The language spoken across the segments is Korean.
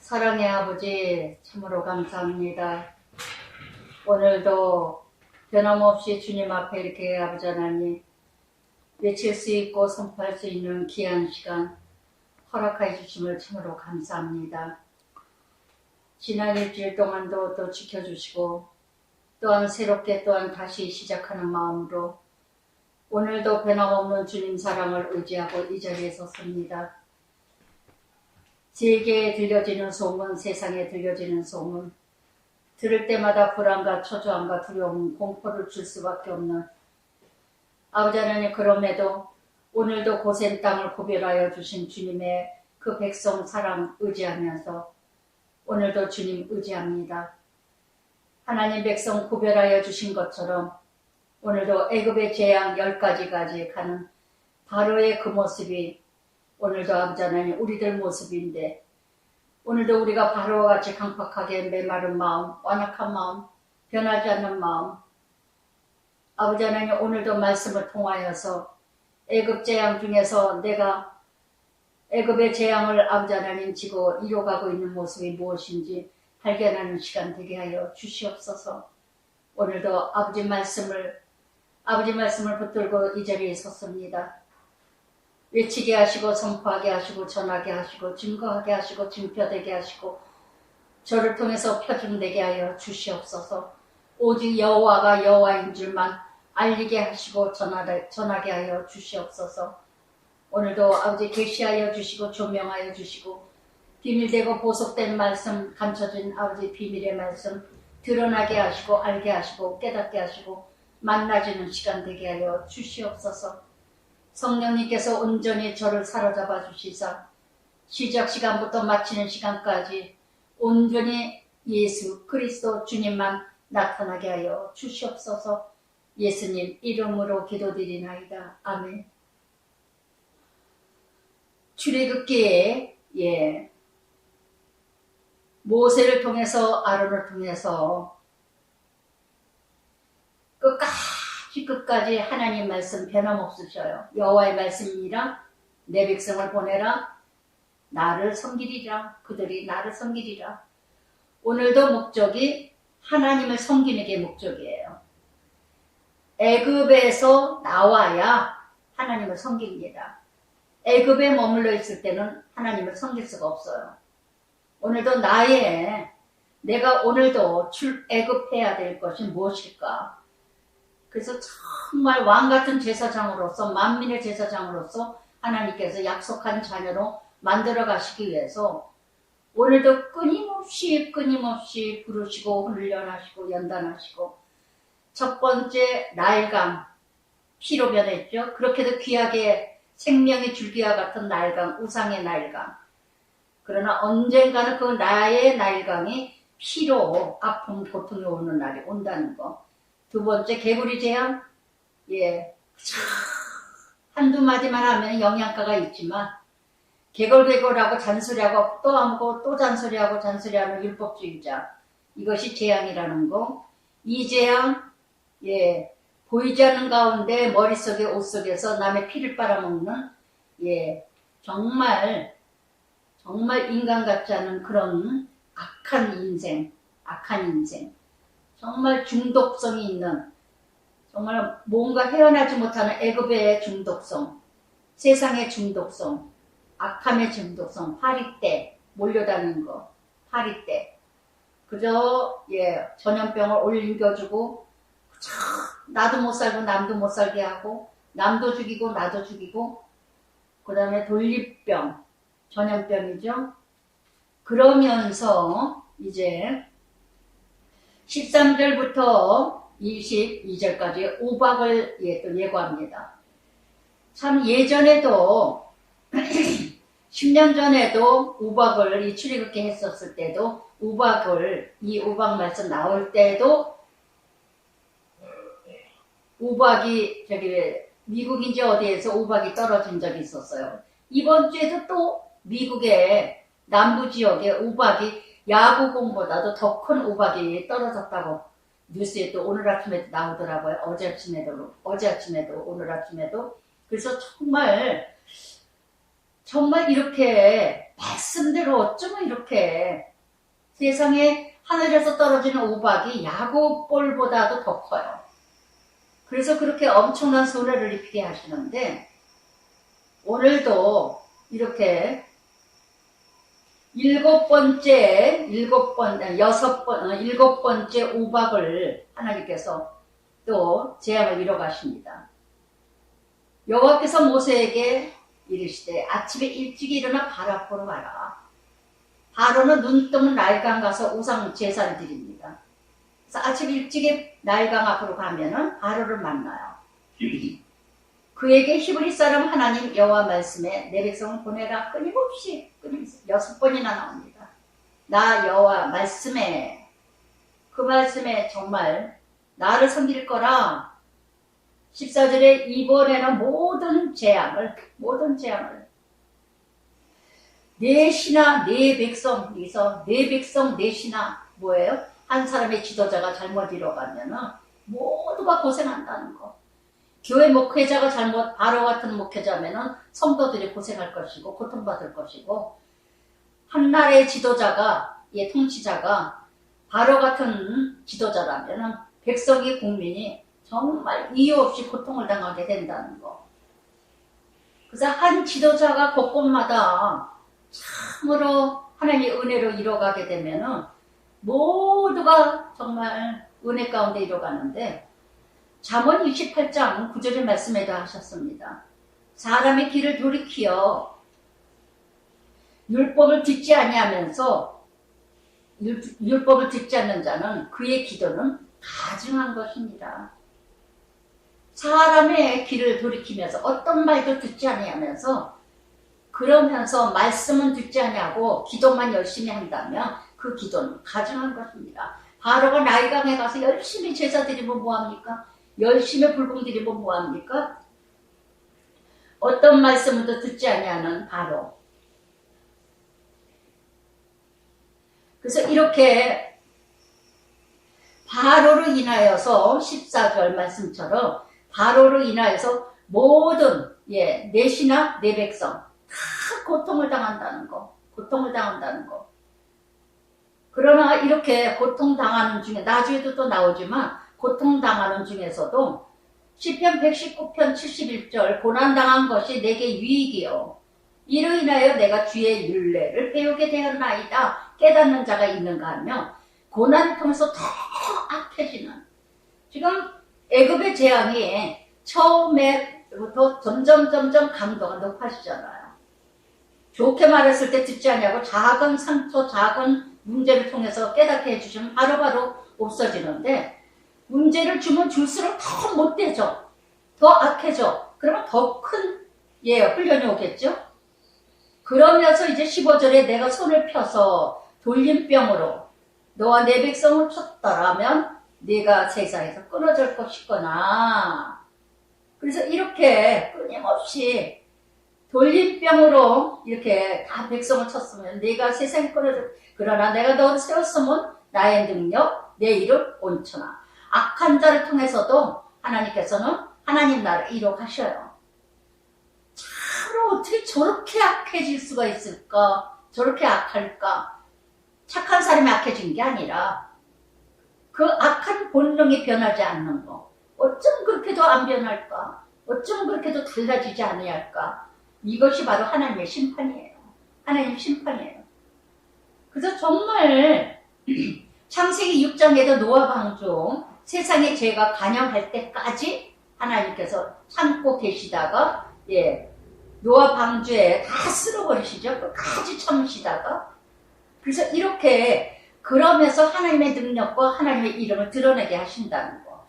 사랑의 아버지 참으로 감사합니다. 오늘도 변함없이 주님 앞에 이렇게 아버지 하나님 외칠 수 있고 선포할 수 있는 귀한 시간 허락해 주심을 참으로 감사합니다. 지난 일주일 동안도 또 지켜주시고 또한 새롭게 또한 다시 시작하는 마음으로 오늘도 변함없는 주님 사랑을 의지하고 이 자리에 섰습니다. 세계에 들려지는 소문, 세상에 들려지는 소문, 들을 때마다 불안과 초조함과 두려움, 공포를 줄 수밖에 없는 아버지 하나님, 그럼에도 오늘도 고센 땅을 구별하여 주신 주님의 그 백성 사랑 의지하면서 오늘도 주님 의지합니다. 하나님 백성 구별하여 주신 것처럼 오늘도 애굽의 재앙 10가지까지 가는 바로의 그 모습이 오늘도 아버지 하나님 우리들 모습인데, 오늘도 우리가 바로와 같이 강팍하게 메마른 마음, 완악한 마음, 변하지 않는 마음, 아버지 하나님 오늘도 말씀을 통하여서 애굽 재앙 중에서 내가 애굽의 재앙을 아버지 하나님 지고 이뤄가고 있는 모습이 무엇인지 발견하는 시간 되게 하여 주시옵소서. 오늘도 아버지 말씀을 붙들고 이 자리에 섰습니다. 외치게 하시고 선포하게 하시고 전하게 하시고 증거하게 하시고 증표되게 하시고 저를 통해서 표준되게 하여 주시옵소서. 오직 여호와가 여호와인 줄만 알리게 하시고 전하게 하여 주시옵소서. 오늘도 아버지 계시하여 주시고 조명하여 주시고 비밀되고 보석된 말씀, 감춰진 아버지 비밀의 말씀 드러나게 하시고 알게 하시고 깨닫게 하시고 만나지는 시간 되게 하여 주시옵소서. 성령님께서 온전히 저를 사로잡아 주시사 시작 시간부터 마치는 시간까지 온전히 예수 그리스도 주님만 나타나게 하여 주시옵소서. 예수님 이름으로 기도드리나이다. 아멘. 출애굽기에 모세를 통해서 아론을 통해서 끝까지 하나님 말씀 변함없으셔요. 여호와의 말씀이니라 내 백성을 보내라 나를 섬기리라 그들이 나를 섬기리라. 오늘도 목적이 하나님을 섬기는 게 목적이에요. 애굽에서 나와야 하나님을 섬깁니다. 애굽에 머물러 있을 때는 하나님을 섬길 수가 없어요. 오늘도 내가 오늘도 출애굽해야 될 것이 무엇일까? 그래서 정말 왕같은 제사장으로서 만민의 제사장으로서 하나님께서 약속한 자녀로 만들어 가시기 위해서 오늘도 끊임없이 부르시고 훈련하시고 연단하시고 첫 번째 나일강 피로 변했죠. 그렇게도 귀하게 생명의 줄기와 같은 나일강, 우상의 나일강. 그러나 언젠가는 그 나의 나일강이 피로 아픔, 고통이 오는 날이 온다는 거. 두 번째 개구리 재앙. 한두 마디만 하면 영양가가 있지만 개걸개걸하고 잔소리하고 또 하고 또 잔소리하는 율법주의자. 이것이 재앙이라는 거. 이 재앙 보이지 않는 가운데 머릿속에 옷 속에서 남의 피를 빨아먹는 정말 인간 같지 않은 그런 악한 인생. 정말 중독성이 있는, 정말 뭔가 헤어나지 못하는 애굽의 중독성, 세상의 중독성, 악함의 중독성, 파리떼, 몰려다니는 거, 파리떼. 그저 전염병을 옮겨주고 나도 못 살고 남도 못 살게 하고 남도 죽이고 나도 죽이고 그 다음에 돌리병, 전염병이죠. 그러면서 이제 13절부터 22절까지 우박을 또 예고합니다. 참 예전에도 10년 전에도 우박을 이 출애굽기 했었을 때도 이 우박 말씀 나올 때도 우박이 미국인지 어디에서 우박이 떨어진 적이 있었어요. 이번 주에도 또 미국의 남부 지역에 우박이 야구공보다도 더 큰 우박이 떨어졌다고 뉴스에 또 오늘 아침에도 나오더라고요. 어제 아침에도 오늘 아침에도. 그래서 정말 정말 이렇게 말씀대로 어쩌면 이렇게 세상에 하늘에서 떨어지는 우박이 야구볼보다도 더 커요. 그래서 그렇게 엄청난 손해를 입히게 하시는데 오늘도 이렇게 일곱 번째 우박을 하나님께서 또 재앙을 이뤄 가십니다. 여호와께서 모세에게 이르시되 아침에 일찍 일어나 바로 앞으로 가라. 바로는 눈 뜨면 나일강 가서 우상 제사를 드립니다. 그래서 아침 일찍 나일강 앞으로 가면은 바로를 만나요. 그에게 히브리 사람 하나님 여호와 말씀에 내 백성을 보내라. 끊임없이 6번이나 나옵니다. 나 여호와 말씀에, 그 말씀에 정말 나를 섬길 거라. 14절에 이번에는 모든 재앙을 내 신하 내 백성, 여기서 내 백성 내 신하 뭐예요? 한 사람의 지도자가 잘못 이뤄가면은 모두가 고생한다는 거. 교회 목회자가 잘못 바로 같은 목회자면은 성도들이 고생할 것이고 고통받을 것이고, 한 나라의 지도자가, 통치자가 바로 같은 지도자라면은 백성이, 국민이 정말 이유 없이 고통을 당하게 된다는 거. 그래서 한 지도자가 곳곳마다 참으로 하나님의 은혜로 이뤄가게 되면은 모두가 정말 은혜 가운데 이뤄가는데, 잠언 28장 9절의 말씀에도 하셨습니다. 사람의 길을 돌이키어 율법을 듣지 아니하면서 율법을 듣지 않는 자는 그의 기도는 가증한 것입니다. 사람의 길을 돌이키면서 어떤 말도 듣지 아니하면서, 그러면서 말씀은 듣지 아니하고 기도만 열심히 한다면 그 기도는 가증한 것입니다. 바로가 나일강에 가서 열심히 제사 드리면 뭐합니까? 열심히 불금 드리면 뭐합니까? 어떤 말씀도 듣지 아니하는 바로. 그래서 이렇게 바로로 인하여서 14절 말씀처럼 바로로 인하여서 모든 내 신하 내 백성 다 고통을 당한다는 거. 그러나 이렇게 고통당하는 중에, 나중에도 또 나오지만 고통당하는 중에서도 시편 119편 71절 고난당한 것이 내게 유익이요 이로 인하여 내가 주의 율례를 배우게 되었나이다. 깨닫는 자가 있는가 하며, 고난을 통해서 더 악해지는, 지금 애굽의 재앙이 처음에부터 점점 강도가 높아지잖아요. 좋게 말했을 때 듣지 않냐고 작은 상처, 작은 문제를 통해서 깨닫게 해주시면 바로바로 없어지는데, 문제를 주면 줄수록 더 못되죠. 더 악해져. 그러면 더 큰 훈련이 오겠죠. 그러면서 이제 15절에 내가 손을 펴서 돌림병으로 너와 내 백성을 쳤더라면 네가 세상에서 끊어질 것이거나. 그래서 이렇게 끊임없이 돌림병으로 이렇게 다 백성을 쳤으면 네가 세상에 끊어질, 그러나 내가 너를 세웠으면 나의 능력 내 이름 온천하. 악한 자를 통해서도 하나님께서는 하나님 나라를 이루어 가셔요. 참으로 어떻게 저렇게 악해질 수가 있을까? 저렇게 악할까? 착한 사람이 악해진 게 아니라 그 악한 본능이 변하지 않는 거. 어쩜 그렇게도 안 변할까? 어쩜 그렇게도 달라지지 않을까? 이것이 바로 하나님의 심판이에요. 하나님 심판이에요. 그래서 정말 창세기 6장에도 노아 방주 세상의 죄가 간영할 때까지 하나님께서 참고 계시다가 노아 방주에 다 쓸어버리시죠. 끝까지 참으시다가, 그래서 이렇게 그러면서 하나님의 능력과 하나님의 이름을 드러내게 하신다는 거.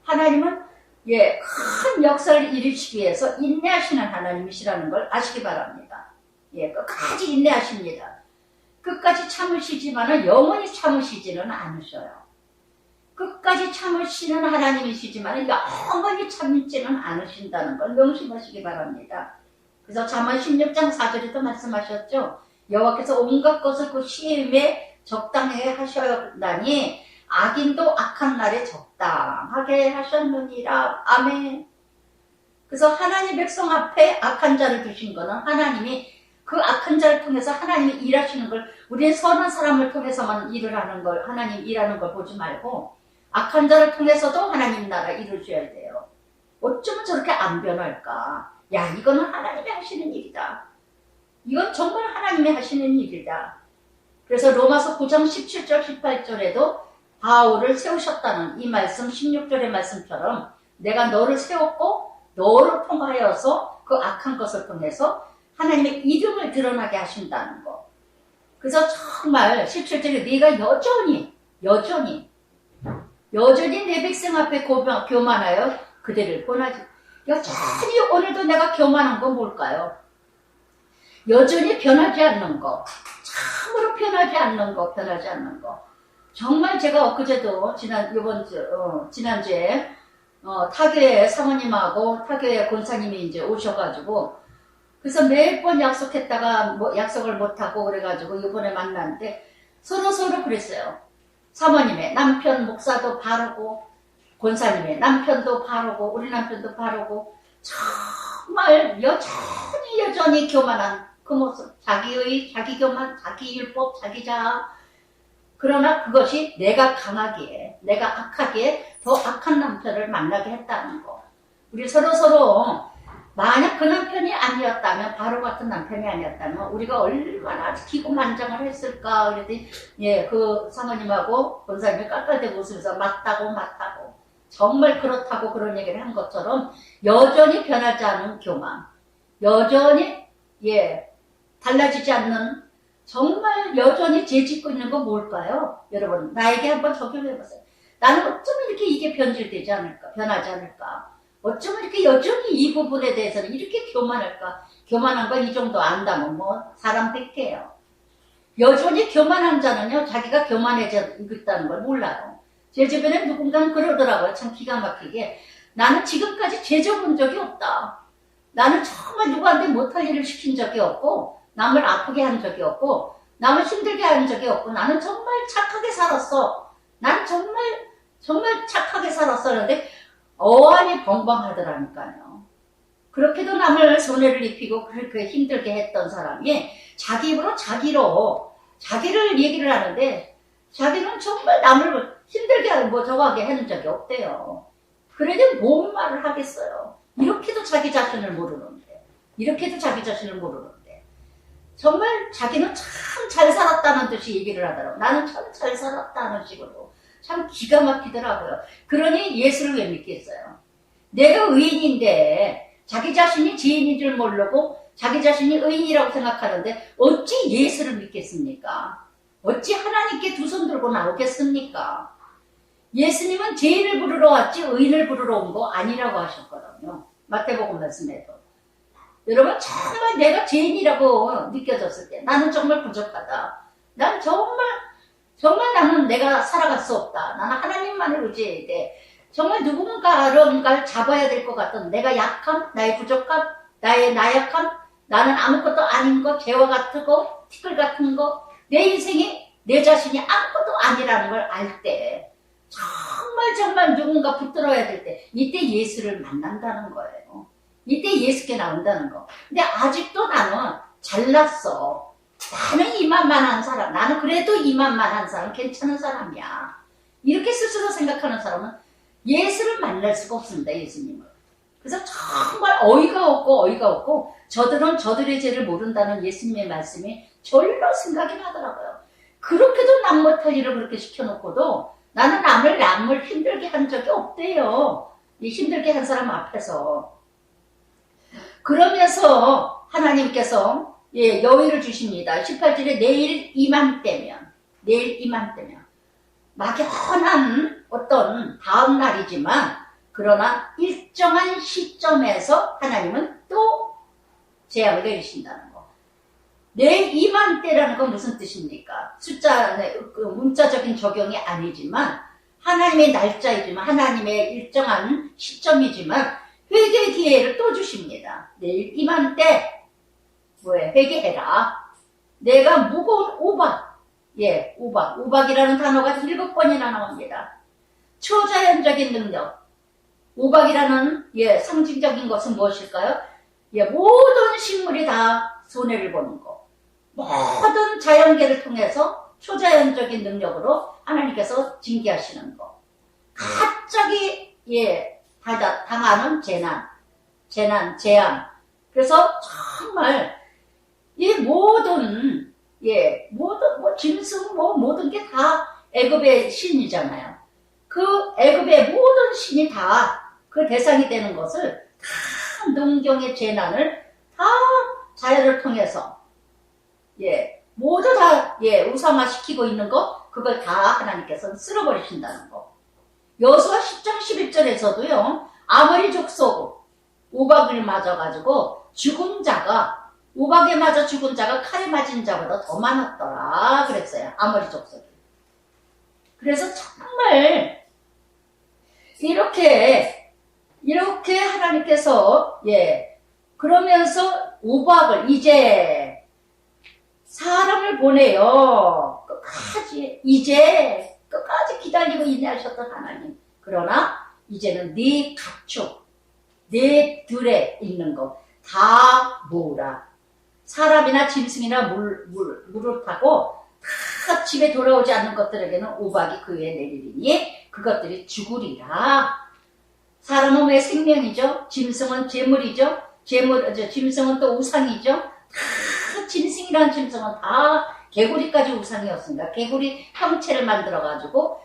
하나님은 큰 역사를 이루시기 위해서 인내하시는 하나님이시라는 걸 아시기 바랍니다. 끝까지 인내하십니다. 끝까지 참으시지만은 영원히 참으시지는 않으셔요. 끝까지 참으시는 하나님이시지만 영원히 참지는 않으신다는 걸 명심하시기 바랍니다. 그래서 잠언 16장 4절에도 말씀하셨죠. 여호와께서 온갖 것을 그 시임에 적당하게 하셨다니 악인도 악한 날에 적당하게 하셨느니라. 아멘. 그래서 하나님 백성 앞에 악한 자를 두신 거는 하나님이 그 악한 자를 통해서 하나님이 일하시는 걸, 우리는 선한 사람을 통해서만 일을 하는 걸, 하나님 일하는 걸 보지 말고 악한 자를 통해서도 하나님 나라 이루셔야 돼요. 어쩌면 저렇게 안 변할까? 야, 이거는 하나님이 하시는 일이다. 이건 정말 하나님이 하시는 일이다. 그래서 로마서 9장 17절 18절에도 바울을 세우셨다는 이 말씀, 16절의 말씀처럼 내가 너를 세웠고 너를 통하여서 그 악한 것을 통해서 하나님의 이름을 드러나게 하신다는 거. 그래서 정말 17절에 네가 여전히 내 백성 앞에 교만하여 그대를 권하지. 여전히 오늘도 내가 교만한 건 뭘까요? 여전히 변하지 않는 거. 참으로 변하지 않는 거. 정말 제가 엊그제도 지난주에 타교회 사모님하고 타교회 권사님이 이제 오셔가지고 그래서 매번 약속했다가 약속을 못하고 그래가지고 이번에 만났는데 서로 그랬어요. 사모님의 남편 목사도 바르고 권사님의 남편도 바르고 우리 남편도 바르고 정말 여전히 교만한 그 모습, 자기 교만, 자기 율법, 자기 자아. 그러나 그것이 내가 악하기에 더 악한 남편을 만나게 했다는 거. 우리 서로 만약 그 남편이 아니었다면, 바로 같은 남편이 아니었다면 우리가 얼마나 기고만장을 했을까. 그랬더니 그 사모님하고 권사님이 깔깔대고 웃으면서 맞다고 정말 그렇다고 그런 얘기를 한 것처럼 여전히 변하지 않은 교만, 여전히 달라지지 않는, 정말 여전히 죄짓고 있는 건 뭘까요? 여러분, 나에게 한번 적용해보세요. 나는 어쩌면 이렇게 이게 변하지 않을까? 어쩌면 이렇게 여전히 이 부분에 대해서는 이렇게 교만할까? 교만한 건 이 정도 안다면 사람 백해요. 여전히 교만한 자는요, 자기가 교만해져 있다는 걸 몰라요. 제 주변에 누군가는 그러더라고요. 참 기가 막히게. 나는 지금까지 죄 져본 적이 없다. 나는 정말 누구한테 못할 일을 시킨 적이 없고, 남을 아프게 한 적이 없고, 남을 힘들게 한 적이 없고, 나는 정말 착하게 살았어. 난 정말 착하게 살았었는데 어안이 벙벙하더라니까요. 그렇게도 남을 손해를 입히고 그렇게 힘들게 했던 사람이 자기 입으로 자기를 얘기를 하는데 자기는 정말 남을 힘들게 하고 저거 하게 하는 적이 없대요. 그래도 뭔 말을 하겠어요. 이렇게도 자기 자신을 모르는데 정말 자기는 참 잘 살았다는 듯이 얘기를 하더라고요. 나는 참 잘 살았다는 식으로. 참 기가 막히더라고요. 그러니 예수를 왜 믿겠어요? 내가 의인인데 자기 자신이 죄인인 줄 모르고 자기 자신이 의인이라고 생각하는데 어찌 예수를 믿겠습니까? 어찌 하나님께 두 손 들고 나오겠습니까? 예수님은 죄인을 부르러 왔지 의인을 부르러 온 거 아니라고 하셨거든요. 마태복음 말씀에도. 여러분, 정말 내가 죄인이라고 느껴졌을 때 나는 정말 부족하다. 난 정말 나는 내가 살아갈 수 없다. 나는 하나님만을 의지해야 돼. 정말 누군가를 잡아야 될 것 같은 내가 약함, 나의 부족함, 나의 나약함, 나는 아무것도 아닌 거, 죄와 같은 거, 티끌 같은 거, 내 인생이 내 자신이 아무것도 아니라는 걸 알 때 정말 누군가 붙들어야 될 때 이때 예수를 만난다는 거예요. 이때 예수께 나온다는 거. 근데 아직도 나는 잘났어. 나는 이만만한 사람. 나는 그래도 이만만한 사람. 괜찮은 사람이야. 이렇게 스스로 생각하는 사람은 예수를 만날 수가 없습니다. 예수님을. 그래서 정말 어이가 없고 저들은 저들의 죄를 모른다는 예수님의 말씀이 절로 생각이 나더라고요. 그렇게도 남 못할 일을 그렇게 시켜놓고도 나는 남을 힘들게 한 적이 없대요. 이 힘들게 한 사람 앞에서. 그러면서 하나님께서 여의를 주십니다. 18절에 내일 이맘때면 막연한 어떤 다음 날이지만 그러나 일정한 시점에서 하나님은 또 재앙을 내리신다는 거. 내일 이맘때라는 건 무슨 뜻입니까? 문자적인 적용이 아니지만 하나님의 날짜이지만 하나님의 일정한 시점이지만 회개 기회를 또 주십니다. 내일 이맘때 회개해라. 내가 무거운 우박이라는 단어가 7번이나 나옵니다. 초자연적인 능력. 우박이라는 상징적인 것은 무엇일까요? 모든 식물이 다 손해를 보는 거. 모든 자연계를 통해서 초자연적인 능력으로 하나님께서 징계하시는 거. 갑자기 당하는 재난, 재앙. 그래서 정말 이 모든 짐승 모든 게 다 애굽의 신이잖아요. 그 애굽의 모든 신이 다 그 대상이 되는 것을 다 농경의 재난을 다 자연을 통해서 모두 다 우상화시키고 있는 거, 그걸 다 하나님께서는 쓸어버리신다는 거. 여호수아 10장 11절에서도요, 아모리 족속 우박을 맞아가지고 우박에 맞아 죽은 자가 칼에 맞은 자보다 더 많았더라 그랬어요. 아모리 족속이. 그래서 정말 이렇게 하나님께서 그러면서 우박을 이제 사람을 보내요. 끝까지 기다리고 인내하셨던 하나님. 그러나 이제는 네 가축, 네 들에 있는 거 다 모으라. 사람이나 짐승이나 물을 타고 다 집에 돌아오지 않는 것들에게는 우박이 그 위에 내리리니 그것들이 죽으리라. 사람은 왜 생명이죠? 짐승은 재물이죠? 짐승은 또 우상이죠? 다 짐승이란 짐승은 다 개구리까지 우상이었습니다. 개구리 형체를 만들어가지고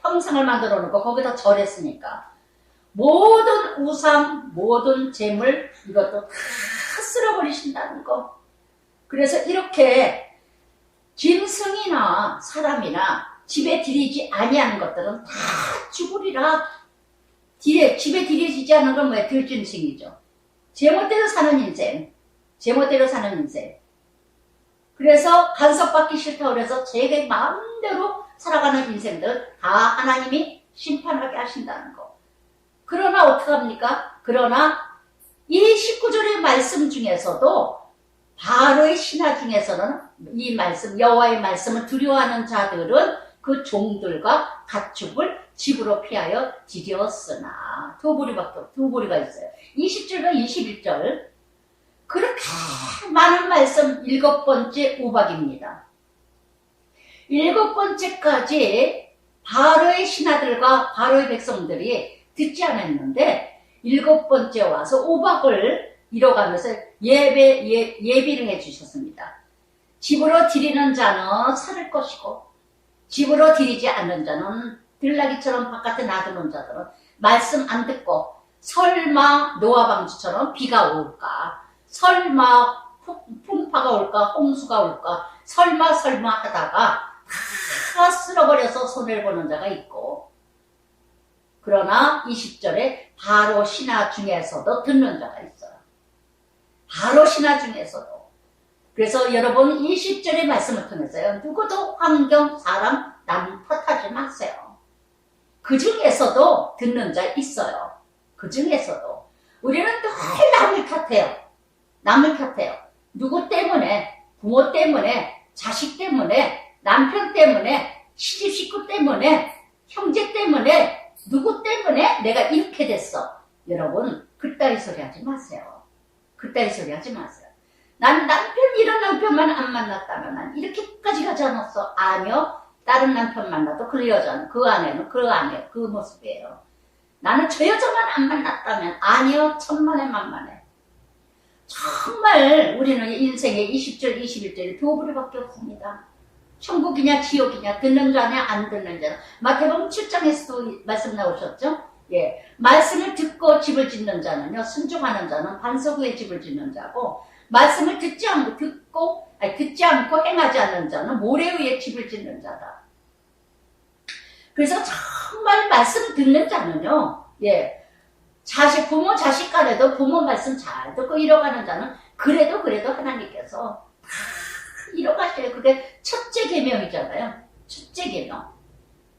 형상을 만들어 놓고 거기다 절했으니까 모든 우상, 모든 재물 이것도 다 쓸어버리신다는 거. 그래서 이렇게 짐승이나 사람이나 집에 들이지 아니하는 것들은 다 죽으리라. 집에 들여지지 않는 건 뭐예요? 들짐승이죠. 제멋대로 사는 인생. 그래서 간섭받기 싫다고 그래서 제게 마음대로 살아가는 인생들 다 하나님이 심판하게 하신다는 거. 그러나 어떡합니까? 그러나 이 19절의 말씀 중에서도 바로의 신하 중에서는 이 말씀, 여호와의 말씀을 두려워하는 자들은 그 종들과 가축을 집으로 피하여 지렸으나 두 부류가 있어요. 20절과 21절. 그렇게 많은 말씀 7번째 우박입니다. 7번째까지 바로의 신하들과 바로의 백성들이 듣지 않았는데 7번째 와서 우박을 이뤄가면서 예비를 해주셨습니다. 집으로 들이는 자는 살을 것이고 집으로 들이지 않는 자는 들나귀처럼 바깥에 놔두는 자들은 말씀 안 듣고 설마 노아방주처럼 비가 올까, 설마 풍파가 올까, 홍수가 올까, 설마 하다가 다 쓸어버려서 손해를 보는 자가 있고, 그러나 20절에 바로 신하 중에서도 듣는 자가 있어요. 바로 신하 중에서도. 그래서 여러분 20절의 말씀을 통해서요, 누구도 환경, 사람, 남 탓하지 마세요. 그 중에서도 듣는 자 있어요. 그 중에서도. 우리는 늘 남을 탓해요. 누구 때문에, 부모 때문에, 자식 때문에, 남편 때문에, 시집 식구 때문에, 형제 때문에, 누구 때문에 내가 이렇게 됐어. 여러분, 그따위 소리 하지 마세요. 난 이런 남편만 안 만났다면 난 이렇게까지 가지 않았어. 아니요. 다른 남편 만나도 그 여자는, 그 아내는 그 모습이에요. 나는 저 여자만 안 만났다면 아니요. 천만에 만만해. 정말 우리는 인생의 20절, 21절이 두 부류밖에 없습니다. 천국이냐 지옥이냐, 듣는 자냐 안 듣는 자냐. 마태복음 7장에서도 말씀 나오셨죠? 말씀을 듣고 집을 짓는 자는요, 순종하는 자는 반석 위에 집을 짓는 자고, 말씀을 듣지 않고 행하지 않는 자는 모래 위에 집을 짓는 자다. 그래서 정말 말씀 듣는 자는요, 부모 자식 간에도 부모 말씀 잘 듣고 이뤄가는 자는 그래도 하나님께서 다 이뤄가셔요. 그게 첫째 계명이잖아요. 첫째 계명.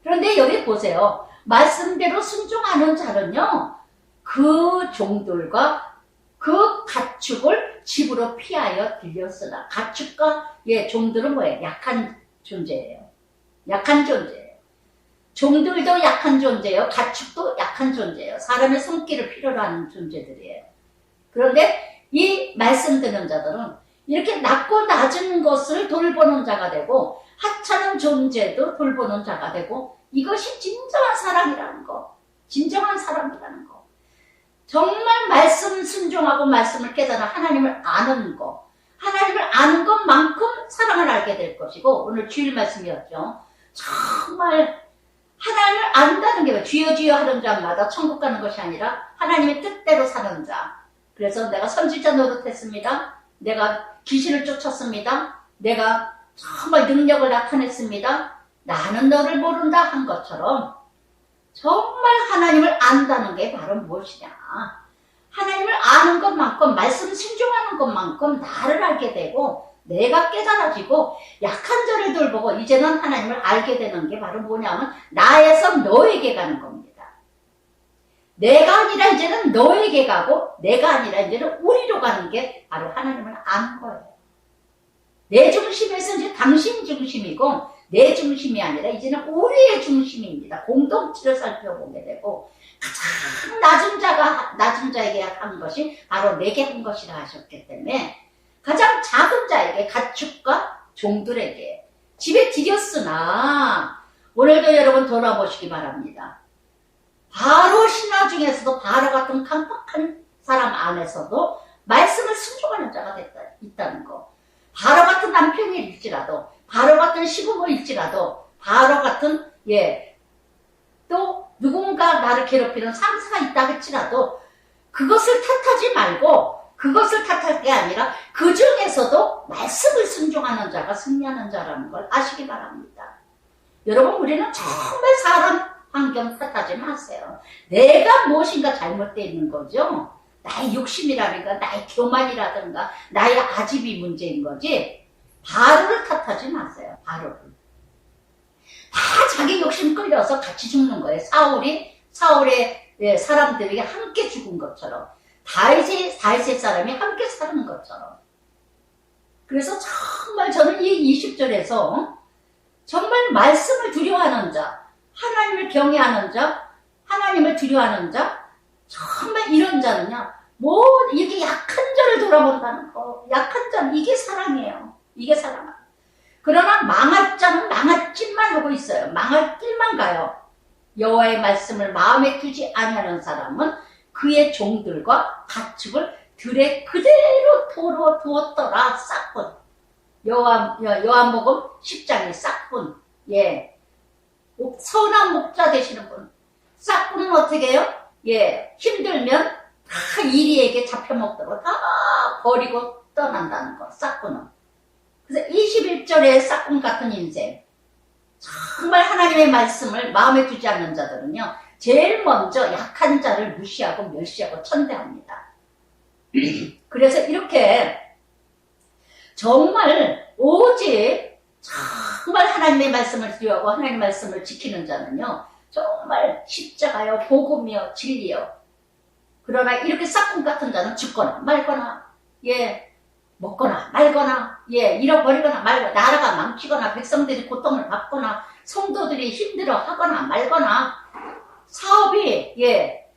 그런데 여기 보세요. 말씀대로 순종하는 자는요, 그 종들과 그 가축을 집으로 피하여 들렸으나, 가축과 종들은 뭐예요? 약한 존재예요. 종들도 약한 존재예요. 가축도 약한 존재예요. 사람의 손길을 필요로 하는 존재들이에요. 그런데 이 말씀 듣는 자들은 이렇게 낮고 낮은 것을 돌보는 자가 되고 하찮은 존재도 돌보는 자가 되고 이것이 진정한 사랑이라는 거. 진정한 사랑이라는 거. 정말 말씀 순종하고 말씀을 깨달아 하나님을 아는 거. 하나님을 아는 것만큼 사랑을 알게 될 것이고 오늘 주일 말씀이었죠. 정말 하나님을 안다는 게 주여 주여 하는 자마다 천국 가는 것이 아니라 하나님의 뜻대로 사는 자. 그래서 내가 선지자 노릇했습니다. 내가 귀신을 쫓았습니다. 내가 정말 능력을 나타냈습니다. 나는 너를 모른다 한 것처럼 정말 하나님을 안다는 게 바로 무엇이냐. 하나님을 아는 것만큼 말씀 순종하는 것만큼 나를 알게 되고 내가 깨달아지고 약한 자를 돌보고 이제는 하나님을 알게 되는 게 바로 뭐냐면 나에서 너에게 가는 겁니다. 내가 아니라 이제는 너에게 가고 내가 아니라 이제는 우리로 가는 게 바로 하나님을 아는 거예요. 내 중심에서 이제 당신 중심이고 내 중심이 아니라 이제는 우리의 중심입니다. 공동체를 살펴보게 되고 가장 낮은 자에게 한 것이 바로 내게 한 것이라 하셨기 때문에 가장 작은 자에게 가축과 종들에게 집에 드렸으나 오늘도 여러분 돌아보시기 바랍니다. 바로 신하 중에서도 바로 같은 강팍한 사람 안에서도 말씀을 순종하는 자가 있다는 거. 바로 같은 남편일지라도 바로 같은 시부모일지라도 바로 같은 또 누군가 나를 괴롭히는 상사가 있다 할지라도 그것을 탓하지 말고 그것을 탓할 게 아니라 그 중에서도 말씀을 순종하는 자가 승리하는 자라는 걸 아시기 바랍니다. 여러분 우리는 정말 사람 환경 탓하지 마세요. 내가 무엇인가 잘못되어 있는 거죠. 나의 욕심이라든가 나의 교만이라든가 나의 아집이 문제인 거지 바로를 탓하지 마세요. 바로를. 다 자기 욕심 끌려서 같이 죽는 거예요. 사울의 사람들에게 함께 죽은 것처럼 다윗의 사람이 함께 사는 것처럼. 그래서 정말 저는 이 20절에서 정말 말씀을 두려워하는 자, 하나님을 경외하는 자, 하나님을 두려워하는 자, 정말 이런 자는요, 이게 약한 자를 돌아본다는 거. 약한 자는 이게 사랑이에요. 이게 사랑. 그러나 망할 자는 망할 짓만 하고 있어요. 망할 길만 가요. 여호와의 말씀을 마음에 두지 아니하는 사람은 그의 종들과 가축을 들에 그대로 도로 두었더라. 싹분. 요한복음 10장의 싹분. 선한 목자 되시는 분. 싹분은 어떻게 해요? 힘들면 다 이리에게 잡혀먹도록 다 버리고 떠난다는 거. 싹분은. 그래서 21절의 싹분 같은 인생. 정말 하나님의 말씀을 마음에 두지 않는 자들은요, 제일 먼저 약한 자를 무시하고 멸시하고 천대합니다. 그래서 이렇게 정말 오직 정말 하나님의 말씀을 두려워하고 하나님의 말씀을 지키는 자는요, 정말 십자가요, 복음이요, 진리요. 그러나 이렇게 싹군 같은 자는 죽거나 말거나, 먹거나 말거나, 잃어버리거나 말거나, 나라가 망치거나, 백성들이 고통을 받거나, 성도들이 힘들어하거나 말거나, 사업의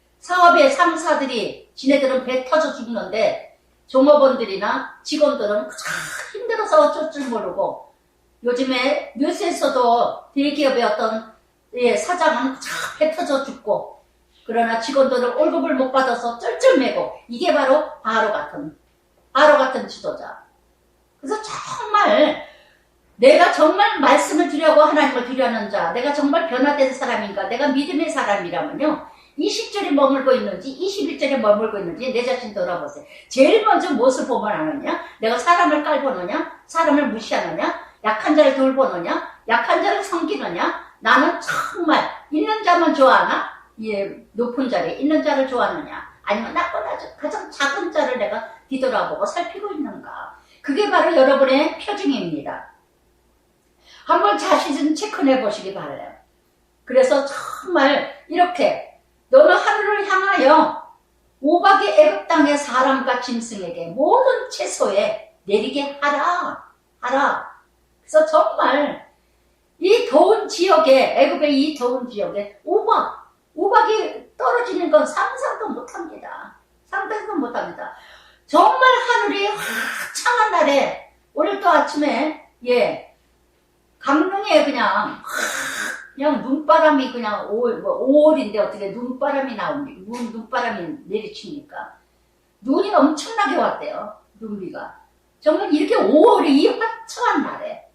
상사들이 지네들은 배 터져 죽는데 종업원들이나 직원들은 힘들어서 어쩔 줄 모르고, 요즘에 뉴스에서도 대기업의 어떤 사장은 배 터져 죽고, 그러나 직원들은 월급을 못 받아서 쩔쩔매고, 이게 바로 바로 같은 지도자. 그래서 정말 내가 정말 말씀을 두려고 하나님을 두려하는 자, 내가 정말 변화된 사람인가, 내가 믿음의 사람이라면요, 20절에 머물고 있는지 21절에 머물고 있는지 내 자신 돌아보세요. 제일 먼저 무엇을 보면 아느냐? 내가 사람을 깔보느냐? 사람을 무시하느냐? 약한 자를 돌보느냐? 약한 자를 섬기느냐? 나는 정말 있는 자만 좋아하나? 높은 자리에 있는 자를 좋아하느냐? 아니면 나보다 가장 작은 자를 내가 뒤돌아보고 살피고 있는가? 그게 바로 여러분의 표징입니다. 한번 자신 체크해 보시기 바라요. 그래서 정말 이렇게 너는 하늘을 향하여 오박의 애굽 땅의 사람과 짐승에게 모든 채소에 내리게 하라. 그래서 정말 이 더운 지역에, 애굽의 이 더운 지역에 오박이 떨어지는 건 상상도 못합니다. 정말 하늘이 화창한 날에 오늘 또 아침에 강릉에 그냥 눈바람이 그냥 5월인데 어떻게 눈바람이 나옵니까? 눈바람이 내리칩니까? 눈이 엄청나게 왔대요. 눈비가. 정말 이렇게 5월이 이 화창한 날에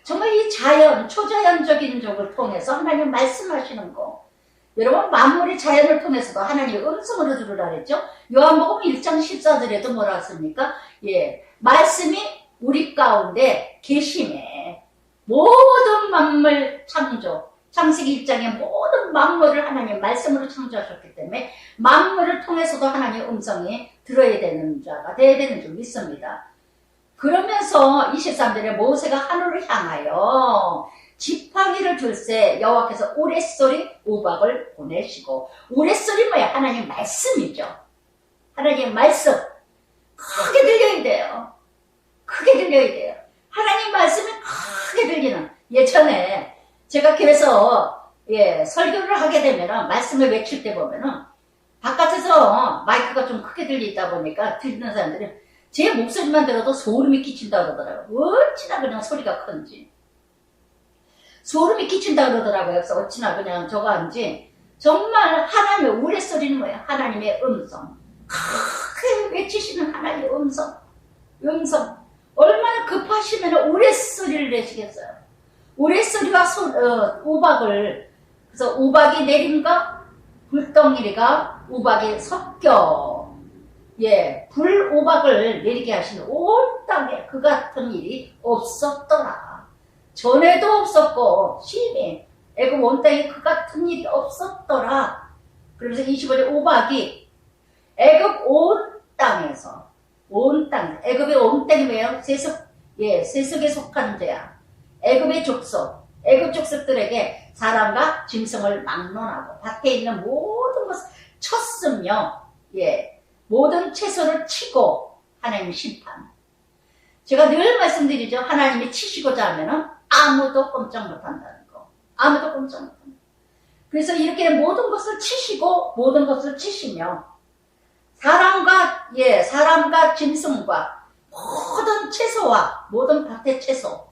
정말 이 자연, 초자연적인 적을 통해서 하나님 말씀하시는 거. 여러분 만물의 자연을 통해서도 하나님의 음성으로 들으라 그랬죠. 요한복음 1장 14절에도 뭐라 했습니까? 말씀이 우리 가운데 계시네. 모든 만물 창조, 창세기 1장의 모든 만물을 하나님 말씀으로 창조하셨기 때문에 만물을 통해서도 하나님의 음성이 들어야 되는 자가 되어야 되는 줄 믿습니다. 그러면서 23절에 모세가 하늘을 향하여 지팡이를 들세 여호와께서 우레소리 우박을 보내시고, 우레소리 뭐야? 하나님 말씀이죠. 하나님 말씀 크게 들려야 돼요. 크게 들려야 돼요. 하나님 말씀이 크게 들리는. 예전에 제가 교회에서 설교를 하게 되면은 말씀을 외칠 때 보면은 바깥에서 마이크가 좀 크게 들리다 보니까 듣는 사람들은 제 목소리만 들어도 소름이 끼친다 그러더라고요. 어찌나 그냥 소리가 큰지. 소름이 끼친다 그러더라고요. 그래서 어찌나 그냥 저거 한지. 정말 하나님의 우레소리는 뭐예요? 하나님의 음성. 크게 외치시는 하나님의 음성. 얼마나 급하시면 우레소리를 내시겠어요. 우레소리와 우박을, 그래서 우박이 내림과 불덩이가 우박이 섞여 불우박을 내리게 하시는 온 땅에 그 같은 일이 없었더라. 전에도 없었고 심히 애굽 온 땅에 그 같은 일이 없었더라. 그러면서 25절 우박이 애굽 온 땅에서 애굽의 온 땅이 뭐예요? 세속에 속한 자야. 애굽의 족속, 애굽 족속들에게 사람과 짐승을 막론하고 밭에 있는 모든 것을 쳤으며 모든 채소를 치고 하나님의 심판. 제가 늘 말씀드리죠. 하나님이 치시고자 하면은 아무도 꼼짝 못한다는 거. 아무도 꼼짝 못한다. 그래서 이렇게 모든 것을 치시고 모든 것을 치시며 사람과 짐승과 모든 채소와 모든 밭의 채소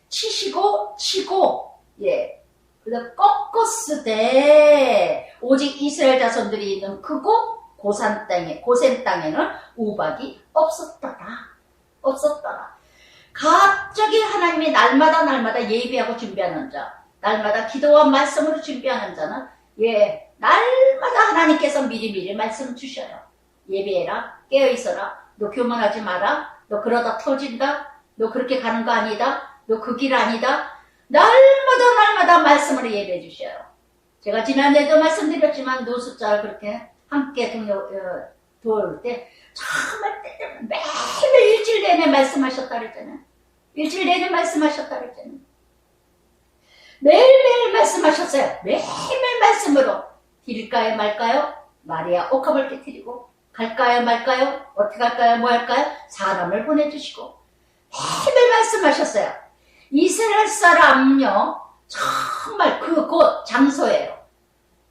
치시고 치고 그래서 꺾었으되 오직 이스라엘 자손들이 있는 그곳 고센 땅에는 우박이 없었더라. 갑자기 하나님이 날마다 예배하고 준비하는 자, 날마다 기도와 말씀으로 준비하는 자는 날마다 하나님께서 미리미리 말씀 주셔요. 예배해라, 깨어있어라, 너 교만하지 마라, 너 그러다 터진다, 너 그렇게 가는 거 아니다, 너 그 길 아니다. 날마다 말씀으로 예배해 주셔요. 제가 지난해도 말씀드렸지만 노숙자 그렇게 함께 도울 때 정말 매일 일주일 내내 말씀하셨다 그랬잖아요. 일주일 내내 말씀하셨다 그랬잖아요. 매일매일 말씀하셨어요. 매일매일 말씀으로 드릴까요 말까요? 말이야 옥합을 깨뜨리고 갈까요 말까요? 어떻게 할까요? 뭐 할까요? 사람을 보내주시고 매일매일 말씀하셨어요. 이스라엘 사람은요 정말 그곳 장소예요.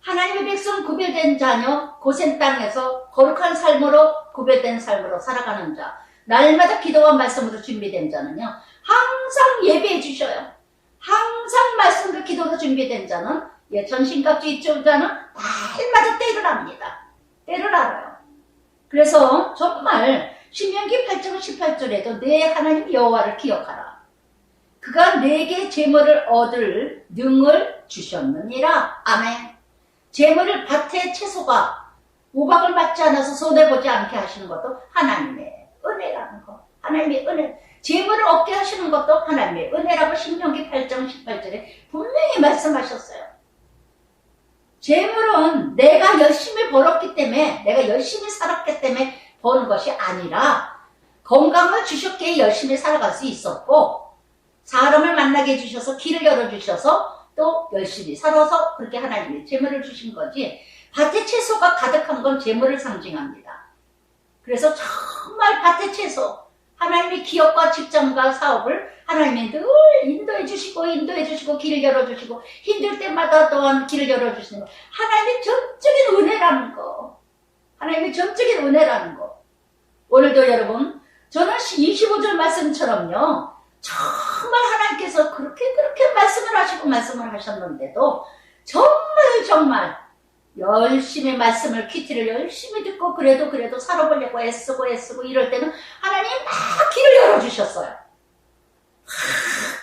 하나님의 백성 구별된 자녀 고센 땅에서 거룩한 삶으로 구별된 삶으로 살아가는 자, 날마다 기도와 말씀으로 준비된 자는요 항상 예배해 주셔요. 항상 말씀과 기도로 준비된 자는 전신갑주 입주 자는 날마다 때를 압니다. 때를 알아요. 그래서 정말 신명기 8장 18절에도 내 하나님 여호와를 기억하라. 그가 내게 재물을 얻을 능을 주셨느니라. 아멘. 재물을 밭의 채소가 우박을 맞지 않아서 손해보지 않게 하시는 것도 하나님의 은혜라는 거. 하나님의 은혜. 재물을 얻게 하시는 것도 하나님의 은혜라고 신명기 8장 18절에 분명히 말씀하셨어요. 재물은 내가 열심히 벌었기 때문에, 내가 열심히 살았기 때문에 버는 것이 아니라 건강을 주셨기에 열심히 살아갈 수 있었고, 사람을 만나게 해주셔서 길을 열어주셔서 또 열심히 살아서 그렇게 하나님이 재물을 주신 거지, 밭의 채소가 가득한 건 재물을 상징합니다. 그래서 정말 밭의 채소, 하나님의 기업과 직장과 사업을 하나님이 늘 인도해 주시고 길을 열어주시고 힘들 때마다 또한 길을 열어주시는 거, 하나님의 전적인 은혜라는 거. 하나님의 전적인 은혜라는 거. 오늘도 여러분, 저는 25절 말씀처럼요, 정말 하나님께서 그렇게 말씀을 하시고 말씀을 하셨는데도 정말 열심히 말씀을, 큐티를 열심히 듣고 그래도 살아보려고 애쓰고 이럴 때는 하나님 막 길을 열어주셨어요.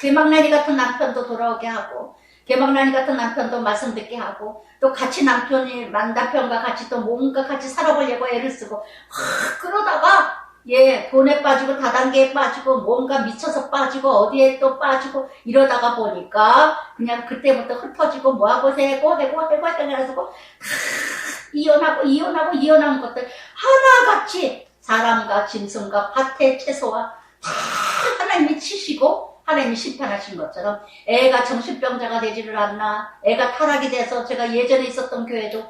개막난이 같은 남편도 돌아오게 하고, 개막난이 같은 남편도 말씀 듣게 하고, 또 같이 남편과 같이 또 뭔가 같이 살아보려고 애를 쓰고, 그러다가 돈에 빠지고 다단계에 빠지고 뭔가 미쳐서 빠지고 어디에 또 빠지고 이러다가 보니까 그냥 그때부터 흩어지고 뭐하고 해고 해가지고 이혼한 것들 하나같이 사람과 짐승과 밭의 채소와 다 하나님이 치시고 하나님이 심판하신 것처럼 애가 정신병자가 되지를 않나, 애가 타락이 돼서 제가 예전에 있었던 교회도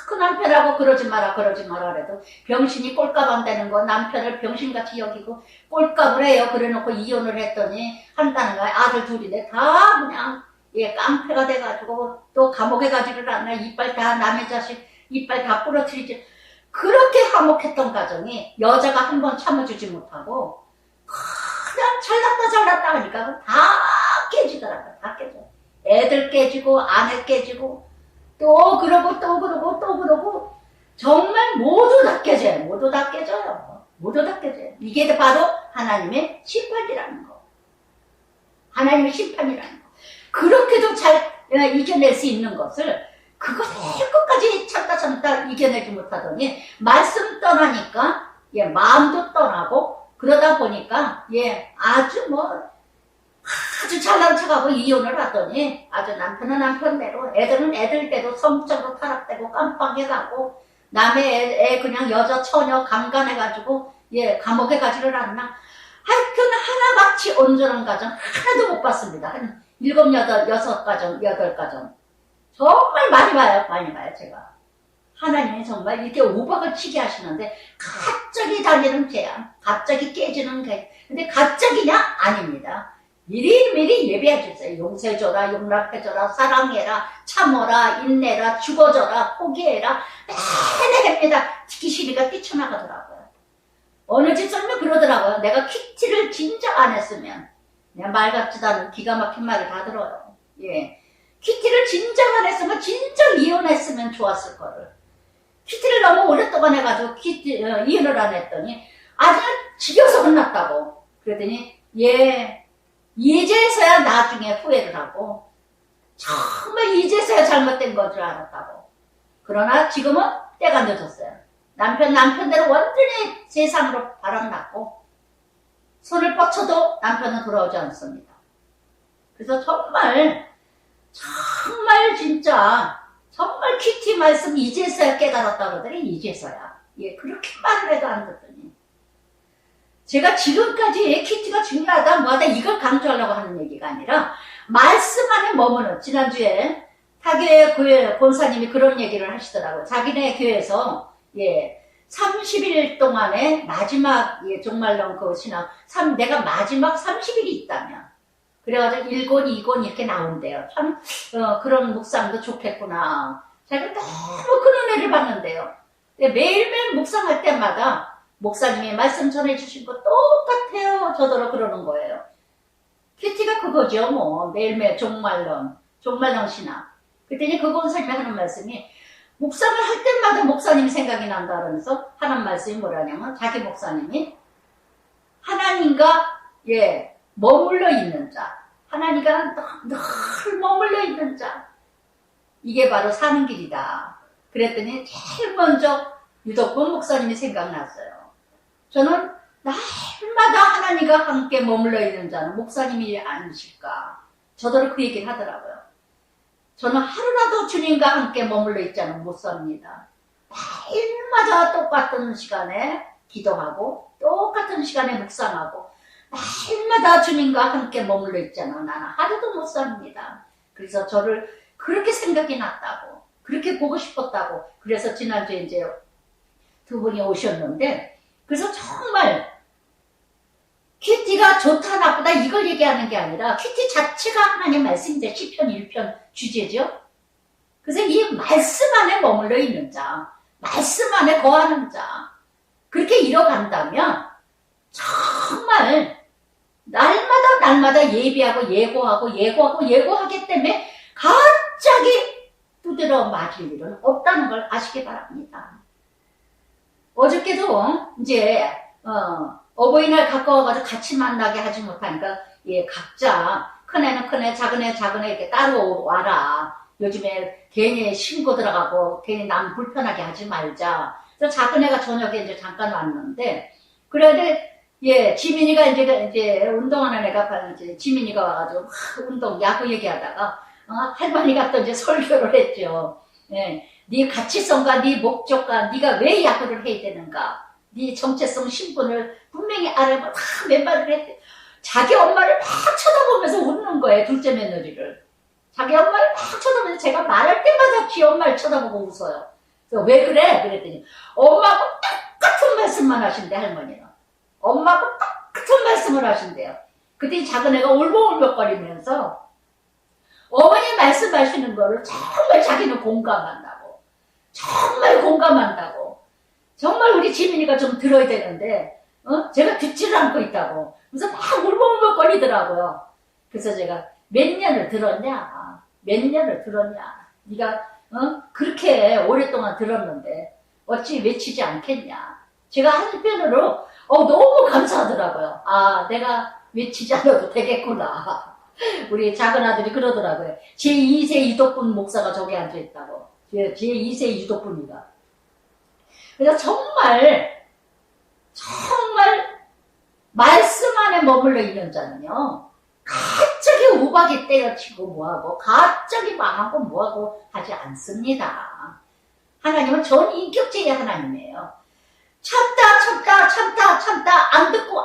그 남편하고 그러지 마라 그래도 병신이 꼴값 되는 거 남편을 병신같이 여기고 꼴값을 해요. 그래놓고 이혼을 했더니 한다는 거야. 아들 둘인데 다 그냥 깡패가 돼가지고 또 감옥에 가지를 않나, 이빨 다 남의 자식 이빨 다 부러뜨리지. 그렇게 화목했던 가정이 여자가 한 번 참아주지 못하고 그냥 잘났다 하니까 다 깨지더라고요. 다 깨져. 애들 깨지고 아내 깨지고 또 그러고 정말 모두 다 깨져요. 모두 다 깨져요. 이게 바로 하나님의 심판이라는 거. 하나님의 심판이라는 거. 그렇게도 잘 이겨낼 수 있는 것을 그것을 끝까지 참다 이겨내지 못하더니 말씀 떠나니까 마음도 떠나고 그러다 보니까 아주 잘난 척하고 이혼을 하더니 아주 남편은 남편대로 애들은 애들대로 성적으로 타락되고 깜빡해가고 남의 애 그냥 여자 처녀 강간해가지고 감옥에 가지를 않나. 하여튼 하나같이 온전한 가정 하나도 못 봤습니다. 한 7, 8, 8가정 정말 많이 봐요 제가. 하나님이 정말 이렇게 우박을 치게 하시는데 갑자기 달리는 재앙, 갑자기 깨지는 게, 근데 갑자기냐? 아닙니다. 미리 예배해 주세요. 용서해줘라, 용납해줘라, 사랑해라, 참어라, 인내라, 죽어줘라, 포기해라. 내내 합니다. 기시리가 뛰쳐나가더라고요. 어느 집사님은 그러더라고요. 내가 큐티를 진작 안 했으면, 그냥 말 같지도 않은 기가 막힌 말을 다 들어요. 큐티를 진작 안 했으면, 진작 이혼했으면 좋았을 거를. 큐티를 너무 오랫동안 해가지고 이혼을 안 했더니 아주 지겨워서 혼났다고. 그랬더니 이제서야 나중에 후회를 하고 정말 이제서야 잘못된 건 줄 알았다고. 그러나 지금은 때가 늦었어요. 남편대로 완전히 세상으로 바람났고 손을 뻗쳐도 남편은 돌아오지 않습니다. 그래서 정말 진짜 정말 큐티 말씀 이제서야 깨달았다 그러더니 이제서야. 그렇게 말을 해도 안 듣더니. 제가 지금까지 큐티가 중요하다 뭐하다 이걸 강조하려고 하는 얘기가 아니라 말씀 안에 머무는, 지난주에 타교회 교회 권사님이 그런 얘기를 하시더라고요. 자기네 교회에서 30일 동안에 마지막 종말론 그 신앙 내가 마지막 30일이 있다면 그래가지고 1권, 2권 이렇게 나온대요. 참 그런 묵상도 좋겠구나. 제가 너무 큰 은혜를 받는데요. 매일매일 묵상할 때마다 목사님이 말씀 전해주신 거 똑같아요. 저더러 그러는 거예요. 큐티가 그거죠. 뭐 매일매일 종말론 신앙. 그랬더니 그 권사님이 하는 말씀이 묵상을 할 때마다 목사님이 생각이 난다 그러면서 하는 말씀이 뭐라냐면 자기 목사님이 하나님과 머물러 있는 자, 하나님과 늘 머물러 있는 자, 이게 바로 사는 길이다. 그랬더니 제일 먼저 유덕분 목사님이 생각났어요. 저는 날마다 하나님과 함께 머물러 있는 자는 목사님이 아니실까. 저더러 그 얘기를 하더라고요. 저는 하루라도 주님과 함께 머물러 있지 않으면 못 삽니다. 매일마다 똑같은 시간에 기도하고 똑같은 시간에 묵상하고 날마다 주님과 함께 머물러 있잖아. 나는 하루도 못 삽니다. 그래서 저를 그렇게 생각이 났다고, 그렇게 보고 싶었다고. 그래서 지난주에 이제 두 분이 오셨는데, 그래서 정말 큐티가 좋다 나쁘다 이걸 얘기하는 게 아니라 큐티 자체가 하나님 말씀인데 시편 1편 주제죠. 그래서 이 말씀 안에 머물러 있는 자, 말씀 안에 거하는 자. 그렇게 이뤄간다면 정말 날마다 예비하고 예고하기 때문에 갑자기 두드러 맞을 일은 없다는 걸 아시기 바랍니다. 어저께도 이제 어버이날 가까워가지고 같이 만나게 하지 못하니까 각자 큰애는 큰애, 작은애 이렇게 따로 와라. 요즘에 괜히 신고 들어가고 괜히 남 불편하게 하지 말자. 그래서 작은애가 저녁에 이제 잠깐 왔는데 그래도 지민이가 이제 운동하는 애가 이제 지민이가 와가지고 막 야구 얘기하다가 할머니가 또 이제 설교를 했죠. 네 가치성과 네 목적과 네가 왜 야구를 해야 되는가, 네 정체성 신분을 분명히 알아봐. 맨발을 했대. 자기 엄마를 막 쳐다보면서 웃는 거예요. 둘째 며느리를. 자기 엄마를 막 쳐다보면서 제가 말할 때마다 지 엄마를 쳐다보고 웃어요. 그래서 왜 그래? 그랬더니 엄마하고 똑같은 말씀만 하신대. 할머니는 엄마하고 똑같은 말씀을 하신대요. 그때 작은 애가 울먹울먹거리면서 어머니 말씀하시는 거를 정말 자기는 공감한다고. 정말 공감한다고. 정말 우리 지민이가 좀 들어야 되는데 제가 듣지를 않고 있다고. 그래서 막 울먹울먹거리더라고요. 그래서 제가 몇 년을 들었냐? 몇 년을 들었냐? 네가 그렇게 오랫동안 들었는데 어찌 외치지 않겠냐? 제가 한편으로 너무 감사하더라고요. 내가 외치지 않아도 되겠구나. 우리 작은 아들이 그러더라고요. 제2세 이덕분 목사가 저기 앉아있다고. 제2세 이덕분이가. 그래서 정말 말씀 안에 머물러 있는 자는요, 갑자기 우박이 때려치고 뭐하고 갑자기 망하고 뭐하고 하지 않습니다. 하나님은 전인격제의 하나님이에요. 참다 안 듣고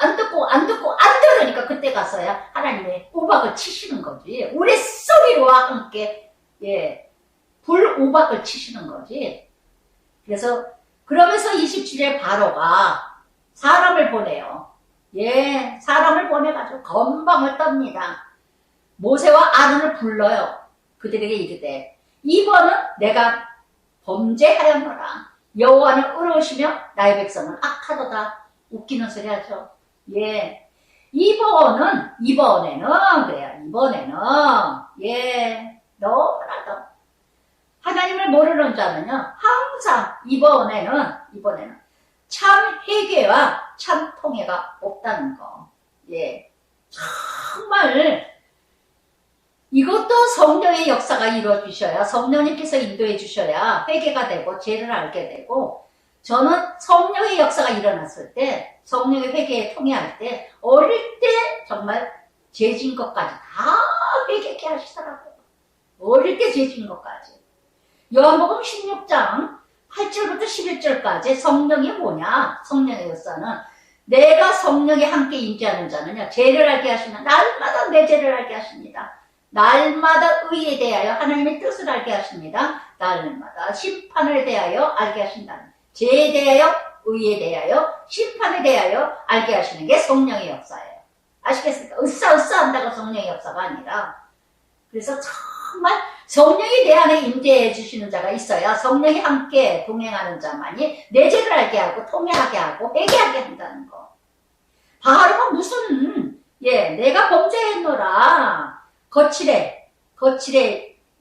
그러니까 그때 가서야 하나님의 우박을 치시는 거지. 우레소리와 함께 불우박을 치시는 거지. 그러면서 27일 바로가 사람을 보내요. 사람을 보내가지고 건방을 떱니다. 모세와 아론을 불러요. 그들에게 이르되 이번은 내가 범죄하였노라. 여호와는 의로우시며 나의 백성은 악하도다. 웃기는 소리 하죠. 이번에는 너무나도 하나님을 모르는 자는요, 항상 이번에는 참 회개와 참 통회가 없다는 거. 정말 이것도 성령의 역사가 이루어지셔야, 성령님께서 인도해 주셔야 회개가 되고 죄를 알게 되고, 저는 성령의 역사가 일어났을 때, 성령의 회개에 통회할 때, 어릴 때 정말 죄진 것까지 다 회개케 하시더라고요. 어릴 때 죄진 것까지. 요한복음 16장 8절부터 11절까지 성령이 뭐냐? 성령의 역사는 내가 성령이 함께 임재하는 자는요, 죄를 알게 하시나 날마다 내 죄를 알게 하십니다. 날마다 의에 대하여 하나님의 뜻을 알게 하십니다. 날마다 심판을 대하여 알게 하신다는, 죄에 대하여, 의에 대하여, 심판에 대하여 알게 하시는 게 성령의 역사예요. 아시겠습니까? 으쌰으쌰 한다고 성령의 역사가 아니라. 그래서 정말 성령이 내 안에 임재해 주시는 자가 있어야 성령이 함께 동행하는 자만이 내 죄를 알게 하고 통회하게 하고 회개하게 한다는 거. 바로가 무슨 내가 범죄했노라. 거칠에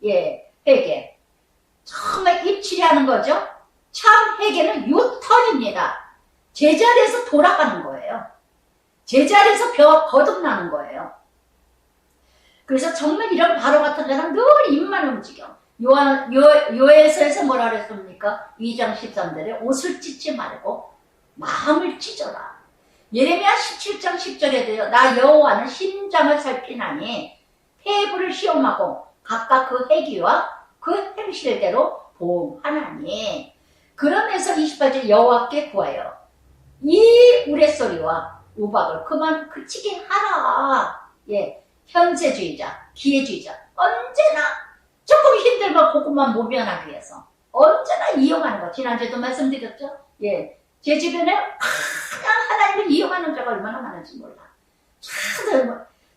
회개. 정말 입칠이하는 거죠. 참 회개는 유턴입니다. 제자리에서 돌아가는 거예요. 제자리에서 거듭나는 거예요. 그래서 정말 이런 바로 같은 자는 늘 입만 움직여. 요에서에서 뭐라 그랬습니까? 2장 13절에 옷을 찢지 말고 마음을 찢어라. 예레미야 17장 10절에도요. 나 여호와는 심장을 살피나니 태부를 시험하고 각각 그 행위와 그 행실대로 보응하나니. 그러면서 28절 여호와께 구하여 이 우레소리와 우박을 그만 그치게 하라. 현세주의자, 기회주의자, 언제나 조금 힘들면 그것만 모면하기 위해서 언제나 이용하는 거. 지난주에도 말씀드렸죠. 제 주변에 하나님을 이용하는 자가 얼마나 많은지 몰라.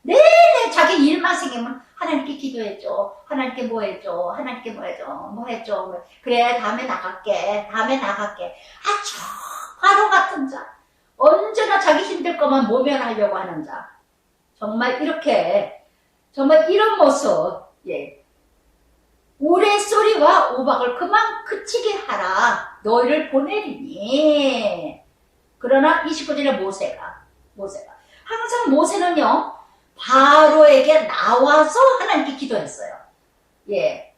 내내 자기 일만 생기면 하나님께 기도해줘. 하나님께 뭐 해줘. 하나님께 뭐 해줘. 뭐 해줘. 그래, 다음에 나갈게. 다음에 나갈게. 아주 바로 같은 자. 언제나 자기 힘들 거만 모면하려고 하는 자. 정말 이렇게, 정말 이런 모습, 예. 우레소리와 우박을 그만 그치게 하라. 너희를 보내리니. 그러나 29절에 모세가. 항상 모세는요, 바로에게 나와서 하나님께 기도했어요. 예.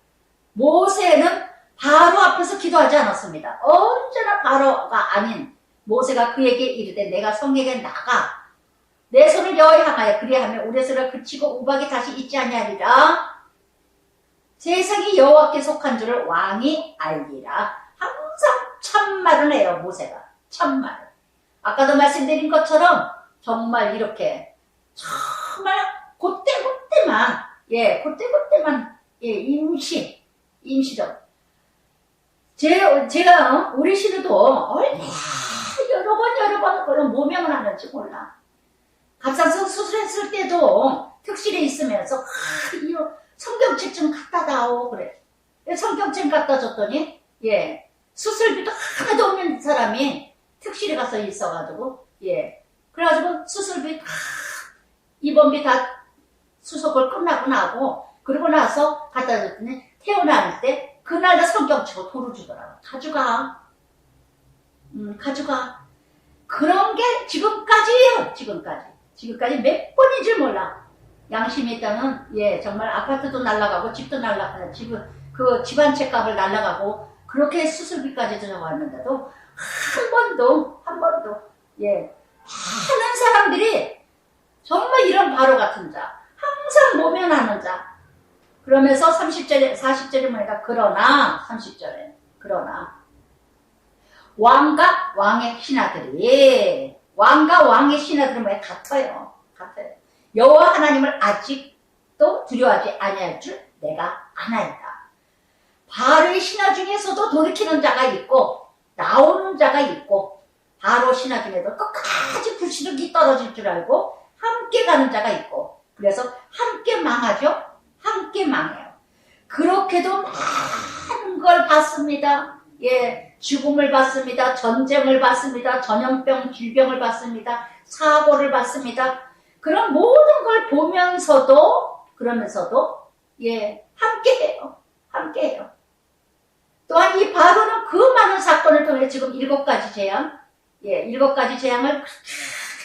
모세는 바로 앞에서 기도하지 않았습니다. 언제나 바로가 아닌 모세가 그에게 이르되 내가 성에게 나가 내 손을 여호와에 향하여 그리하면 우레소리가 그치고 우박이 다시 있지 아니하리라. 세상이 여호와께 속한 줄을 왕이 알리라. 항상 참말을 해요, 모세가. 참말. 아까도 말씀드린 것처럼 정말 이렇게 정말 그때그때만 임시적. 제가 우리 신우도 얼마나 여러 번 그런 모명을 하는지 몰라. 갑상선 수술했을 때도 특실에 있으면서 성경책 좀 갖다 다오 그래. 성경책 갖다 줬더니 수술비도 하나도 없는 사람이 특실에 가서 있어가지고 그래가지고 수술비 입원비 다 수속을 끝나고 나고 그러고 나서 갖다 줬더니 태어날 때 그날도 성경책을 도로 주더라고. 가져가. 가져가. 그런 게 지금까지예요. 지금까지 몇 번인 줄 몰라. 양심이 있다면 정말 아파트도 날라가고 집도 날라가고 집안 책값을 날라가고 그렇게 수술비까지 들어갔는데도 한 번도 많은 사람들이 정말 이런 바로 같은 자, 항상 모면하는 자. 그러면서 40절에 보니까 그러나 왕과 왕의 신하들이 뭐야? 같아요. 여호와 하나님을 아직도 두려워하지 아니할 줄 내가 아나이다. 바로의 신하 중에서도 돌이키는 자가 있고 나오는 자가 있고 바로 신하 중에도 끝까지 불씨름이 떨어질 줄 알고 함께 가는 자가 있고 그래서 함께 망하죠. 함께 망해요. 그렇게도 많은 걸 봤습니다. 죽음을 봤습니다. 전쟁을 봤습니다. 전염병, 질병을 봤습니다. 사고를 봤습니다. 그런 모든 걸 보면서도 함께해요. 또한 이 바로는 그 많은 사건을 통해 지금 7가지 재앙을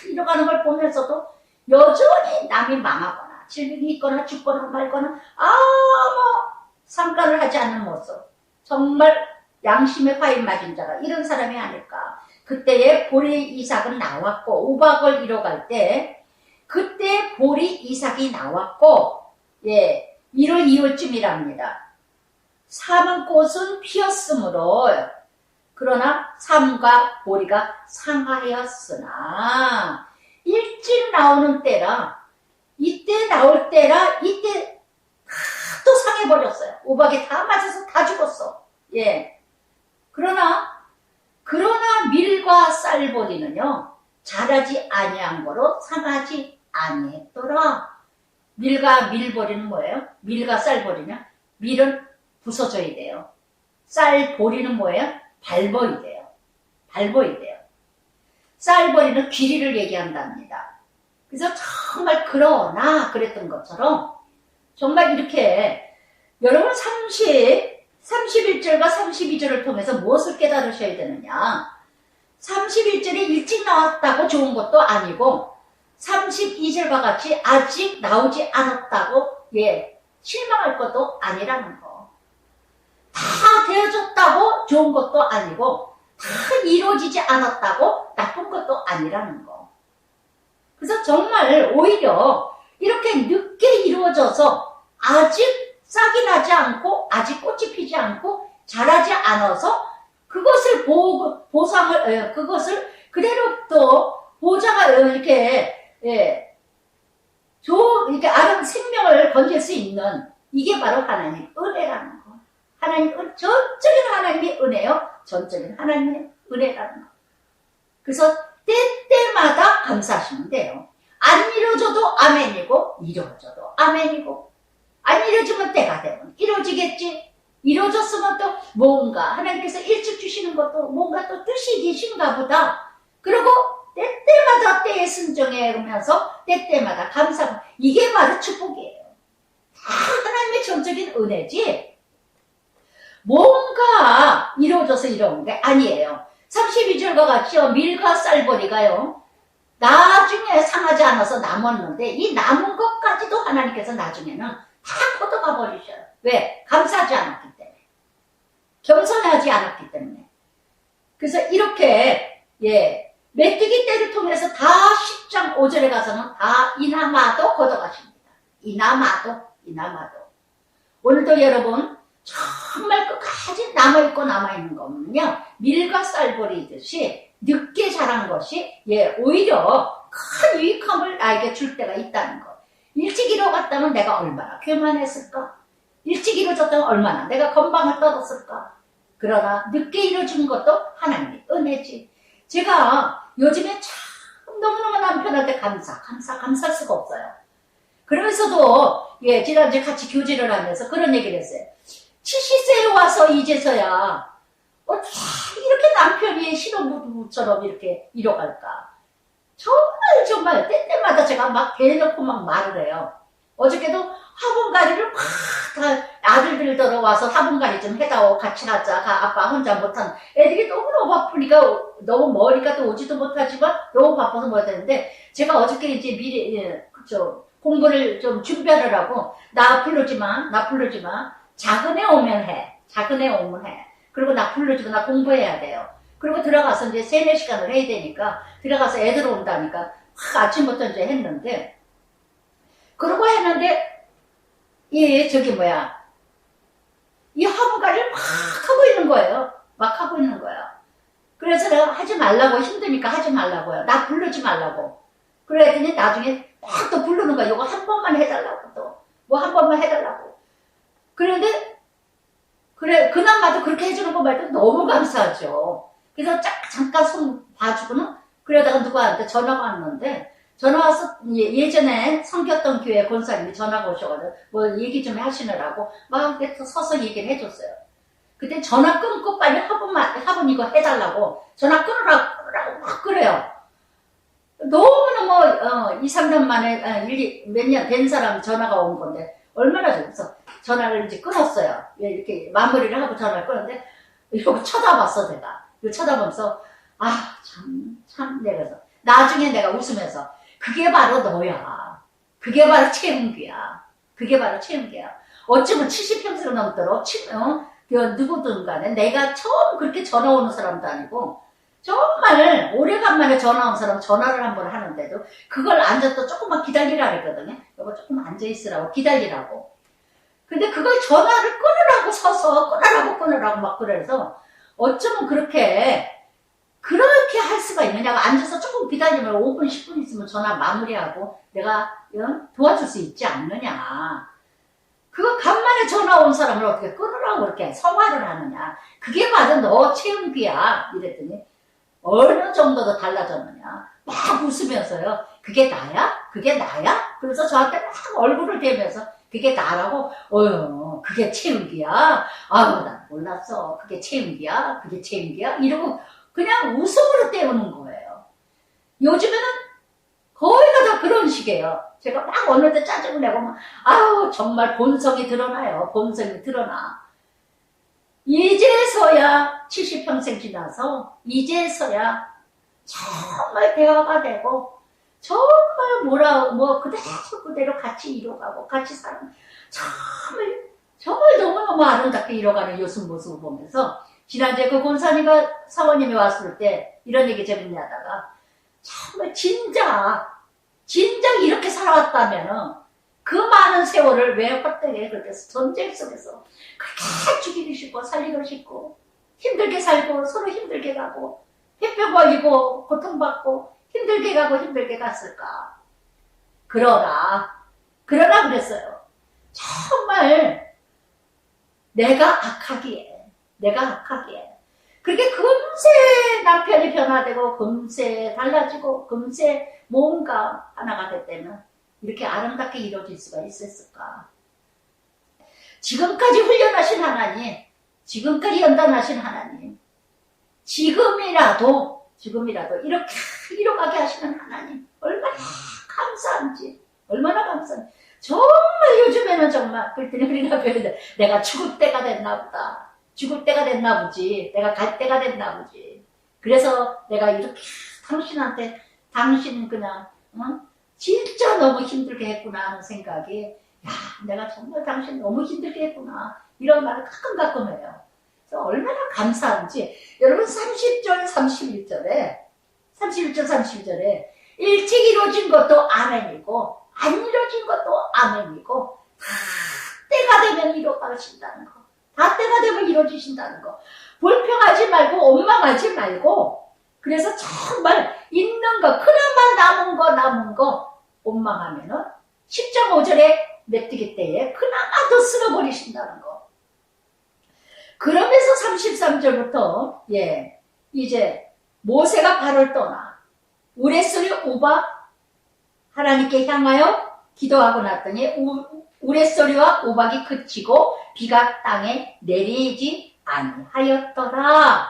이뤄가는 걸 보면서도 여전히 남이 망하거나 질병이 있거나 죽거나 말거나 아무 상관을 하지 않는 모습. 정말 양심의 화인 맞은 자가 이런 사람이 아닐까. 그때에 보리 이삭은 나왔고 우박을 이뤄갈 때 그때 보리 이삭이 나왔고 1월 2월쯤이랍니다. 삼은 꽃은 피었으므로 그러나 삼과 보리가 상하였으나 일찍 나오는 때라 이때 나올 때라 이때 또 상해버렸어요. 우박이 다 맞아서 다 죽었어. 그러나 밀과 쌀보리는요 자라지 아니한 거로 상하지 아니했더라. 밀과 밀보리는 뭐예요? 밀과 쌀보리는 밀은 부서져야 돼요. 쌀보리는 뭐예요? 발버이 돼요. 쌀보리는 길이를 얘기한답니다. 그래서 정말 그러나 그랬던 것처럼 정말 이렇게 여러분 31절과 32절을 통해서 무엇을 깨달으셔야 되느냐. 31절에 일찍 나왔다고 좋은 것도 아니고 32절과 같이 아직 나오지 않았다고 실망할 것도 아니라는 거. 다 되어졌다고 좋은 것도 아니고 다 이루어지지 않았다고 나쁜 것도 아니라는 거. 그래서 정말 오히려 이렇게 늦게 이루어져서 아직 싹이 나지 않고 아직 꽃이 피지 않고 자라지 않아서 그것을 그것을 그대로 또 보장을 이렇게 아름 생명을 건질 수 있는 이게 바로 하나님의 은혜라는 거. 전적인 하나님의 은혜요. 전적인 하나님의 은혜라는 거. 그래서 때때마다 감사하시면 돼요. 안 이루어져도 아멘이고 이루어져도 아멘이고 안 이루어지면 때가 되면 이루어지겠지. 이루어졌으면 또 뭔가 하나님께서 일찍 주시는 것도 뭔가 또 뜻이 계신가 보다. 그리고 때때마다 때에 순종해가면서 때때마다 감사하고 이게 바로 축복이에요. 다 하나님의 전적인 은혜지 뭔가 이루어져서 이런 게 아니에요. 32절과 같이요. 밀과 쌀벌이가요. 나중에 상하지 않아서 남았는데 이 남은 것까지도 하나님께서 나중에는 다 걷어가 버리셔요. 왜? 감사하지 않았기 때문에. 겸손하지 않았기 때문에. 그래서 이렇게 메뚜기 떼를 통해서 다 10장 5절에 가서는 다 이나마도 걷어가십니다. 이나마도. 오늘도 여러분 정말 끝까지 남아있고 남아있는 거는요. 밀과 쌀벌이듯이 늦게 자란 것이 오히려 큰 유익함을 나에게 줄 때가 있다는 거. 일찍 이뤄갔다면 내가 얼마나 교만했을까? 일찍 이루어졌다면 얼마나 내가 건방을 떨었을까? 그러나 늦게 이루어진 것도 하나님의 은혜지. 제가 요즘에 참 너무너무 남편한테 감사할 수가 없어요. 그러면서도 지난주에 같이 교제를 하면서 그런 얘기를 했어요. 70세에 와서 이제서야 어떻게 이렇게 남편이 신혼부부처럼 이렇게 이뤄갈까? 정말 때때마다 제가 막 대놓고 막 말을 해요. 어저께도 화분갈이를 막 다 아들들 들어와서 화분갈이 좀 해다오 같이 하자. 아빠 혼자 못한 애들이 너무너무 바쁘니까 너무 머리가 또 오지도 못하지만 너무 바빠서 못 하는데 제가 어저께 이제 미리 공부를 좀 준비를 하고 나 부르지 마. 작은 애 오면 해. 그리고 나 부르지 마. 나 공부해야 돼요. 그리고 들어가서 이제 3-4시간을 해야 되니까 들어가서 애들 온다니까 아침부터 이제 했는데 그러고 했는데 이 화분갈이를 막 하고 있는 거예요. 그래서 내가 하지 말라고 힘드니까 하지 말라고요. 나 부르지 말라고. 그랬더니 나중에 막 또 부르는 거야. 이거 한 번만 해달라고 또. 뭐 한 번만 해달라고. 그런데 그래 그나마도 그렇게 해주는 거 말도 너무 감사하죠. 그래서 잠깐 손 봐주고는 그러다가 누구한테 전화가 왔는데 전화 와서 예전에 섬겼던 교회 권사님이 전화가 오셔가지고 뭐 얘기 좀 하시느라고 막 이렇게 서서 얘기를 해줬어요. 그때 전화 끊고 빨리 화분 이거 해달라고 전화 끊으라고 막 그래요. 너무너무 2-3년 만에 몇 년 된 사람 전화가 온 건데 얼마나 좋겠어. 전화를 이제 끊었어요. 이렇게 마무리를 하고 전화를 끊었는데 이러고 쳐다봤어 내가. 이거 쳐다보면서 참 내가서 나중에 내가 웃으면서 그게 바로 너야. 그게 바로 채운기야. 어쩌면 70평생을 넘도록 누구든 간에 내가 처음 그렇게 전화 오는 사람도 아니고 정말 오래간만에 전화 온 사람 전화를 한번 하는데도 그걸 앉아서 조금만 기다리라 그랬거든요. 여보 조금 앉아있으라고 기다리라고. 근데 그걸 전화를 끊으라고 서서 끊으라고 막 그래서 어쩌면 그렇게 할 수가 있느냐고 앉아서 조금 기다리면 5분 10분 있으면 전화 마무리하고 내가 도와줄 수 있지 않느냐. 그거 간만에 전화 온 사람을 어떻게 끊으라고 그렇게 성화를 하느냐. 그게 바로 너 채운기야. 이랬더니 어느 정도도 달라졌느냐. 막 웃으면서요. 그게 나야? 그래서 저한테 막 얼굴을 대면서 그게 나라고? 그게 채운기야? 난 몰랐어. 그게 채운기야? 이러고 그냥 웃음으로 때우는 거예요. 요즘에는 거의 다 그런 식이에요. 제가 막 어느 때 짜증을 내고 정말 본성이 드러나요. 이제서야 70평생 지나서 이제서야 정말 대화가 되고 정말 그대로 같이 이뤄가고 같이 사는 정말 너무너무 아름답게 이뤄가는 요즘 모습을 보면서 지난주에 그 권사님과 사모님이 왔을 때 이런 얘기 재밌냐다가 정말 진작 이렇게 살아왔다면 그 많은 세월을 왜 헛되게 그렇게 전쟁 속에서 그렇게 죽이고 싶고 살리고 싶고 힘들게 살고 서로 힘들게 가고 햇볕 보이고 고통받고 힘들게 가고 힘들게 갔을까. 그러나 그랬어요. 정말 내가 악하기에 그렇게 금세 남편이 변화되고 금세 달라지고 금세 뭔가 하나가 됐다면 이렇게 아름답게 이루어질 수가 있었을까. 지금까지 훈련하신 하나님, 지금까지 연단하신 하나님, 지금이라도 이렇게 이뤄가게 하시는 하나님, 얼마나 감사한지, 얼마나 감사한지. 정말 요즘에는 정말, 그랬더니 우리가 내가 죽을 때가 됐나 보다. 죽을 때가 됐나 보지. 내가 갈 때가 됐나 보지. 그래서 내가 이렇게 당신한테, 당신 그냥, 진짜 너무 힘들게 했구나 하는 생각이, 야, 내가 정말 당신 너무 힘들게 했구나. 이런 말을 가끔 해요. 그래서 얼마나 감사한지. 여러분 30절, 31절에 일찍 이루어진 것도 아멘이고 안 이루어진 것도 아멘이고 다 때가 되면 이루어가신다는 거. 다 때가 되면 이루어지신다는 거. 불평하지 말고 원망하지 말고 그래서 정말 있는 거 그나마 남은 거 원망하면은 10장 5절에 메뚜기 때에 그나마 더 쓸어버리신다는 거. 그러면서 33절부터 이제 모세가 발을 떠나 우레소리 우박 하나님께 향하여 기도하고 났더니 우레소리와 우박이 그치고 비가 땅에 내리지 아니하였더라.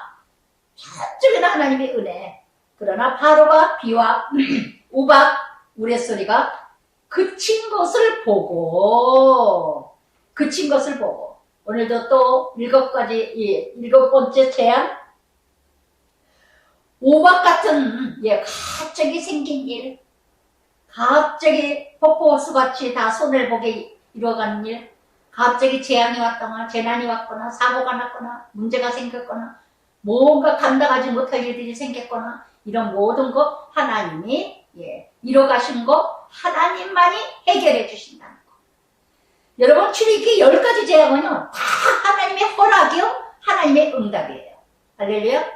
저쪽에는 하나님의 은혜. 그러나 바로가 비와 우박 우레소리가 그친 것을 보고 오늘도 또 7번째 재앙 오박 같은 갑자기 생긴 일, 갑자기 폭포수같이 다 손해보게 이뤄가는 일, 갑자기 재앙이 왔거나 재난이 왔거나 사고가 났거나 문제가 생겼거나 뭔가 감당하지 못할 일들이 생겼거나 이런 모든 것 하나님이 이뤄가신 거 하나님만이 해결해 주신다는 거. 여러분 출애굽기 10가지 재앙은요 다 하나님의 허락이요 하나님의 응답이에요. 할렐루야.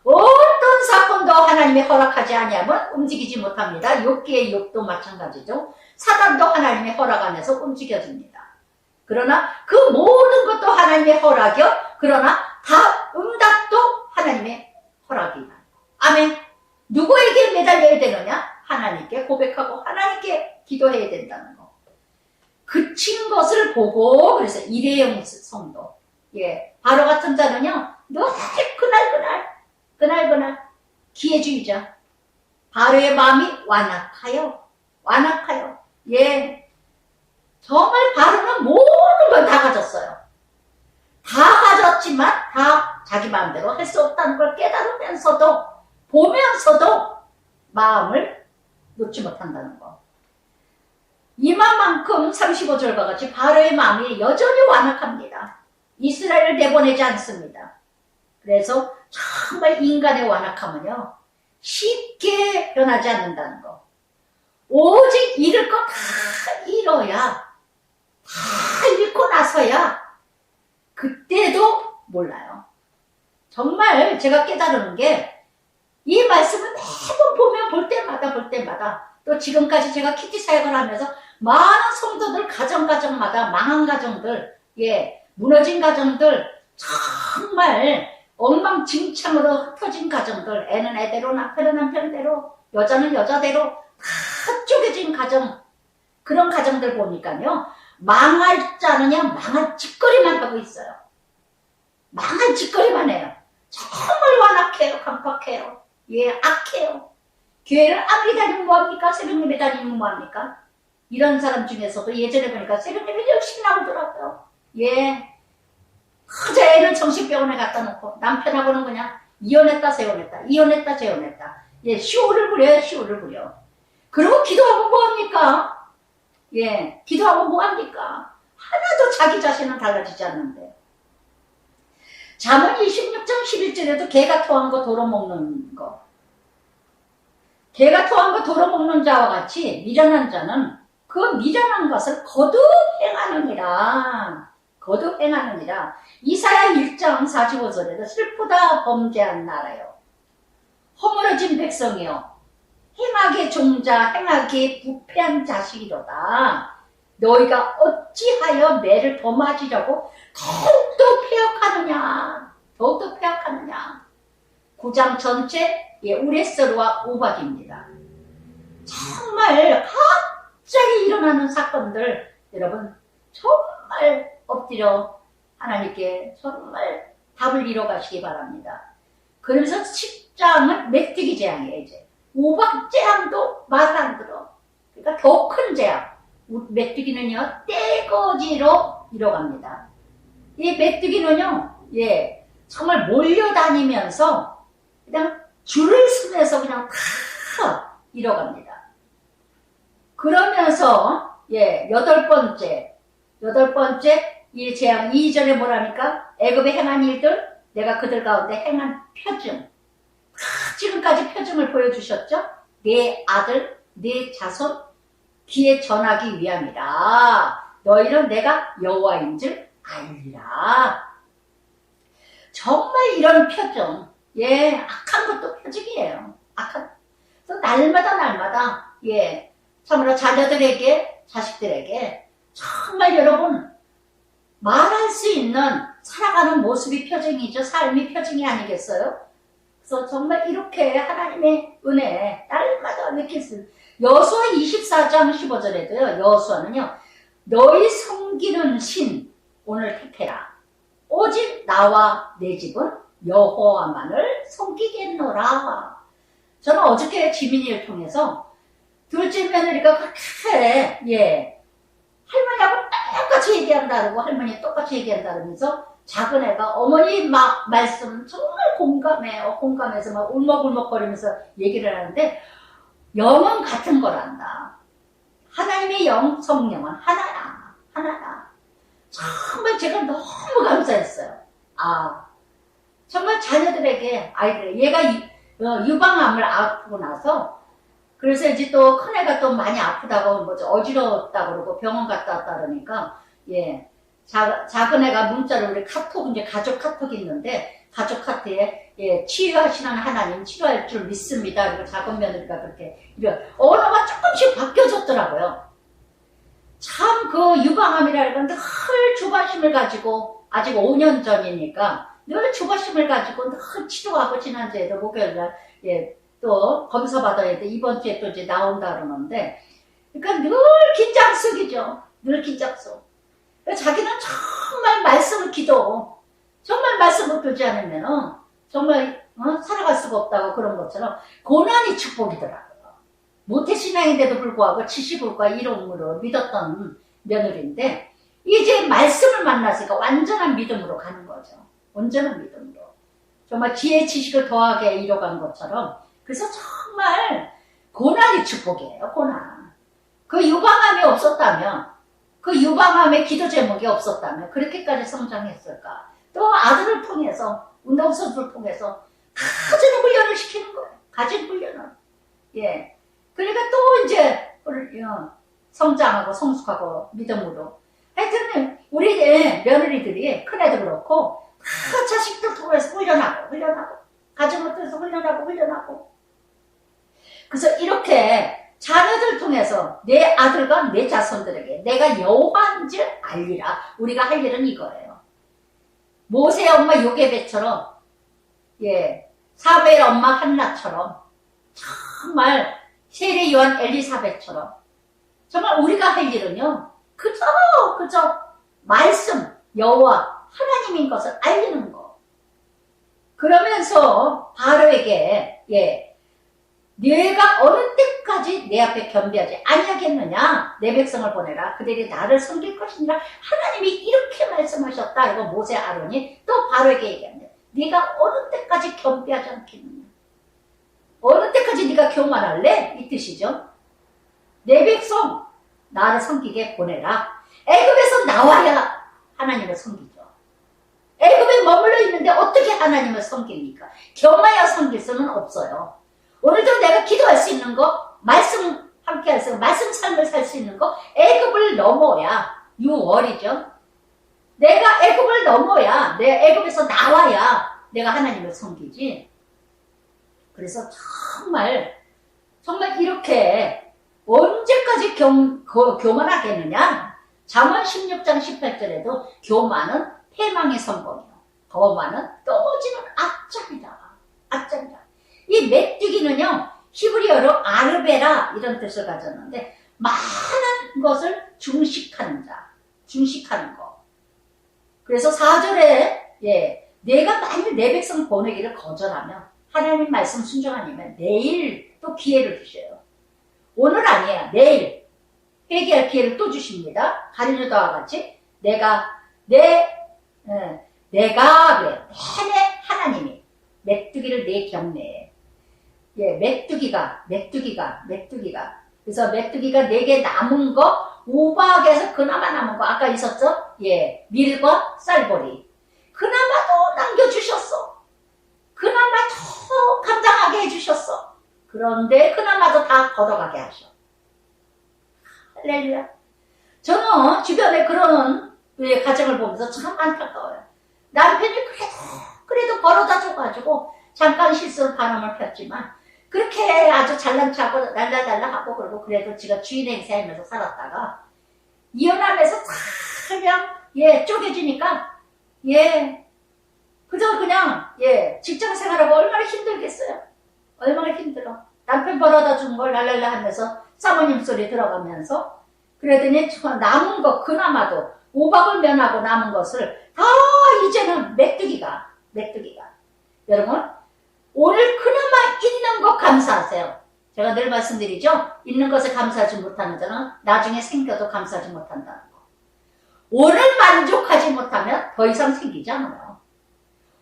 어떤 사건도 하나님의 허락하지 아니하면 움직이지 못합니다. 욥기의 욥도 마찬가지죠. 사단도 하나님의 허락 안에서 움직여집니다. 그러나 그 모든 것도 하나님의 허락이요. 그러나 다 응답도 하나님의 허락이다. 아멘. 누구에게 매달려야 되느냐? 하나님께 고백하고 하나님께 기도해야 된다는 거. 그친 것을 보고 그래서 일회용 성도. 바로 같은 자는요. 늘 그날 기회주의자. 바로의 마음이 완악하여. 정말 바로는 모든 걸 다 가졌어요. 다 가졌지만 다 자기 마음대로 할 수 없다는 걸 깨달으면서도 보면서도 마음을 놓지 못한다는 거. 이만큼 35절과 같이 바로의 마음이 여전히 완악합니다. 이스라엘을 내보내지 않습니다. 그래서 정말 인간의 완악함은요 쉽게 변하지 않는다는 거. 오직 잃을 거 다 잃어야, 다 잃고 나서야 그때도 몰라요. 정말 제가 깨달은 게 이 말씀을 매번 보면 볼 때마다 또 지금까지 제가 키티 사역을 하면서 많은 성도들 가정마다 망한 가정들, 무너진 가정들, 정말 엉망진창으로 흩어진 가정들, 애는 애대로 남편은 남편대로 여자는 여자대로 다 쪼개진 가정, 그런 가정들 보니까요 망할 줄 아느냐 망할 짓거리만 하고 있어요. 망할 짓거리만 해요. 정말 완악해요. 강팍해요. 악해요. 교회를 아무리 다니면 뭐합니까? 새벽 예배 다니면 뭐합니까? 이런 사람 중에서도 예전에 보니까 새벽 예배 열심히 나오더라고요. 그저 애를 정신병원에 갖다 놓고 남편하고는 그냥 이혼했다 재혼했다. 시오를 부려. 그리고 기도하면 뭐합니까? 기도하면 뭐합니까? 하나도 자기 자신은 달라지지 않는데. 잠언 26장 11절에도 개가 토한 거 도로 먹는 거. 개가 토한 거 도로 먹는 자와 같이 미련한 자는 그 미련한 것을 거듭 행하느니라. 이사야 1장 45절에도 슬프다 범죄한 나라요. 허물어진 백성이요. 행악의 종자, 행악의 부패한 자식이로다. 너희가 어찌하여 매를 더 맞으려고 더욱더 폐역하느냐. 9장 전체 우레스와 우박입니다. 정말 갑자기 일어나는 사건들, 여러분 정말 엎드려 하나님께 정말 답을 이뤄가시기 바랍니다. 그러면서 10장은 메뚜기 재앙이에요. 이제 우박 재앙도 말 안 들어. 그러니까 더 큰 재앙. 메뚜기는요 떼거지로 이뤄갑니다. 이 메뚜기는요 정말 몰려다니면서 그냥 줄을 서면서 그냥 다 이뤄갑니다. 그러면서 여덟 번째 이 재앙 2절에 뭐라니까? 애굽에 행한 일들, 내가 그들 가운데 행한 표징. 지금까지 표징을 보여주셨죠? 내 아들, 내 자손 귀에 전하기 위함이라. 너희는 내가 여호와인 줄 알리라. 정말 이런 표징, 악한 것도 표징이에요. 악한. 그래서 날마다 참으로 자녀들에게, 자식들에게 정말 여러분 말할 수 있는 살아가는 모습이 표징이죠. 삶이 표징이 아니겠어요? 그래서 정말 이렇게 하나님의 은혜 날마다 느낄 수 있는 여호수아 24장 15절에도요. 여호수아는요. 너희 섬기는 신 오늘 택해라. 오직 나와 내 집은 여호와만을 섬기겠노라. 저는 어저께 지민이를 통해서 둘째 며느리가 그렇게 할머니하고 똑같이 얘기한다고 할머니 똑같이 얘기한다면서 작은 애가 어머니 말씀 정말 공감해요. 공감해서 막 울먹울먹거리면서 얘기를 하는데 영은 같은 거란다. 하나님의 영, 성령은 하나야. 정말 제가 너무 감사했어요. 정말 자녀들에게 아이들 얘가 유방암을 아프고 나서 그래서 이제 또 큰애가 또 많이 아프다고 어지러웠다고 그러고 병원 갔다 왔다 그러니까 작은 애가 문자로 우리 카톡 이제 가족 카톡이 있는데 가족 카톡에 치유하시는 하나님 치료할 줄 믿습니다. 그리고 작은 며느리가 그렇게 언어가 조금씩 바뀌어졌더라고요. 참 그 유방암이라는 건 늘 조바심을 가지고 아직 5년 전이니까 늘 조바심을 가지고 늘 치료하고 지난주에도 목요일날 또 검사 받아야 돼. 이번 주에 또 이제 나온다 그러는데 그러니까 늘 긴장 속이죠. 늘 긴장 속. 자기는 정말 말씀을 정말 말씀을 듣지 않으면 정말 살아갈 수가 없다고 그런 것처럼 고난이 축복이더라고요. 모태신앙인데도 불구하고 70불과 이름으로 믿었던 며느리인데 이제 말씀을 만났으니까 완전한 믿음으로 가는 거죠. 온전한 믿음으로. 정말 지혜 지식을 더하게 이뤄간 것처럼 그래서 정말 고난이 축복이에요. 고난. 그 유방암이 없었다면 그 유방암의 기도 제목이 없었다면 그렇게까지 성장했을까. 또 아들을 통해서 운동선수를 통해서 가진 훈련을 시키는 거예요. 가진 훈련을. 그러니까 또 이제 성장하고 성숙하고 믿음으로. 하여튼 우리 며느리들이 큰애도 그렇고 다 자식들 통해서 훈련하고 가정을 통해서 훈련하고 그래서 이렇게 자녀들 통해서 내 아들과 내 자손들에게 내가 여호와인 줄 알리라. 우리가 할 일은 이거예요. 모세의 엄마 요게벳처럼 사무엘 엄마 한나처럼 정말 세례 요한 엘리사벳처럼 정말 우리가 할 일은요 그저 말씀 여호와 하나님인 것을 알리는 거. 그러면서 바로에게 네가 어느 때까지 내 앞에 겸비하지 아니하겠느냐. 내 백성을 보내라. 그들이 나를 섬길 것이니라. 하나님이 이렇게 말씀하셨다. 이거 모세 아론이 또 바로에게 얘기합니다. 네가 어느 때까지 겸비하지 않겠느냐. 어느 때까지 네가 교만할래? 이 뜻이죠. 내 백성 나를 섬기게 보내라. 애굽에서 나와야 하나님을 섬기죠. 애굽에 머물러 있는데 어떻게 하나님을 섬깁니까? 겸하여 섬길 수는 없어요. 오늘도 내가 기도할 수 있는 거, 말씀 함께 할 수 있는 거, 말씀 삶을 살 수 있는 거, 애굽을 넘어야 6월이죠. 내가 애굽을 넘어야, 내가 애굽에서 나와야 내가 하나님을 섬기지. 그래서 정말 이렇게 언제까지 교만하겠느냐? 잠언 16장 18절에도 교만은 패망의 선봉이요. 거만은 떨어지는 악잡이다. 이 메뚜기는요, 히브리어로 아르베라 이런 뜻을 가졌는데 많은 것을 중식하는 거. 그래서 4절에 내가 만일 내 백성 보내기를 거절하면 하나님 말씀 순종 아니면 내일 또 기회를 주셔요. 오늘 아니에요. 내일 회개할 기회를 또 주십니다. 가룟유다와 같이 내가 그래 내 하나님이 메뚜기를 내 경내에 메뚜기가 그래서 메뚜기가 내게 남은 거 우박에서 그나마 남은 거 아까 있었죠? 밀과 쌀보리 그나마도 남겨주셨어. 그나마 더 감당하게 해주셨어. 그런데 그나마도 다 걷어가게 하셔. 할렐루야. 저는 주변에 그런 가정을 보면서 참 안타까워요. 남편이 그래도 벌어다 줘가지고 잠깐 실수로 바람을 폈지만 그렇게 아주 잘난 척하고 날라달라하고 그러고 그래도 지가 주인 행세하면서 살았다가 이혼하면서 그냥 쪼개지니까 그저 그냥 직장 생활하고 얼마나 힘들겠어요. 얼마나 힘들어. 남편 벌어다 준 걸 랄랄라 하면서 사모님 소리 들어가면서 그러더니 남은 거 그나마도 우박을 면하고 남은 것을 다 이제는 메뚜기가 여러분 오늘 그나마 있는 것 감사하세요. 제가 늘 말씀드리죠. 있는 것에 감사하지 못하는 자는 나중에 생겨도 감사하지 못한다는 거. 오늘 만족하지 못하면 더 이상 생기지 않아요.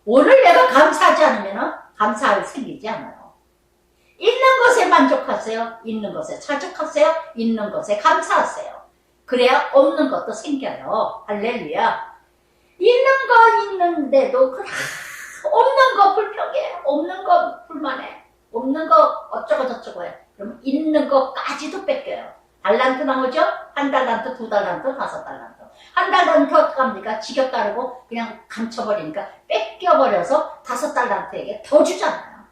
오늘 내가 감사하지 않으면 감사할 생기지 않아요. 있는 것에 만족하세요. 있는 것에 자족하세요. 있는 것에 감사하세요. 그래야 없는 것도 생겨요. 할렐루야. 있는 건 있는데도 없는 거 불평해. 없는 거 불만해. 없는 거 어쩌고 저쩌고 해. 그럼 있는 거까지도 뺏겨요. 달란트 나오죠? 1달란트, 2달란트, 5달란트. 1달란트 어떻게 합니까? 지겹 따르고 그냥 감춰버리니까 뺏겨버려서 5달란트에게 더 주잖아요.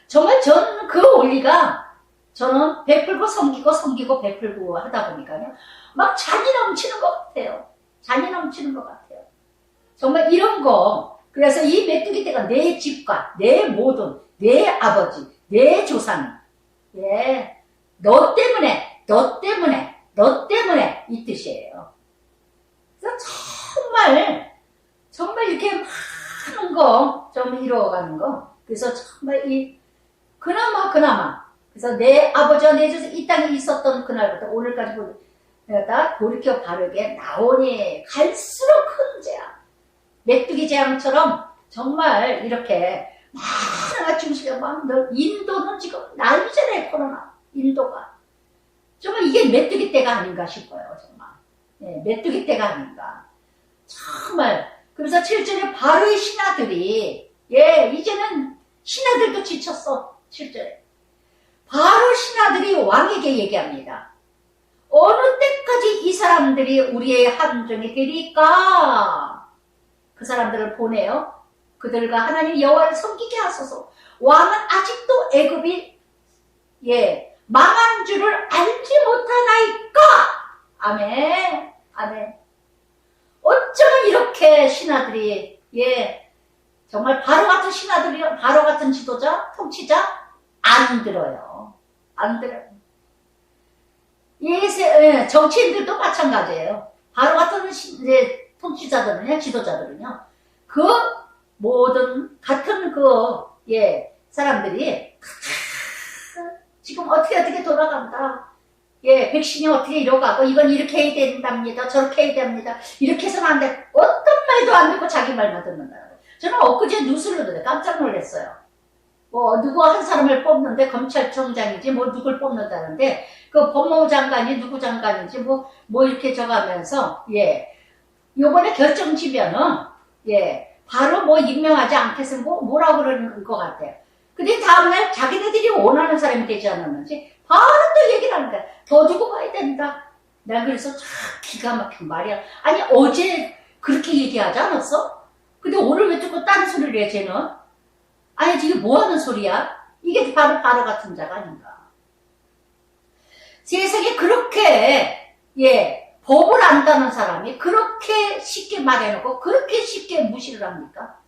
정말 저는 그 원리가 저는 베풀고 섬기고 베풀고 하다 보니까요. 막 잔이 넘치는 것 같아요. 잔이 넘치는 것 같아요. 정말 이런 거. 그래서 이 메뚜기 떼가 내 집과 내 모든 내 아버지 내 조상이 너 때문에 이 뜻이에요. 그래서 정말 이렇게 많은 거 정말 이루어가는 거. 그래서 정말 그나마 그래서 내 아버지와 내 조상 이 땅에 있었던 그날부터 오늘까지 다 돌이켜 바르게 나오니 갈수록 큰 죄야. 메뚜기 재앙처럼 정말 이렇게 많은 중시가 막 인도는 지금 난리잖아요. 코로나 인도가 정말 이게 메뚜기 때가 아닌가 싶어요. 정말 메뚜기 때가 아닌가 정말. 그래서 7절에 바로의 신하들이 이제는 신하들도 지쳤어. 7절에 바로 신하들이 왕에게 얘기합니다. 어느 때까지 이 사람들이 우리의 함정이 되리까? 그 사람들을 보내요. 그들과 하나님 여호와를 섬기게 하소서. 왕은 아직도 애굽이 망한 줄을 알지 못하나이까? 아멘. 아멘. 어쩌면 이렇게 신하들이 정말 바로 같은 신하들이 바로 같은 지도자, 통치자 안 들어요. 안 들어요. 정치인들도 마찬가지예요. 바로 같은 통치자들은요, 지도자들은요, 그 모든 같은 사람들이 지금 어떻게 돌아간다. 백신이 어떻게 이러가고 이건 이렇게 해야 된답니다. 저렇게 해야 됩니다. 이렇게 해서는 안 돼. 어떤 말도 안 듣고 자기 말만 듣는다. 저는 엊그제 뉴스를 듣는데 깜짝 놀랐어요. 누구 한 사람을 뽑는데 검찰청장이지 누굴 뽑는다는데 그 법무부 장관이 누구 장관인지 이렇게 적어가면서 요번에 결정지면은 바로 임명하지 않겠으면 뭐라고 그러는 것 같아요. 근데 다음날 자기네들이 원하는 사람이 되지 않았는지 바로 또 얘기를 하는데 더 두고 봐야 된다. 내가 그래서 참 기가 막힌 말이야. 아니 어제 그렇게 얘기하지 않았어? 근데 오늘 왜 자꾸 딴 소리를 해 쟤는? 아니 지금 뭐하는 소리야? 이게 바로 같은 자가 아닌가. 세상에 그렇게 법을 안다는 사람이 그렇게 쉽게 말해놓고 그렇게 쉽게 무시를 합니까?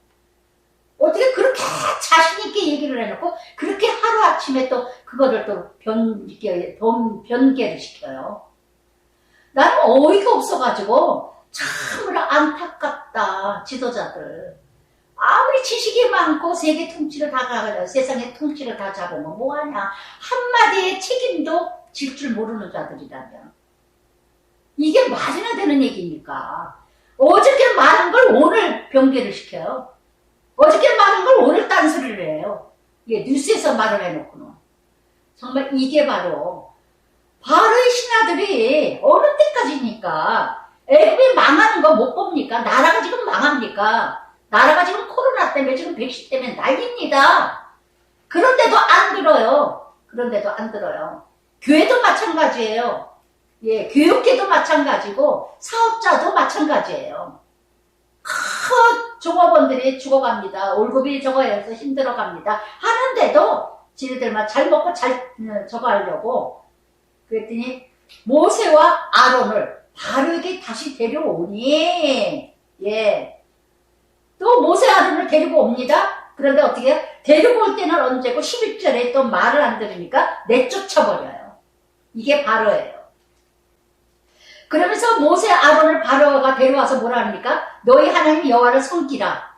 어떻게 그렇게 자신있게 얘기를 해놓고 그렇게 하루아침에 또 그거를 또 변개를 시켜요. 나는 어이가 없어가지고 참으로 안타깝다. 지도자들. 아무리 지식이 많고 세계 통치를 다 가가지고 세상의 통치를 다 잡으면 뭐하냐. 한마디의 책임도 질 줄 모르는 자들이라면. 이게 말이나 되는 얘기입니까? 어저께 말한 걸 오늘 변개를 시켜요. 어저께 말한 걸 오늘 딴소리를 해요. 이게 뉴스에서 말을 해놓고는. 정말 이게 바로 이 신하들이 어느 때까지니까 애굽이 망하는 거 못 봅니까? 나라가 지금 망합니까? 나라가 지금 코로나 때문에 지금 백신 때문에 난립니다. 그런데도 안 들어요. 그런데도 안 들어요. 교회도 마찬가지예요. 예, 교육계도 마찬가지고 사업자도 마찬가지예요. 큰 종업원들이 죽어갑니다. 월급이 적어서 힘들어갑니다. 하는데도 지네들만 잘 먹고 잘 저거 하려고 그랬더니 모세와 아론을 바르게 다시 데려오니 예. 또 모세 아론을 데리고 옵니다. 그런데 어떻게 해요? 데리고 올 때는 언제고 11절에 또 말을 안 들으니까 내쫓아버려요. 이게 바로예요. 그러면서 모세 아론을 바로가 데려와서 뭐라 합니까? 너희 하나님 여호와를 섬기라.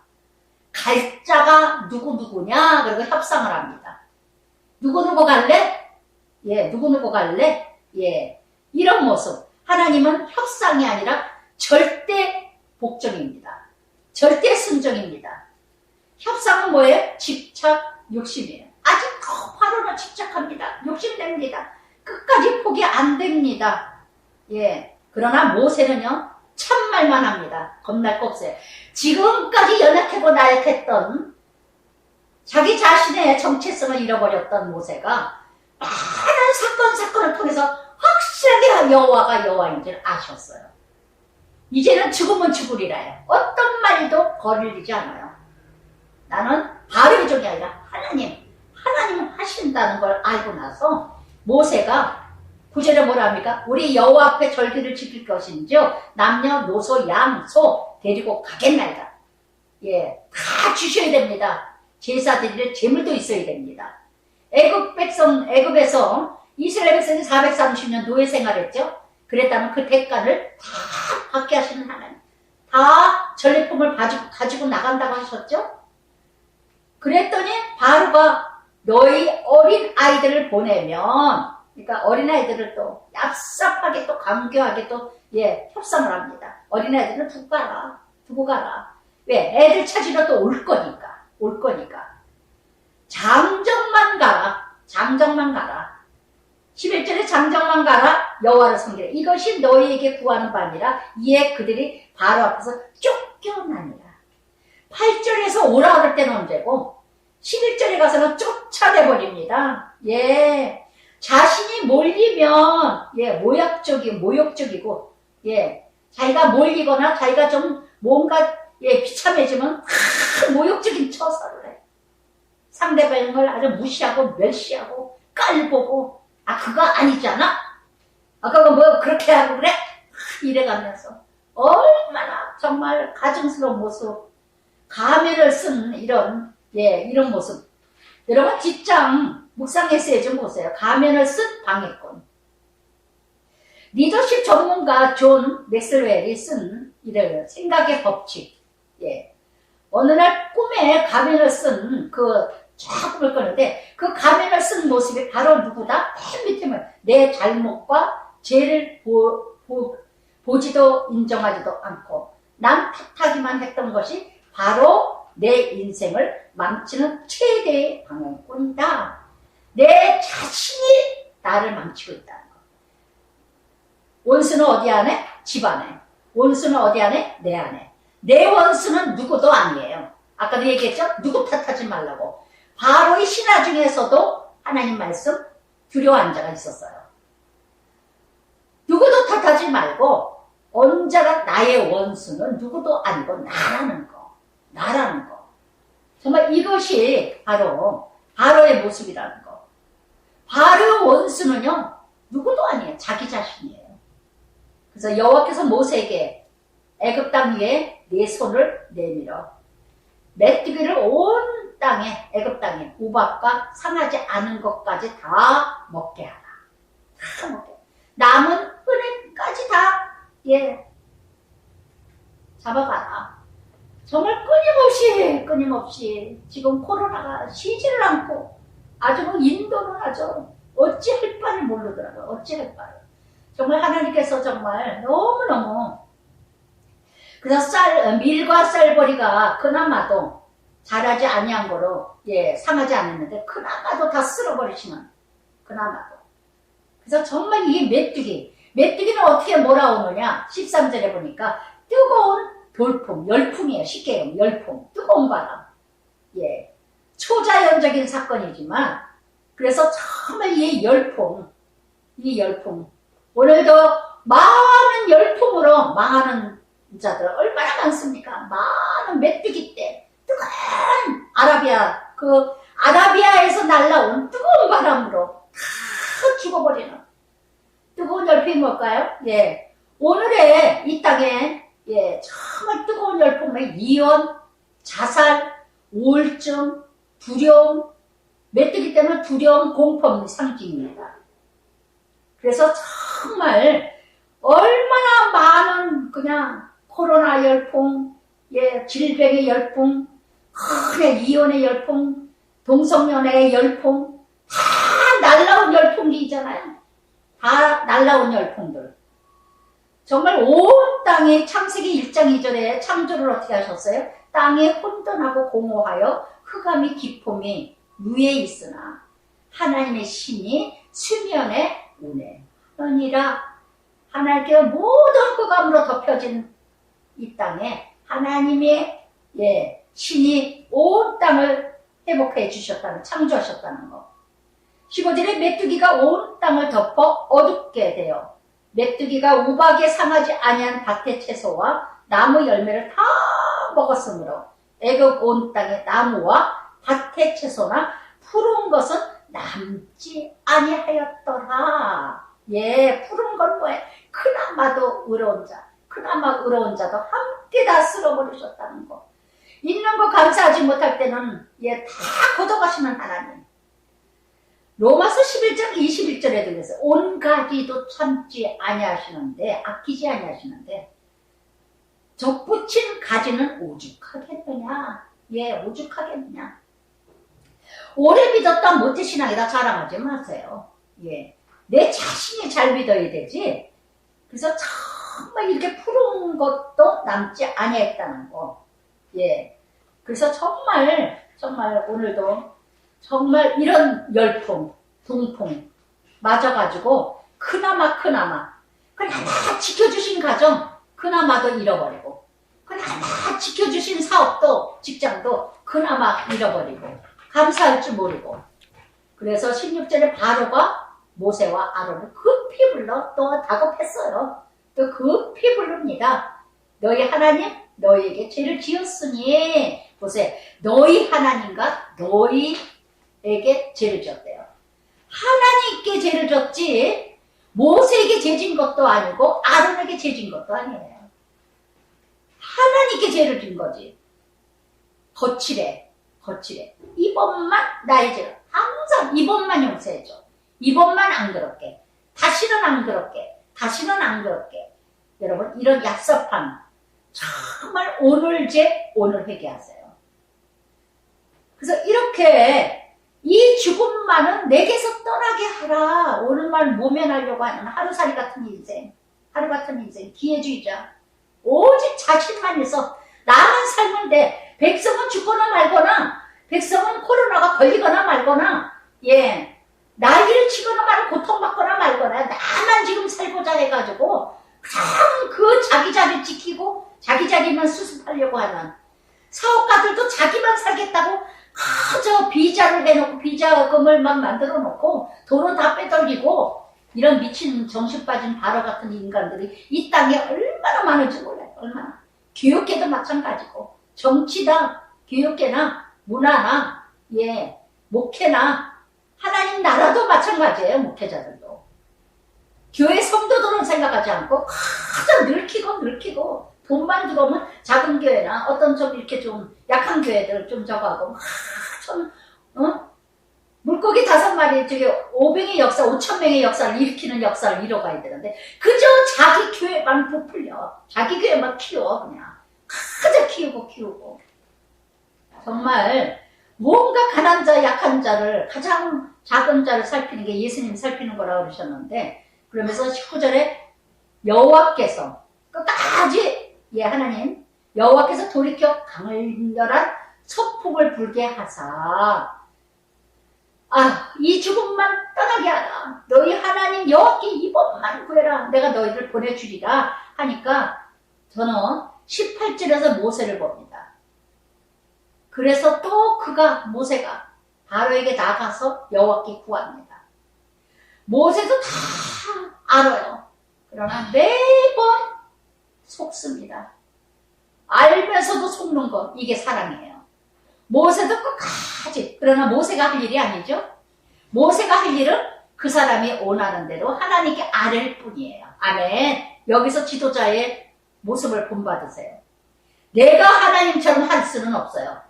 갈 자가 누구냐? 그리고 협상을 합니다. 누구 갈래? 예, 누구 갈래? 예. 이런 모습. 하나님은 협상이 아니라 절대 복종입니다. 절대 순종입니다. 협상은 뭐예요? 집착, 욕심이에요. 아직도 바로는 집착합니다. 욕심냅니다. 끝까지 포기 안 됩니다. 예. 그러나 모세는요, 참말만 합니다. 겁날 거 없어요. 지금까지 연약하고 나약했던 자기 자신의 정체성을 잃어버렸던 모세가 많은 사건을 통해서 확실하게 여호와가 여호와인 줄 아셨어요. 이제는 죽으면 죽으리라요. 어떤 말도 거르리지 않아요. 나는 바로의 종이 아니라 하나님은 하신다는 걸 알고 나서 모세가 9절에 뭐라 합니까? 우리 여호와 앞에 절기를 지킬 것인지 남녀노소 양소 데리고 가겠나이다. 예, 다 주셔야 됩니다. 제사 드릴 재물도 있어야 됩니다. 애굽에서 이스라엘 백성이 430년 노예 생활했죠. 그랬다면 그 대가를 다 받게 하시는 하나님. 다 전리품을 가지고 나간다고 하셨죠. 그랬더니 바로가 너희 어린 아이들을 보내면, 그러니까 어린 아이들을 또 얍삽하게 또 강교하게 또 협상을 합니다. 어린 아이들은 두고 가라. 왜? 애들 찾으러 또 올 거니까. 장정만 가라. 11절에 장정만 가라. 여호와를 섬기라. 이것이 너희에게 구하는 바니라. 이에 그들이 바로 앞에서 쫓겨나니라. 8절에서 오라 그럴 때는 언제고 11절에 가서는 쫓아내버립니다. 예. 자신이 몰리면 모욕적이고 자기가 몰리거나 자기가 좀 뭔가 비참해지면 모욕적인 처사를 해. 상대방을 아주 무시하고 멸시하고 깔보고 그거 아니잖아? 아까 뭐 그렇게 하고 그래? 이래가면서 얼마나 정말 가증스러운 모습, 가면을 쓴 이런 모습. 여러분 직장 묵상에세이 좀 보세요. 가면을 쓴 방해꾼. 리더십 전문가 존 맥스웰이 쓴 이런 생각의 법칙. 어느 날 꿈에 가면을 쓴 쫙 꿈을 꿨는데 그 가면을 쓴 모습이 바로 누구다? 맨 밑에는 내 잘못과 죄를 보지도 인정하지도 않고 남 탓하기만 했던 것이 바로 내 인생을 망치는 최대의 방향꾼이다. 내 자신이 나를 망치고 있다는 것. 원수는 어디 안에? 집 안에. 원수는 어디 안에? 내 안에. 내 원수는 누구도 아니에요. 아까도 얘기했죠? 누구 탓하지 말라고. 바로 이 신하 중에서도 하나님 말씀 두려워한 자가 있었어요. 누구도 탓하지 말고 언제나 나의 원수는 누구도 아니고 나라는 거. 정말 이것이 바로 바로의 모습이라는 거. 바로의 원수는요 누구도 아니에요. 자기 자신이에요. 그래서 여호와께서 모세에게 애굽 땅 위에 네 손을 내밀어 메뚜기를 온 땅에, 애굽 땅에 우박과 상하지 않은 것까지 다 먹게 하라. 다 먹게. 남은 은행까지 다 잡아봐라. 정말 끊임없이 지금 코로나가 쉬지를 않고 아주 뭐 인도는 아주 어찌할 바를 모르더라고요. 어찌할 바를. 정말 하나님께서 정말 너무너무 그래서 밀과 쌀벌이가 그나마도 자라지 아니한 거로 상하지 않았는데 그나마도 다 쓸어버리시는 그나마도. 그래서 정말 이 메뚜기는 어떻게 몰아오느냐 13절에 보니까 뜨거운 돌풍, 열풍이에요. 쉽게 얘기하면 열풍, 뜨거운 바람. 초자연적인 사건이지만 그래서 정말 이 열풍 오늘도 많은 열풍으로 망하는 자들 얼마나 많습니까? 많은 메뚜기 때 뜨거운 아라비아에서 날라온 뜨거운 바람으로 다 죽어버리는 뜨거운 열풍이 뭘까요? 오늘의 이 땅에 정말 뜨거운 열풍은 이혼, 자살, 우울증, 두려움, 메뚜기 때문에 두려움, 공포의 상징입니다. 그래서 정말 얼마나 많은 그냥 코로나 열풍, 질병의 열풍, 그냥 이혼의 열풍, 동성연애의 열풍, 다 날라온 열풍이잖아요. 다 날라온 열풍들. 정말 온 땅에 창세기 1장 2절에 창조를 어떻게 하셨어요? 땅에 혼돈하고 공허하여 흑암이 기품이 위에 있으나 하나님의 신이 수면에 우네느니라. 하나님께 모든 흑암으로 덮여진 이 땅에 하나님의 신이 온 땅을 회복해 주셨다는, 창조하셨다는 거. 15절에 메뚜기가 온 땅을 덮어 어둡게 되어 메뚜기가 우박에 상하지 아니한 밭의 채소와 나무 열매를 다 먹었으므로 애굽 온 땅의 나무와 밭의 채소나 푸른 것은 남지 아니하였더라. 푸른 건 뭐예요? 그나마도 의로운 자, 그나마 의로운 자도 함께 다 쓸어버리셨다는 거. 있는 거 감사하지 못할 때는 다 걷어가시는 하나님. 로마서 11장 21절에도 그랬어요. 온 가지도 참지 아니하시는데, 아끼지 아니하시는데 적붙인 가지는 오죽하겠느냐. 오죽하겠느냐. 오래 믿었다 모태신앙이다 자랑하지 마세요. 내 자신이 잘 믿어야 되지. 그래서 정말 이렇게 푸른 것도 남지 아니했다는 거. 그래서 정말 오늘도 정말 이런 열풍, 동풍 맞아가지고 그나마 지켜주신 가정 그나마도 잃어버리고, 그나마 지켜주신 사업도 직장도 그나마 잃어버리고 감사할 줄 모르고. 그래서 16절에 바로가 모세와 아론을 급히 불러 또 다급했어요. 또 급히 부릅니다. 너희 하나님 너희에게 죄를 지었으니, 보세요, 너희 하나님과 너희에게 죄를 지었대요. 하나님께 죄를 졌지 모세에게 죄진 것도 아니고 아론에게 죄진 것도 아니에요. 하나님께 죄를 진 거지. 거칠해. 이번만 나의 죄를 항상 이번만 용서해줘. 이번만 안 그렇게. 다시는 안 그렇게. 여러분, 이런 약섭함 정말 오늘 죄 오늘 회개하세요. 그래서 이렇게 이 죽음만은 내게서 떠나게 하라. 오늘만 모면하려고 하는 하루 같은 인생, 기회주의자. 오직 자신만 해서 나만 살면 돼. 백성은 죽거나 말거나, 백성은 코로나가 걸리거나 말거나, 난리를 치거나 말거나, 고통받거나 말거나, 나만 지금 살고자 해가지고 그냥 그 자기 자리 지키고 자기 자리만 수습하려고 하는 사업가들도 자기만 살겠다고 그저 비자를 해놓고 비자금을 막 만들어 놓고 돈은 다 빼돌리고, 이런 미친 정신 빠진 바로 같은 인간들이 이 땅에 얼마나 많은지 몰라요. 얼마나. 교육계도 마찬가지고, 정치나 교육계나 문화나 목회나 하나님 나라도 마찬가지예요. 목회자들도 교회 성도들은 생각하지 않고 가장 늙히고 돈만 들어오면 작은 교회나 어떤 좀 이렇게 좀 약한 교회들 좀 저거 하고 물고기 5마리 저기 500명의 역사, 5,000명의 역사를 일으키는 역사를 이뤄가야 되는데 그저 자기 교회만 부풀려, 자기 교회만 키워. 그냥 그저 키우고 정말 뭔가 가난한 자 약한 자를 가장 작은 자를 살피는 게 예수님이 살피는 거라고 그러셨는데 그러면서 19절에 여호와께서 끝까지 하나님 여호와께서 돌이켜 강렬한 서풍을 불게 하사 이 죽음만 떠나게 하라. 너희 하나님 여호와께 이번만 구해라. 내가 너희를 보내주리라 하니까 저는 18절에서 모세를 봅니다. 그래서 또 모세가 바로에게 나가서 여호와께 구합니다. 모세도 다 알아요. 그러나 매번 속습니다. 알면서도 속는 것, 이게 사랑이에요. 모세도 끝까지. 그러나 모세가 할 일이 아니죠. 모세가 할 일은 그 사람이 원하는 대로 하나님께 아뢰일 뿐이에요. 아멘. 여기서 지도자의 모습을 본받으세요. 내가 하나님처럼 할 수는 없어요.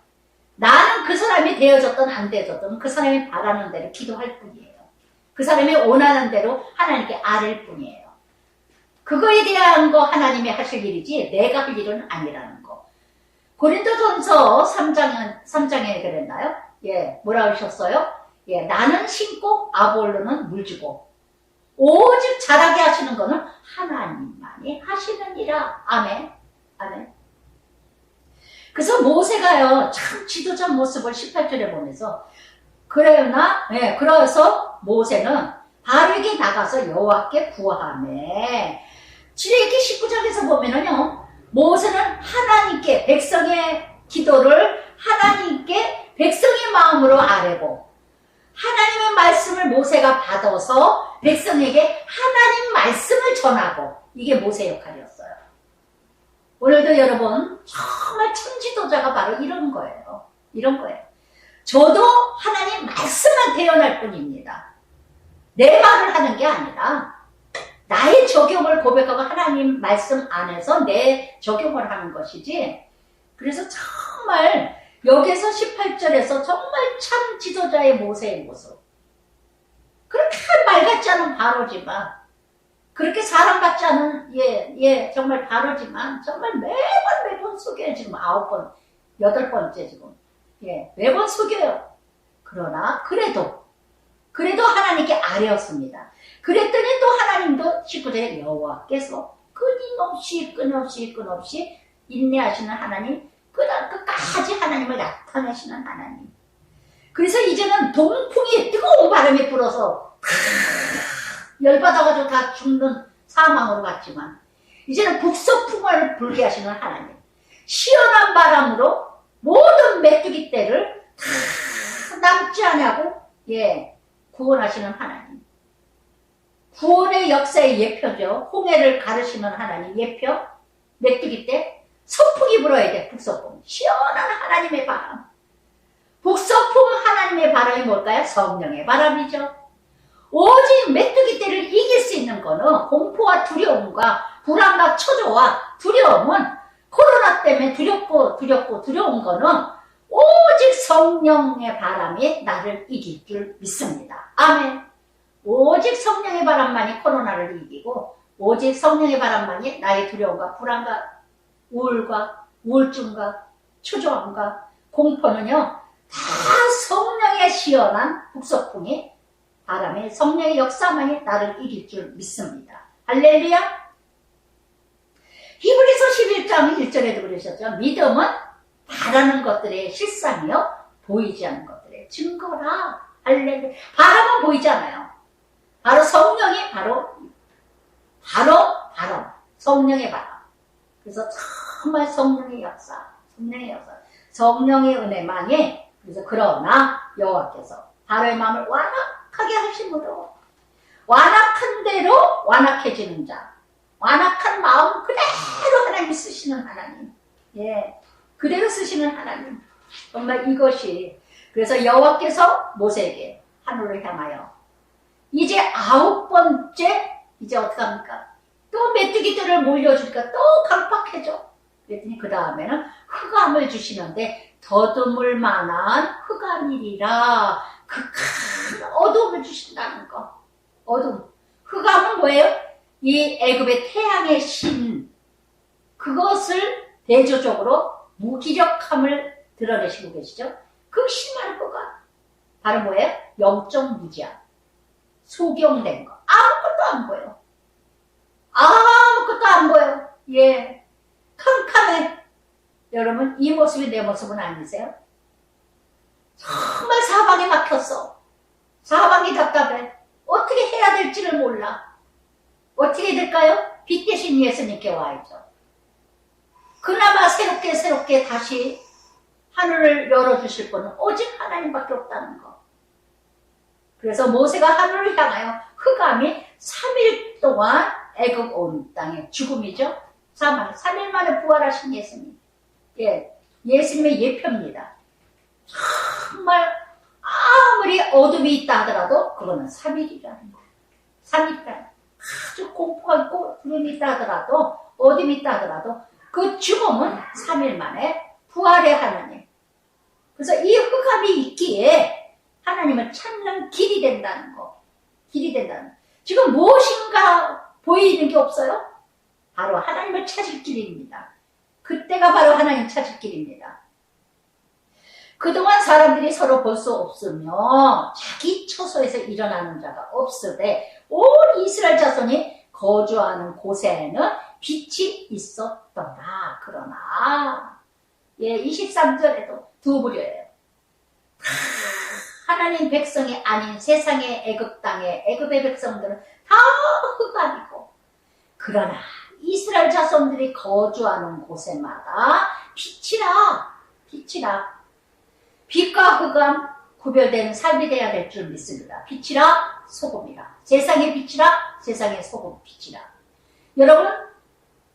나는 그 사람이 되어졌든 안 되어졌든 그 사람이 바라는 대로 기도할 뿐이에요. 그 사람이 원하는 대로 하나님께 아뢰일 뿐이에요. 그거에 대한 거 하나님이 하실 일이지 내가 할 일은 아니라는 거. 고린도전서 3장에 그랬나요? 뭐라 하셨어요? 나는 심고 아볼로는 물주고 오직 자라게 하시는 거는 하나님만이 하시느니라. 아멘. 아멘. 그래서 모세가요, 참 지도자 모습을 18절에 보면서 그래서 모세는 바로에게 나가서 여호와께 구하매. 출애굽기 19장에서 보면은요, 모세는 하나님께 백성의 기도를 하나님께 백성의 마음으로 아뢰고 하나님의 말씀을 모세가 받아서 백성에게 하나님 말씀을 전하고 이게 모세 역할이었어요. 오늘도 여러분 정말 참 지도자가 바로 이런 거예요. 이런 거예요. 저도 하나님 말씀만 대언할 뿐입니다. 내 말을 하는 게 아니라 나의 적용을 고백하고 하나님 말씀 안에서 내 적용을 하는 것이지. 그래서 정말 여기서 18절에서 정말 참 지도자의 모세의 모습. 그렇게 말 같지 않은 바로지만 그렇게 사람 같지 않은 정말 바로지만 정말 매번 속여요. 지금 9번 8번째 지금 매번 속여요. 그러나 그래도 하나님께 아뢰었습니다. 그랬더니 또 하나님도 19절에 여호와께서 끊임없이 인내하시는 하나님, 끝까지 하나님을 나타내시는 하나님. 그래서 이제는 동풍이 뜨거운 바람이 불어서 열받아가지고 다 죽는 사망으로 갔지만 이제는 북서풍을 불게 하시는 하나님, 시원한 바람으로 모든 메뚜기 떼를 다 남지 않냐고 구원하시는 하나님. 구원의 역사의 예표죠. 홍해를 가르시는 하나님 예표. 메뚜기 때 서풍이 불어야 돼. 북서풍. 시원한 하나님의 바람. 북서풍 하나님의 바람이 뭘까요? 성령의 바람이죠. 오직 메뚜기 떼를 이길 수 있는 거는 공포와 두려움과 불안과 초조와 두려움은 코로나 때문에 두려운 거는 오직 성령의 바람이 나를 이길 줄 믿습니다. 아멘. 오직 성령의 바람만이 코로나를 이기고 오직 성령의 바람만이 나의 두려움과 불안과 우울과 우울증과 초조함과 공포는요 다 성령의 시원한 북서풍이 바람의 성령의 역사만이 나를 이길 줄 믿습니다. 할렐루야. 히브리서 11장 1절에도 그러셨죠. 믿음은 바라는 것들의 실상이요 보이지 않는 것들의 증거라. 할렐루야. 바람은 보이지 않아요. 바로 성령이 바로 성령의 바람. 그래서 정말 성령의 역사, 성령의 은혜만이. 그래서 그러나 여호와께서 바로의 마음을 완악하게 하심으로 완악한 대로 완악해지는 자, 완악한 마음 그대로 하나님 쓰시는 하나님. 그대로 쓰시는 하나님. 정말 이것이. 그래서 여호와께서 모세에게 하늘을 향하여 이제 9번째 이제 어떡합니까? 또 메뚜기들을 몰려주니까 또 강팍해져. 그랬더니 그 다음에는 흑암을 주시는데 더듬을 만한 흑암이리라. 그 큰 어둠을 주신다는 거. 어둠. 흑암은 뭐예요? 이 애굽의 태양의 신. 그것을 대조적으로 무기력함을 드러내시고 계시죠. 그 심한 거가 바로 뭐예요? 영적 무지함. 소경된 거. 아무것도 안 보여. 아무것도 안 보여. 예. 캄캄해. 여러분, 이 모습이 내 모습은 아니세요? 정말 사방에 막혔어. 사방이 답답해. 어떻게 해야 될지를 몰라. 어떻게 될까요? 빛 대신 예수님께 와야죠. 그나마 새롭게 다시 하늘을 열어주실 분은 오직 하나님밖에 없다는 거. 그래서 모세가 하늘을 향하여 흑암이 3일 동안 애굽 온 땅에 죽음이죠. 3일 만에 부활하신 예수님. 예, 예수님의 예표입니다. 정말 아무리 어둠이 있다 하더라도 그거는 3일이라는 거예요. 3일이라는 아주 공포가 있고 두려움이 있다 하더라도 어둠이 있다 하더라도 그 죽음은 3일 만에 부활의 하나님. 그래서 이 흑암이 있기에 하나님을 찾는 길이 된다는 거. 길이 된다는 거. 지금 무엇인가 보이는 게 없어요? 바로 하나님을 찾을 길입니다. 그때가 바로 하나님 찾을 길입니다. 그동안 사람들이 서로 볼 수 없으며 자기 처소에서 일어나는 자가 없으되 온 이스라엘 자손이 거주하는 곳에는 빛이 있었더라. 그러나 예, 23절에도 두 부류예요. 하나님 백성이 아닌 세상의 애굽 땅의 애굽의 백성들은 다 흑암이고 그러나 이스라엘 자손들이 거주하는 곳에마다 빛이라. 빛과 흑암 구별되는 삶이 되어야 될 줄 믿습니다. 빛이라 소금이라. 세상의 빛이라 세상의 소금 빛이라. 여러분,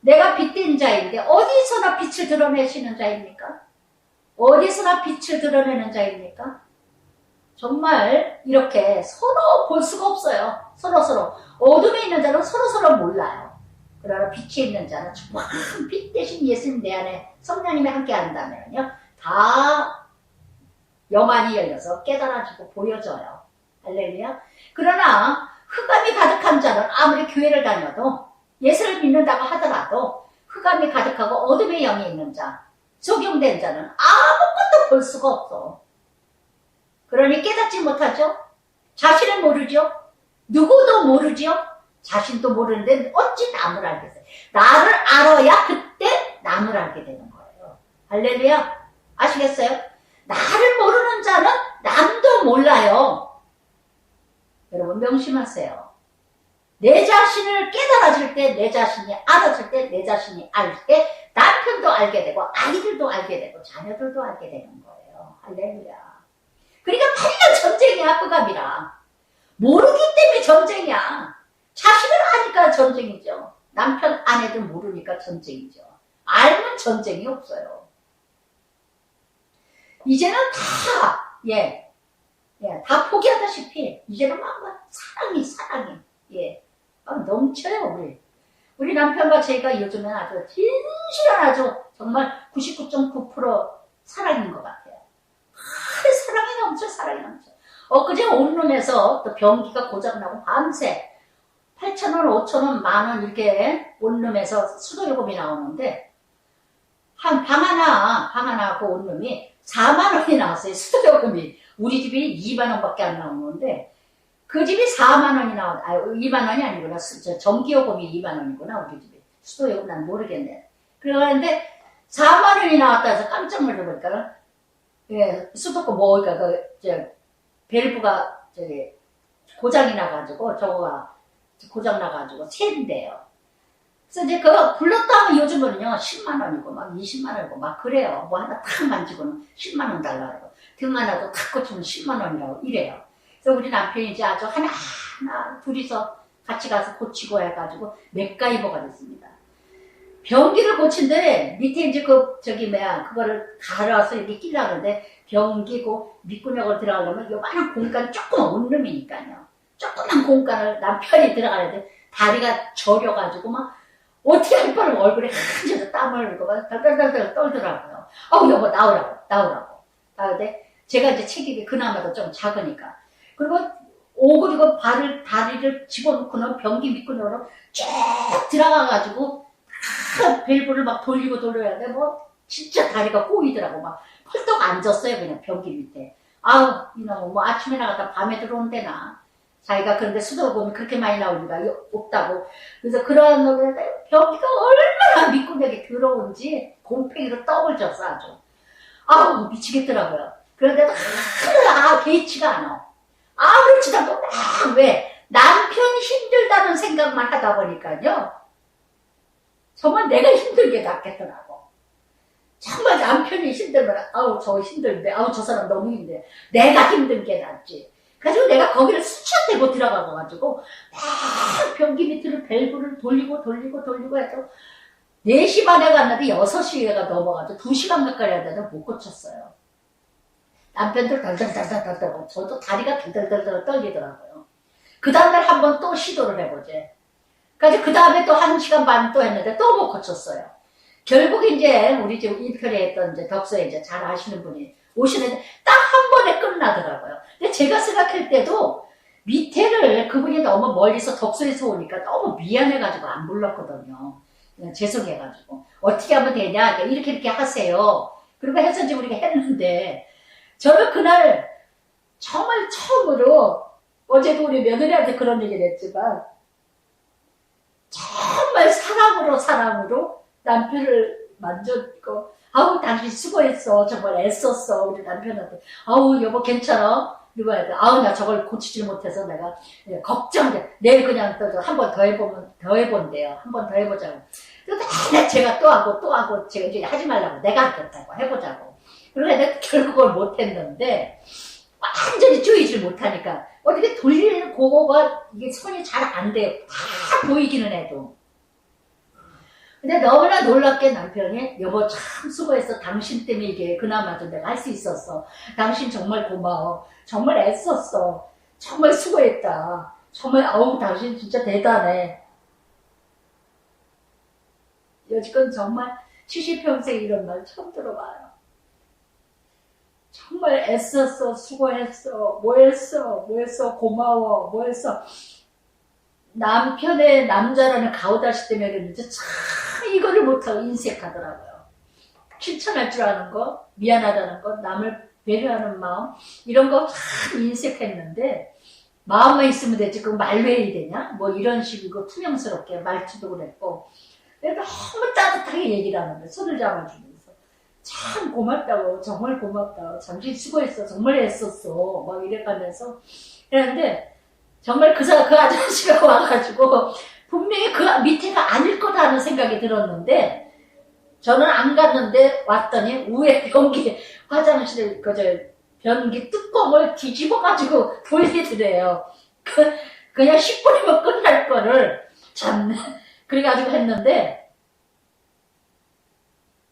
내가 빛된 자인데 어디서나 빛을 드러내시는 자입니까? 어디서나 빛을 드러내는 자입니까? 정말 이렇게 서로 볼 수가 없어요. 서로 어둠에 있는 자는 서로 몰라요. 그러나 빛에 있는 자는 정말 빛 대신 예수님 내 안에 성령님이 함께 한다면요 다 영안이 열려서 깨달아지고 보여져요. 할렐루야. 그러나 흑암이 가득한 자는 아무리 교회를 다녀도 예수를 믿는다고 하더라도 흑암이 가득하고 어둠의 영이 있는 자, 소경된 자는 아무것도 볼 수가 없어. 그러니 깨닫지 못하죠. 자신을 모르죠. 누구도 모르죠. 자신도 모르는데 어찌 남을 알겠어요. 나를 알아야 그때 남을 알게 되는 거예요. 할렐루야. 아시겠어요? 나를 모르는 자는 남도 몰라요. 여러분 명심하세요. 내 자신을 깨달아질 때, 내 자신이 알아질 때, 내 자신이 알 때 남편도 알게 되고 아이들도 알게 되고 자녀들도 알게 되는 거예요. 할렐루야. 그러니까 맨날 전쟁이야. 흑암이라. 모르기 때문에 전쟁이야. 자신을 아니까 전쟁이죠. 남편 아내도 모르니까 전쟁이죠. 알면 전쟁이 없어요. 이제는 다 다 포기하다시피 이제는 막 사랑이 막 넘쳐요. 우리 남편과 제가 요즘은 아주 진실한 아주 정말 99.9% 사랑인 것 같아요. 사랑이 넘쳐. 엊그제 온룸에서 또 변기가 고장나고 밤새 8,000원, 5,000원, 만원 이렇게 온룸에서 수도요금이 나오는데 한 방 하나 그 온룸이 4만원이 나왔어요. 수도요금이. 우리 집이 2만원밖에 안 나오는데 그 집이 4만원이 2만원이 아니구나. 전기요금이 2만원이구나. 우리 집이. 수도요금 난 모르겠네. 그러는데 4만원이 나왔다 해서 깜짝 놀라니까 수도권 밸브가 고장이 나가지고 고장 나가지고 샌대요. 그래서 이제 그거 불렀다 하면 요즘은요 10만원이고 막 20만원이고 막 그래요. 뭐 하나 탁 만지고는 10만원 달라고 등 하나도 탁 고치면 10만원이라고 이래요. 그래서 우리 남편이 이제 아주 하나 둘이서 같이 가서 고치고 해가지고 맥가이버가 됐습니다. 변기를 고친데 밑에 이제 그거를 갈아서 이렇게 끼려고 하는데 변기고 밑구녕을 들어가려면 요만한 공간 조그만 온룸이니까요. 조그만 공간을 남편이 들어가는데 다리가 저려가지고 막 어떻게 할 뻔을 얼굴에 한저도 땀을 흘리고 막 달달달달 떨더라고요. 여보 나오라고. 근데 제가 이제 체격이 그나마도 좀 작으니까. 그리고 오그리고 다리를 집어넣고는 변기 밑구녕으로 쭉 들어가가지고 밸브를 막 돌리고 돌려야 돼. 뭐 진짜 다리가 꼬이더라고. 막 펄떡 앉았어요. 그냥 변기 밑에. 아우 이놈 뭐 아침에 나갔다 밤에 들어온대나. 자기가 그런데 수도금이 그렇게 많이 나올 리가 없다고. 그래서 그런 변기가 얼마나 미꾸라지 더러운지 곰팡이로 떡을 졌어 아주. 아우 미치겠더라고요. 그런데도 개의치가 않아. 그렇지도 않고 왜 남편이 힘들다는 생각만 하다 보니까요. 정말 내가 힘든 게 낫겠더라고. 정말 남편이 힘들면 저 힘든데 저 사람 너무 힘들어. 내가 힘든 게 낫지. 그래가지고 내가 거기를 수치대고 들어가가지고 막 변기 밑으로 밸브를 돌리고 해서 4시 반에 갔는데 6시가 넘어가지고 2시간 가까이 하다가 못 고쳤어요. 남편들 덜덜덜덜덜 저도 다리가 덜덜덜덜 떨리더라고요. 그 다음날 한 번 또 시도를 해보지. 그래서 그 다음에 또 1시간 반 또 했는데 또 못 고쳤어요. 결국 이제 우리 집 인터넷에 했던 이제 덕서에 이제 잘 아시는 분이 오시는데 딱 한 번에 끝나더라고요. 근데 제가 생각할 때도 밑에를 그분이 너무 멀리서 덕서에서 오니까 너무 미안해가지고 안 불렀거든요. 죄송해가지고 어떻게 하면 되냐 이렇게 하세요. 그리고 해서 이제 우리가 했는데 저는 그날 정말 처음으로 어제도 우리 며느리한테 그런 얘기를 했지만 정말 사랑으로 남편을 만졌고 당신 수고했어. 정말 애썼어. 우리 남편한테 여보 괜찮아? 그리고 나 저걸 고치질 못해서 내가 걱정돼. 내일 그냥 또 한 번 더 해본대요. 한 번 더 해보자고. 근데 제가 또 하고 제가 이제 하지 말라고 내가 하겠다고 해보자고. 그런데 결국 그걸 못했는데 완전히 조이질 못하니까 어떻게 돌리는 그거가 이게 손이 잘 안 돼요. 다 보이기는 해도. 근데 너무나 놀랍게 남편이 여보 참 수고했어. 당신 때문에 이게 그나마도 내가 할 수 있었어. 당신 정말 고마워. 정말 애썼어. 정말 수고했다. 정말 당신 진짜 대단해. 여지껏 정말 70평생 이런 말 처음 들어봐요. 정말 애썼어. 수고했어. 뭐했어. 고마워. 뭐했어. 남편의 남자라는 가오다시 때문에 그런지 참 이거를 못하고 인색하더라고요. 칭찬할 줄 아는 거, 미안하다는 거, 남을 배려하는 마음 이런 거 참 인색했는데 마음만 있으면 되지 그 말로 해야 되냐? 뭐 이런 식으로 투명스럽게 말투도 그랬고 너무 따뜻하게 얘기를 하는데 손을 잡아주면서 참 고맙다고 정말 고맙다. 잠시 수고했어. 정말 애썼어. 막 이래가면서 그랬는데 정말 그 아저씨가 와가지고 분명히 그 밑에가 아닐 거다 하는 생각이 들었는데 저는 안 갔는데 왔더니 위에 변기 화장실 변기 뚜껑을 뒤집어가지고 돌리더래요. 그냥 10분이면 끝날 거를 참 그래가지고 했는데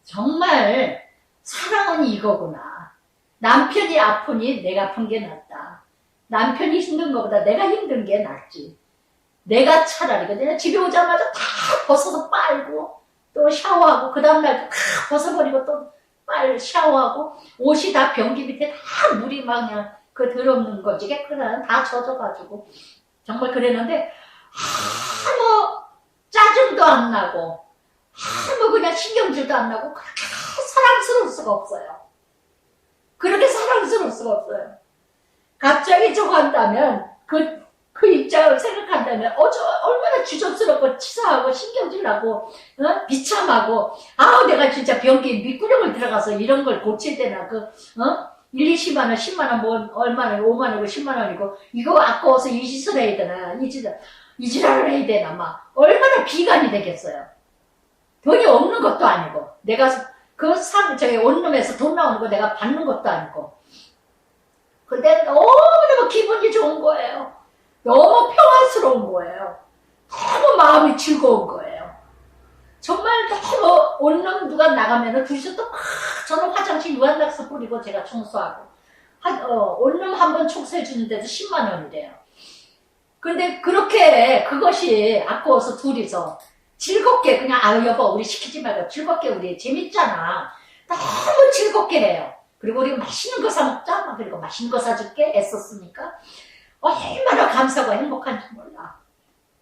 정말 사랑은 이거구나. 남편이 아프니 내가 아픈 게 낫다. 남편이 힘든 것보다 내가 힘든 게 낫지. 내가 차라리 내가 집에 오자마자 다 벗어서 빨고 또 샤워하고 그 다음날 다 벗어버리고 또 샤워하고 옷이 다 변기 밑에 다 물이 막 그냥 그 더럽는 거지 깨끗한 다 젖어가지고 정말 그랬는데 아무 짜증도 안 나고 아무 그냥 신경질도 안 나고 그렇게 사랑스러울 수가 없어요. 그렇게 사랑스러울 수가 없어요. 갑자기 저거 한다면 그 입장을 생각한다면 얼마나 주접스럽고 치사하고 신경질나고 비참하고 내가 진짜 변기 밑구녕을 들어가서 이런 걸 고칠 때나 1, 20만 원, 10만 원, 뭐 얼마나 5만 원이고 10만 원이고 이거 아까워서 이 짓을 해야 되나 이 지랄을 해야 되나 막 얼마나 비관이 되겠어요. 돈이 없는 것도 아니고 내가 온룸에서 돈 나오는 거 내가 받는 것도 아니고 근데 너무너무 기분이 좋은 거예요. 너무 평안스러운 거예요. 너무 마음이 즐거운 거예요. 정말 너무 온룸 누가 나가면은 둘이서 또 저는 화장실 유한낙서 뿌리고 제가 청소하고 온룸 한 번 청소해 주는데도 10만 원이래요. 근데 그렇게 그것이 아까워서 둘이서 즐겁게 그냥 여보 우리 시키지 말고 즐겁게 우리 재밌잖아. 너무 즐겁게 해요. 그리고 우리 맛있는 거 사 먹자. 그리고 맛있는 거 사줄게. 애썼으니까 얼마나 감사하고 행복한지 몰라.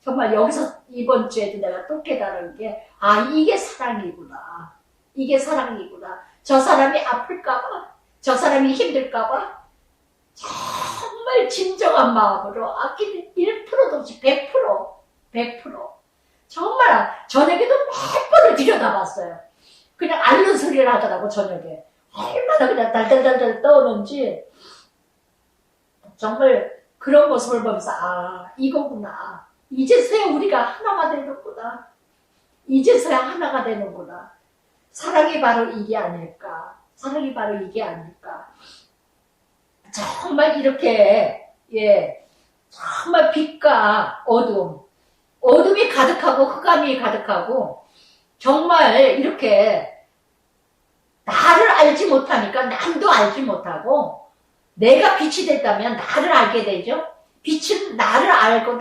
정말 여기서 이번 주에도 내가 또 깨달은 게, 아, 이게 사랑이구나. 이게 사랑이구나. 저 사람이 아플까봐, 저 사람이 힘들까봐, 정말 진정한 마음으로 아끼는 1%도 없이 100%, 100%. 정말 저녁에도 몇 번을 들여다봤어요. 그냥 앓는 소리를 하더라고, 저녁에. 얼마나 그냥 달달달달 떠오는지. 정말 그런 모습을 보면서, 아, 이거구나. 이제서야 우리가 하나가 되는구나. 이제서야 하나가 되는구나. 사랑이 바로 이게 아닐까. 사랑이 바로 이게 아닐까. 정말 이렇게, 정말 빛과 어둠, 어둠이 가득하고 흑암이 가득하고, 정말 이렇게 나를 알지 못하니까 남도 알지 못하고, 내가 빛이 됐다면 나를 알게 되죠. 빛은 나를 알고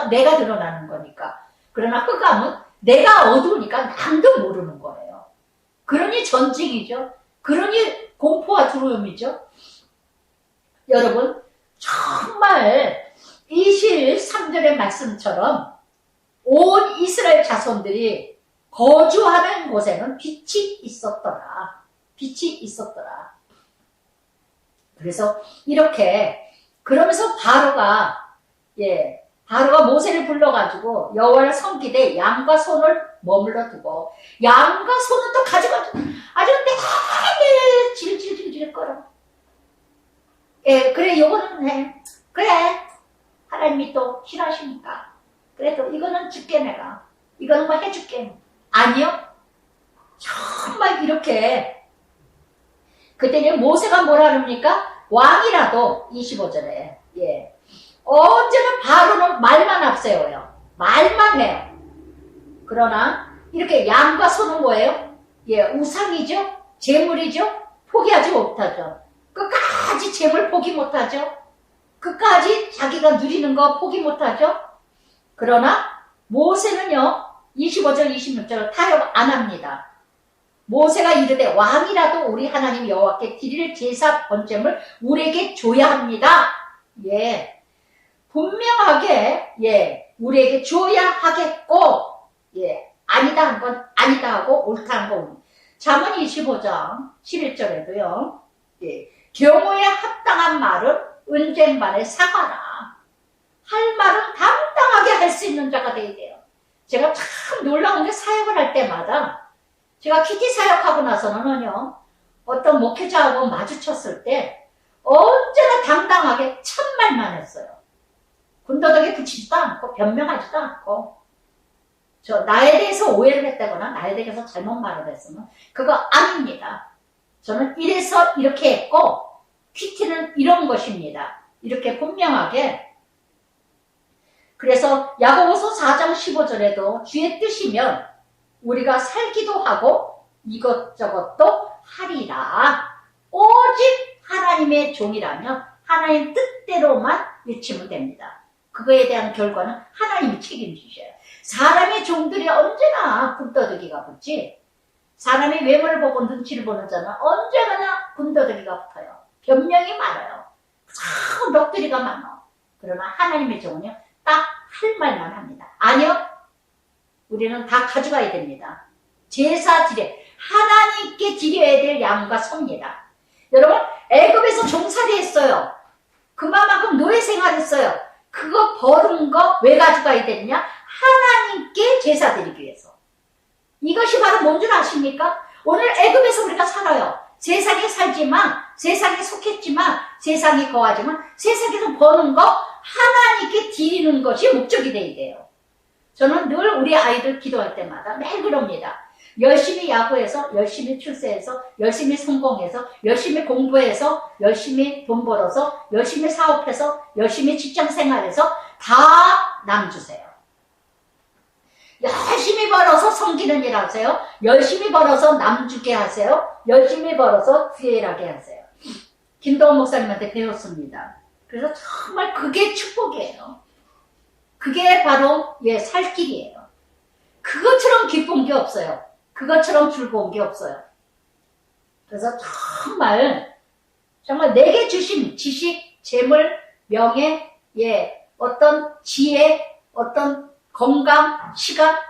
내가 드러나는 거니까. 그러나 흑암은 내가 어두우니까 남도 모르는 거예요. 그러니 전쟁이죠. 그러니 공포와 두려움이죠. 여러분, 정말 23절의 말씀처럼 온 이스라엘 자손들이 거주하는 곳에는 빛이 있었더라. 빛이 있었더라. 그래서 이렇게 그러면서 바로가 모세를 불러가지고 여호와를 섬기되 양과 소를 머물러 두고, 양과 소는 또 가져가지고 아주 내내 질질질질 끌어. 그래, 요거는 해. 그래, 하나님이 또 싫어하시니까. 그래도 이거는 줄게, 내가. 이거는 뭐 해줄게. 아니요. 정말 이렇게. 그때는 모세가 뭐라 그럽니까? 왕이라도 25절에 언제나 바로는 말만 앞세워요. 말만 해요. 그러나 이렇게 양과 소는 뭐예요? 우상이죠. 재물이죠. 포기하지 못하죠. 끝까지 재물 포기 못하죠. 끝까지 자기가 누리는 거 포기 못하죠. 그러나 모세는요, 25절 26절 타협 안 합니다. 모세가 이르되 왕이라도 우리 하나님 여호와께 드릴 제사 번제물 우리에게 줘야 합니다. 분명하게 우리에게 줘야 하겠고, 아니다 한 건 아니다 하고 옳다 한 건. 잠언 25장 11절에도요. 경우에 합당한 말은 은쟁반에 사과라. 할 말은 당당하게 할 수 있는 자가 되어야 돼요. 제가 참 놀라운 게 사역을 할 때마다, 제가 키티 사역하고 나서는요, 어떤 목회자하고 마주쳤을 때 언제나 당당하게 참말만 했어요. 군더더기 붙이지도 않고 변명하지도 않고, 나에 대해서 오해를 했다거나 나에 대해서 잘못 말을 했으면 그거 아닙니다. 저는 이래서 이렇게 했고 퀴티는 이런 것입니다. 이렇게 분명하게. 그래서 야고보서 4장 15절에도 주의 뜻이면 우리가 살기도 하고 이것저것도 하리라. 오직 하나님의 종이라면 하나님 뜻대로만 외치면 됩니다. 그거에 대한 결과는 하나님이 책임지셔요. 사람의 종들이 언제나 군더더기가 붙지, 사람의 외모를 보고 눈치를 보는 자는 언제나 군더더기가 붙어요. 변명이 많아요. 참 넋두리가 많아. 그러나 하나님의 종은요, 딱 할 말만 합니다. 아니요, 우리는 다 가져가야 됩니다. 제사 드려, 하나님께 드려야 될 양과 소입니다. 여러분, 애굽에서 종살이 했어요. 그만큼 노예 생활했어요. 그거 버는 거 왜 가져가야 되느냐? 하나님께 제사 드리기 위해서. 이것이 바로 뭔 줄 아십니까? 오늘 애굽에서 우리가 살아요. 세상에 살지만, 세상에 속했지만, 세상에 거하지만, 세상에서 버는 거 하나님께 드리는 것이 목적이 돼야 돼요. 저는 늘 우리 아이들 기도할 때마다 매일 그럽니다. 열심히 야구해서, 열심히 출세해서, 열심히 성공해서, 열심히 공부해서, 열심히 돈 벌어서, 열심히 사업해서, 열심히 직장 생활해서 다 남 주세요. 열심히 벌어서 섬기는 일 하세요. 열심히 벌어서 남 주게 하세요. 열심히 벌어서 귀일하게 하세요. 김동원 목사님한테 배웠습니다. 그래서 정말 그게 축복이에요. 그게 바로 살 길이에요. 그것처럼 기쁜 게 없어요. 그것처럼 즐거운 게 없어요. 그래서 정말 내게 주신 지식, 재물, 명예, 어떤 지혜, 어떤 건강, 시간 다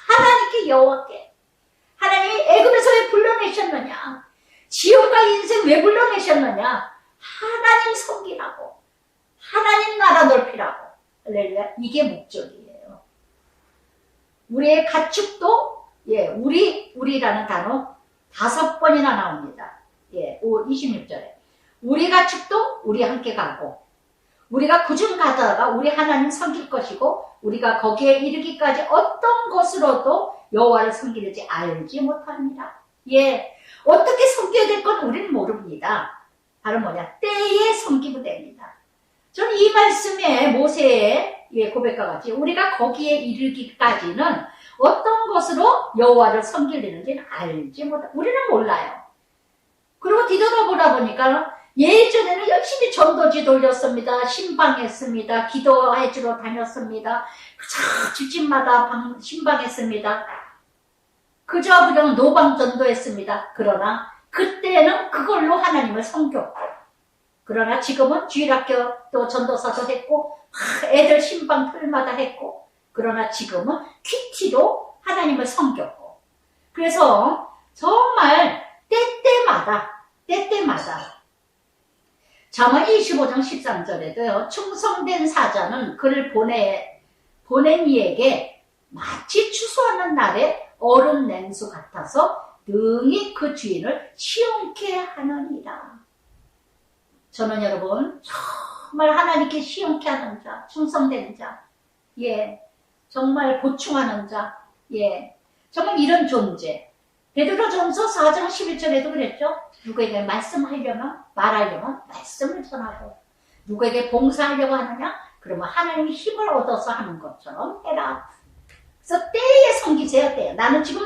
하나님께 여호와께. 하나님이 애굽에서 왜 불러내셨느냐? 지옥과 인생 왜 불러내셨느냐? 하나님 섬기라고. 하나님 나라 넓히라고. 할렐루야. 이게 목적이에요. 우리의 가축도 우리라는 단어 5번이나 나옵니다. 26절에. 우리 가축도 우리 함께 가고 우리가 그중 가다가 우리 하나님 섬길 것이고 우리가 거기에 이르기까지 어떤 것으로도 여호와를 섬기는지 알지 못합니다. 어떻게 섬겨야 될 건 우리는 모릅니다. 바로 뭐냐? 때에 섬기면 됩니다. 저는 이 말씀에 모세의 고백과 같이 우리가 거기에 이르기까지는 어떤 것으로 여호와를 섬기려는지는 알지 못합니다. 우리는 몰라요. 그리고 뒤돌아보다 보니까 예전에는 열심히 전도지 돌렸습니다. 신방했습니다. 기도해주러 다녔습니다. 그저 집집마다 신방했습니다. 그저 그냥 노방전도했습니다. 그러나 그때는 그걸로 하나님을 섬겼고 그러나 지금은 주일학교 또 전도사도 했고 애들 신방 틀마다 했고 그러나 지금은 큐티로 하나님을 섬겼고 그래서 정말 때때마다 잠언 25장 13절에도요. 충성된 사자는 그를 보낸 이에게 마치 추수하는 날에 얼음 냉수 같아서 능히 그 주인을 시원케 하느니라. 저는 여러분 정말 하나님께 시원케 하는 자, 충성되는 자, 정말 보충하는 자, 정말 이런 존재. 베드로전서 4장 11절에도 그랬죠. 누구에게 말씀하려면 말하려면 말씀을 전하고 누구에게 봉사하려고 하느냐? 그러면 하나님의 힘을 얻어서 하는 것처럼 해라. 그래서 때에 섬기세요. 때. 나는 지금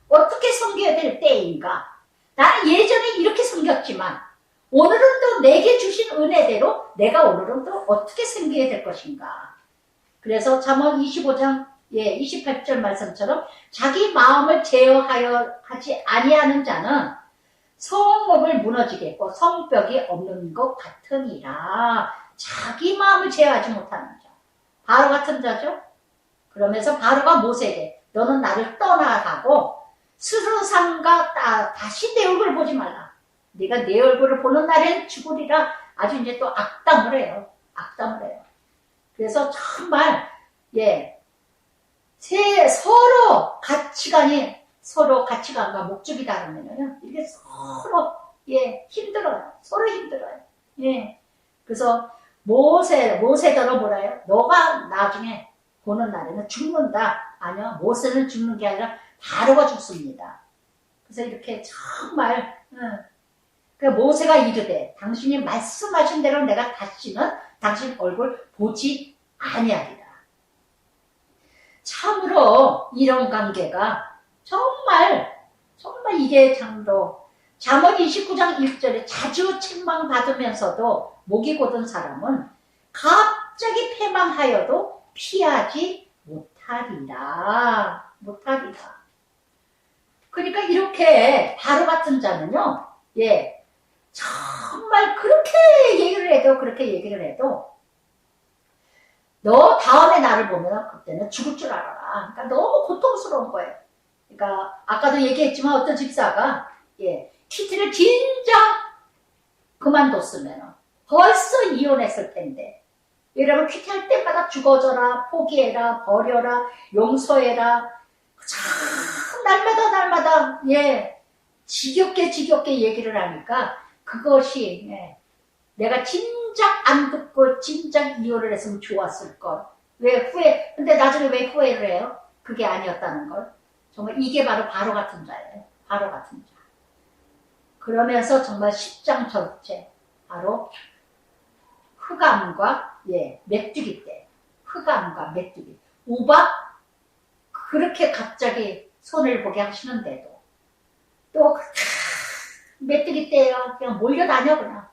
어떻게 섬겨야 될 때인가? 나는 예전에 이렇게 섬겼지만 오늘은 또 내게 주신 은혜대로 내가 오늘은 또 어떻게 섬겨야 될 것인가? 그래서 잠언 25장 28절 말씀처럼 자기 마음을 제어하여 하지 아니하는 자는 성읍을 무너지겠고 성벽이 없는 것 같으니라. 자기 마음을 제어하지 못하는 자. 바로 같은 자죠. 그러면서 바로가 모세에게 너는 나를 떠나가고 스르산과 다시 내 얼굴을 보지 말라. 네가 내 얼굴을 보는 날엔 죽으리라. 아주 이제 또 악담을 해요. 그래서 정말 서로 가치관과 목적이 다르면요. 이게 서로 힘들어요. 그래서 모세더러 뭐라요? 너가 나중에 보는 날에는 죽는다. 아니요. 모세는 죽는 게 아니라 바로가 죽습니다. 그래서 이렇게 정말 모세가 이르되 당신이 말씀하신 대로 내가 다시는 당신 얼굴 보지 아니하리라. 참으로 이런 관계가 정말 이게 참으로 잠언 29장 1절에 자주 책망받으면서도 목이 곧은 사람은 갑자기 패망하여도 피하지 못하리라. 그러니까 이렇게 바로 같은 자는요. 정말 그렇게 얘기를 해도 너 다음에 나를 보면 그때는 죽을 줄 알아라. 그러니까 너무 고통스러운 거예요. 그러니까 아까도 얘기했지만 어떤 집사가 퀴티를 진작 그만뒀으면 벌써 이혼했을 텐데 여러분 퀴티 할 때마다 죽어져라, 포기해라, 버려라, 용서해라 참 날마다 지겹게 얘기를 하니까 그것이 내가 진작 안 듣고 진작 이혼을 했으면 좋았을걸. 근데 나중에 왜 후회를 해요? 그게 아니었다는 걸. 정말 이게 바로 같은 자예요. 바로 같은 자. 그러면서 정말 십장전체 바로 흑암과 메뚜기 때. 흑암과 메뚜기. 우박 그렇게 갑자기 손을 보게 하시는데도 또 메뚜기 때요. 그냥 몰려다녀 그냥.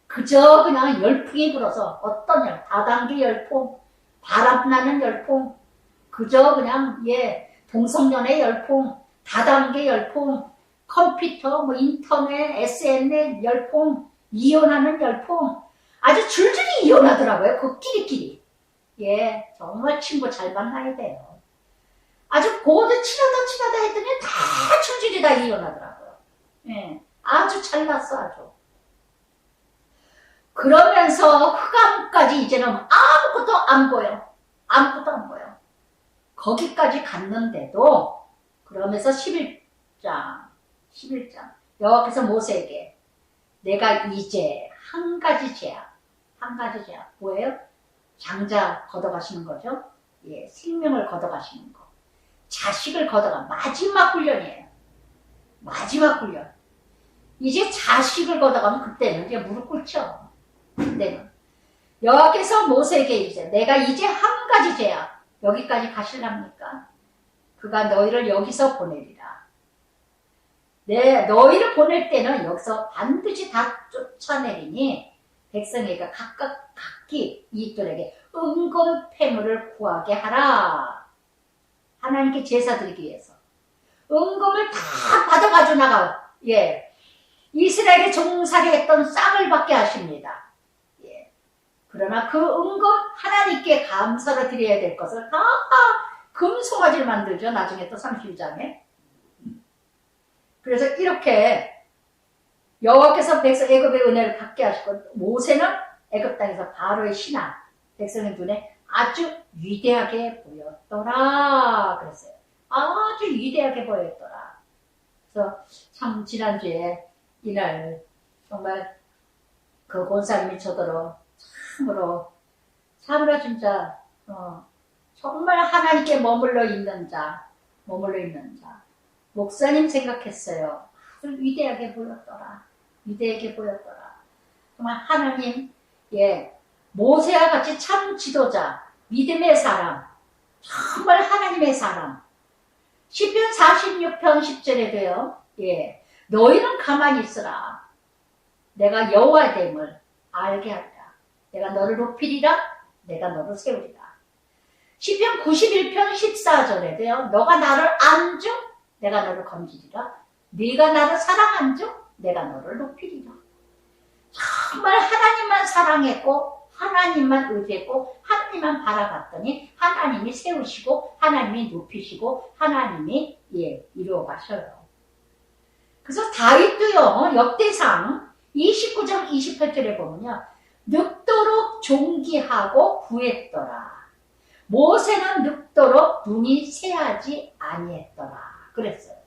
그저 그냥 열풍이 불어서 어떤 다단계 열풍, 바람나는 열풍, 그저 그냥 동성연애 열풍, 다단계 열풍, 컴퓨터, 인터넷, SNS 열풍, 이혼하는 열풍, 아주 줄줄이 이혼하더라고요. 그 끼리끼리. 예, 정말 친구 잘 만나야 돼요. 아주 고도 친하다 했더니 다 충질이 다 이혼하더라고요. 예, 아주 잘났어, 아주. 그러면서 흑암까지 이제는 아무것도 안 보여. 아무것도 안 보여. 거기까지 갔는데도 그러면서 11장 여호와께서 모세에게 내가 이제 한 가지 죄악 뭐예요? 장자 걷어가시는 거죠. 예, 생명을 걷어가시는 거, 자식을 걷어가 마지막 훈련이에요. 마지막 훈련. 이제 자식을 걷어가면 그때는 이제 무릎 꿇죠. 그때는 여호와께서 모세에게 이제 내가 이제 한 가지 죄악, 여기까지 가실랍니까? 그가 너희를 여기서 보내리라. 네, 너희를 보낼 때는 여기서 반드시 다 쫓아내리니 백성에게 각기 이들에게 은금패물을 구하게 하라. 하나님께 제사 드리기 위해서 은금을 다 받아가지고 나가. 예, 이스라엘에 종살이 했던 싹을 받게 하십니다. 예, 그러나 그 은금 하나님께 감사로 드려야 될 것을 다 금송아지를 만들죠. 나중에 또 31장에. 그래서 이렇게 여호와께서 백성 애굽의 은혜를 받게 하시고 모세는 애굽 땅에서 바로의 신하 백성의 눈에 아주 위대하게 보였더라 그랬어요. 아주 위대하게 보였더라. 그래서 참 지난주에 이날 정말 그 권사님이 저더러 참으로 진짜 정말 하나님께 머물러 있는 자 목사님 생각했어요. 아주 위대하게 보였더라. 정말 하나님, 예, 모세와 같이 참 지도자, 믿음의 사람, 정말 하나님의 사람. 시편 46편 10절에도요. 예, 너희는 가만히 있으라. 내가 여호와의 됨을 알게 하리라. 내가 너를 높이리라. 내가 너를 세우리라. 시편 91편 14절에도요. 너가 나를 안중 내가 너를 건지리라. 네가 나를 사랑한중 내가 너를 높이리라. 정말 하나님만 사랑했고 하나님만 의지했고 하나님만 바라봤더니 하나님이 세우시고 하나님이 높이시고 하나님이 이루어 가셔요. 그래서 다윗도요. 역대상 29장 28절에 보면요. 늙도록 존귀하고 구했더라. 모세는 늙도록 눈이 새하지 아니했더라. 그랬어요.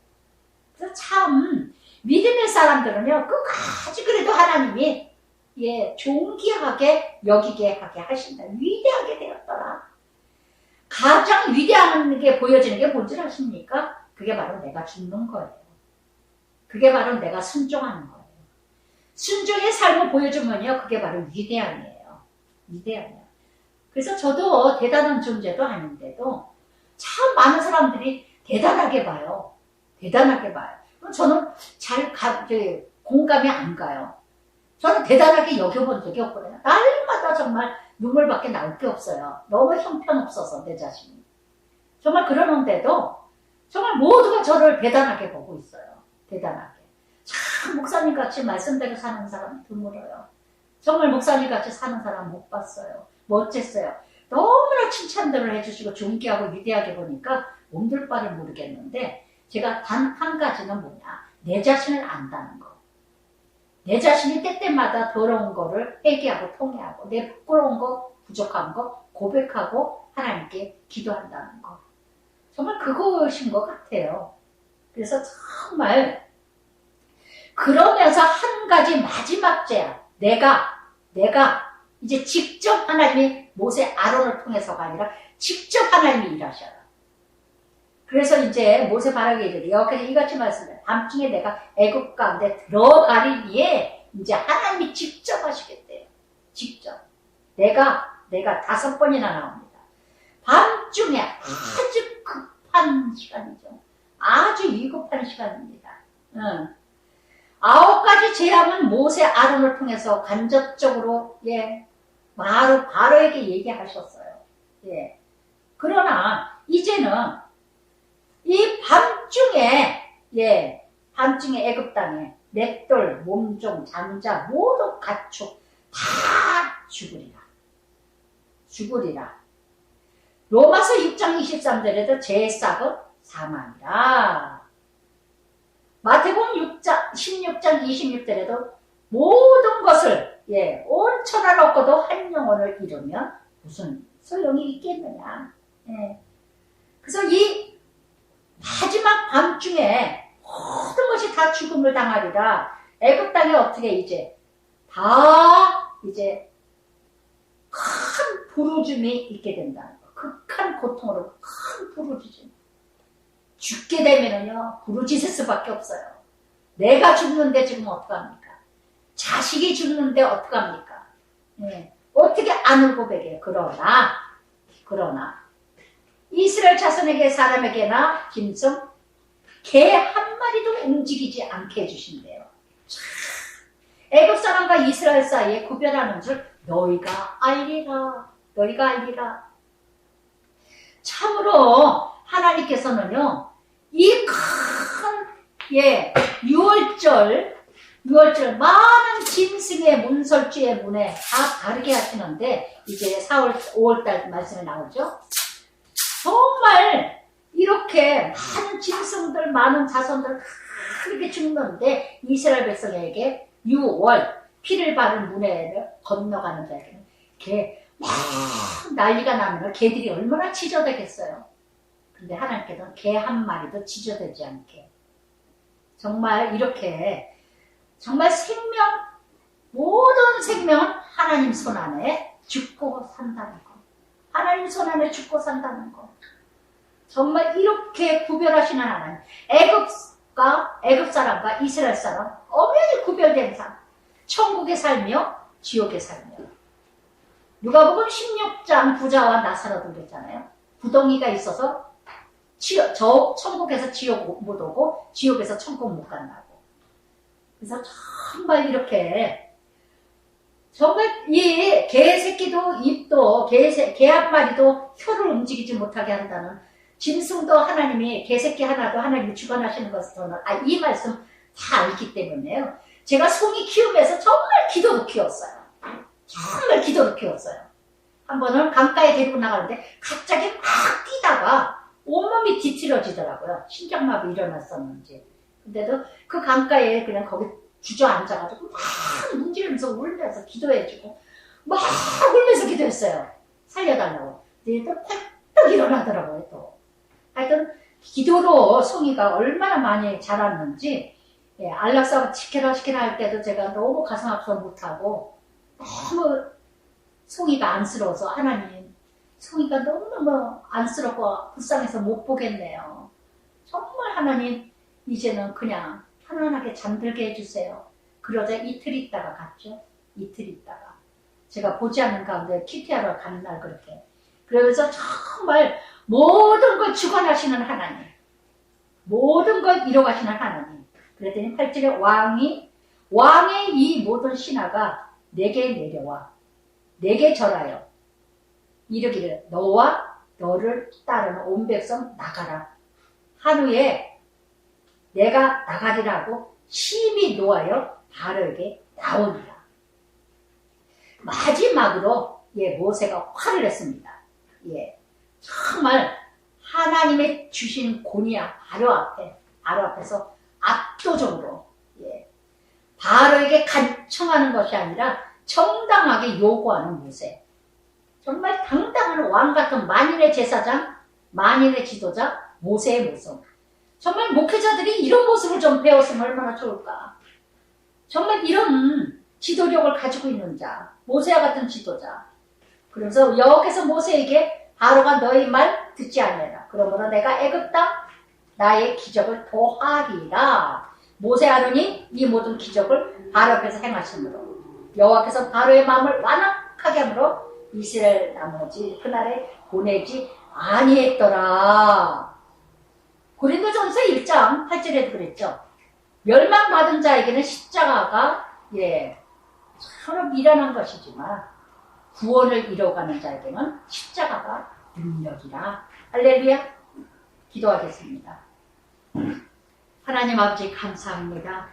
그래서 참 믿음의 사람들은요. 끝까지 그래도 하나님이 존귀하게 여기게 하게 하신다. 위대하게 되었더라. 가장 위대한 게 보여지는 게 뭔지 아십니까? 그게 바로 내가 죽는 거예요. 그게 바로 내가 순종하는 거예요. 순종의 삶을 보여주면요. 그게 바로 위대함이에요. 그래서 저도 대단한 존재도 아닌데도 참 많은 사람들이 대단하게 봐요. 저는 공감이 안 가요. 저는 대단하게 여겨본 적이 없거든요. 날마다 정말 눈물밖에 나올 게 없어요. 너무 형편없어서 내 자신이. 정말 그러는데도 정말 모두가 저를 대단하게 보고 있어요. 대단하게. 참 목사님같이 말씀대로 사는 사람 드물어요. 정말 목사님같이 사는 사람 못 봤어요. 멋졌어요. 너무나 칭찬들을 해주시고 존귀하고 위대하게 보니까 몸둘 바를 모르겠는데 제가 단 한 가지는 뭐냐. 내 자신을 안다는 거. 내 자신이 때때마다 더러운 거를 회개하고 통회하고 내 부끄러운 거, 부족한 거 고백하고 하나님께 기도한다는 거. 정말 그것인 것 같아요. 그래서 정말 그러면서 한 가지 마지막 죄악. 내가 이제 직접 하나님이 모세 아론을 통해서가 아니라 직접 하나님이 일하셔요. 그래서 이제 모세 바라게 이르되 여호와께서 이같이 말씀해 밤중에 내가 애굽 가운데 들어가리니에 이제 하나님이 직접 하시겠대요. 직접. 내가 5번이나 나옵니다. 밤중에 아주 급한 시간이죠. 아주 위급한 시간입니다. 9가지 재앙은 모세 아론을 통해서 간접적으로 바로에게 얘기하셨어요. 그러나 이제는 이 밤중에 애굽 땅에 맷돌, 몸종, 장자, 모두 가축 다 죽으리라. 로마서 6장 23절에도 제 싹은 사망이라. 마태복음 16장 26절에도 모든 것을 온 천하 얻고도 한 영혼을 잃으면 무슨 소용이 있겠느냐. 그래서 이 마지막 밤중에 모든 것이 다 죽음을 당하리라. 애굽 땅에 어떻게 이제 큰 부르짐이 있게 된다. 극한 고통으로 큰 부르짖음. 죽게 되면은요 부르짖을 수밖에 없어요. 내가 죽는데 지금 어떡합니까? 자식이 죽는데 어떡합니까? 어떻게 안 울고 베게요. 그러나 이스라엘 자손에게 사람에게나 짐승 개 한 마리도 움직이지 않게 해주신대요. 애굽 사람과 이스라엘 사이에 구별하는 줄 너희가 알리라. 참으로 하나님께서는요 이 큰 유월절 많은 짐승의 문설주의 문에 다 다르게 하시는데 이제 5월달 말씀에 나오죠. 정말 이렇게 많은 짐승들 많은 자손들 이렇게 죽는데 이스라엘 백성에게 6월 피를 바른 문해를 건너가는 자에게는 막 난리가 나면 개들이 얼마나 지저대겠어요. 근데 하나님께서는 개 한 마리도 지저대지 않게 정말 이렇게 정말 모든 생명은 하나님 손 안에 죽고 산다는 거. 하나님 손 안에 죽고 산다는 거. 정말 이렇게 구별하시는 하나님. 애굽 사람과 이스라엘 사람 엄연히 구별된 삶. 천국의 삶이요, 지옥의 삶이요. 누가복음 16장 부자와 나사로도 그랬잖아요. 구덩이가 있어서 천국에서 지옥 못 오고 지옥에서 천국 못 간다고. 그래서 정말 이렇게 정말 이 개새끼도 입도 개 한 마리도 혀를 움직이지 못하게 한다는 짐승도 하나님이 개새끼 하나도 하나님이 주관하시는 것을 저는 이 말씀 다 알기 때문에요. 제가 송이 키우면서 정말 기도로 키웠어요. 한 번은 강가에 데리고 나가는데 갑자기 막 뛰다가 온몸이 뒤틀어지더라고요. 심장마비 일어났었는지. 근데도 그 강가에 그냥 거기 주저앉아가지고 막 문지르면서 울면서 기도해주고 막 울면서 기도했어요. 살려달라고. 근데 또 펄떡 일어나더라고요. 또. 하여튼 기도로 송이가 얼마나 많이 자랐는지 안락사 시켜라 할 때도 제가 너무 가슴 아파서 못하고 너무 송이가 안쓰러워서 하나님 송이가 너무너무 안쓰럽고 불쌍해서 못 보겠네요. 정말 하나님 이제는 그냥 편안하게 잠들게 해주세요. 그러자 이틀 있다가 갔죠. 이틀 있다가 제가 보지 않는 가운데 키티하러 가는 날 그렇게 그러면서 정말 모든 걸 주관하시는 하나님 모든 걸 이뤄가시는 하나님 그랬더니 8절에 왕의 이 모든 신하가 내게 내려와 내게 절하여 이르기를 너와 너를 따르는 온 백성 나가라. 한후에 내가 나가리라고 심히 노하여 바로에게 나오니라. 마지막으로 모세가 화를 냈습니다. 정말 하나님의 주신 고니야 바로 앞에서 압도적으로 바로에게 간청하는 것이 아니라 정당하게 요구하는 모세. 정말 당당한 왕 같은 만인의 제사장, 만인의 지도자, 모세의 모습. 정말 목회자들이 이런 모습을 좀 배웠으면 얼마나 좋을까. 정말 이런 지도력을 가지고 있는 자, 모세와 같은 지도자. 그래서 여기서 모세에게 바로가 너희 말 듣지 않으라. 그러므로 내가 애굽 땅 나의 기적을 도하리라. 모세 아론이 이 모든 기적을 바로 앞에서 행하시므로 여호와께서 바로의 마음을 완악하게 하므로 이스라엘 나머지 그날에 보내지 아니했더라. 고린도전서 1장 8절에도 그랬죠. 멸망받은 자에게는 십자가가 서로 미련한 것이지만 구원을 이뤄가는 자에게는 십자가가 능력이라. 할렐루야. 기도하겠습니다. 하나님 아버지 감사합니다.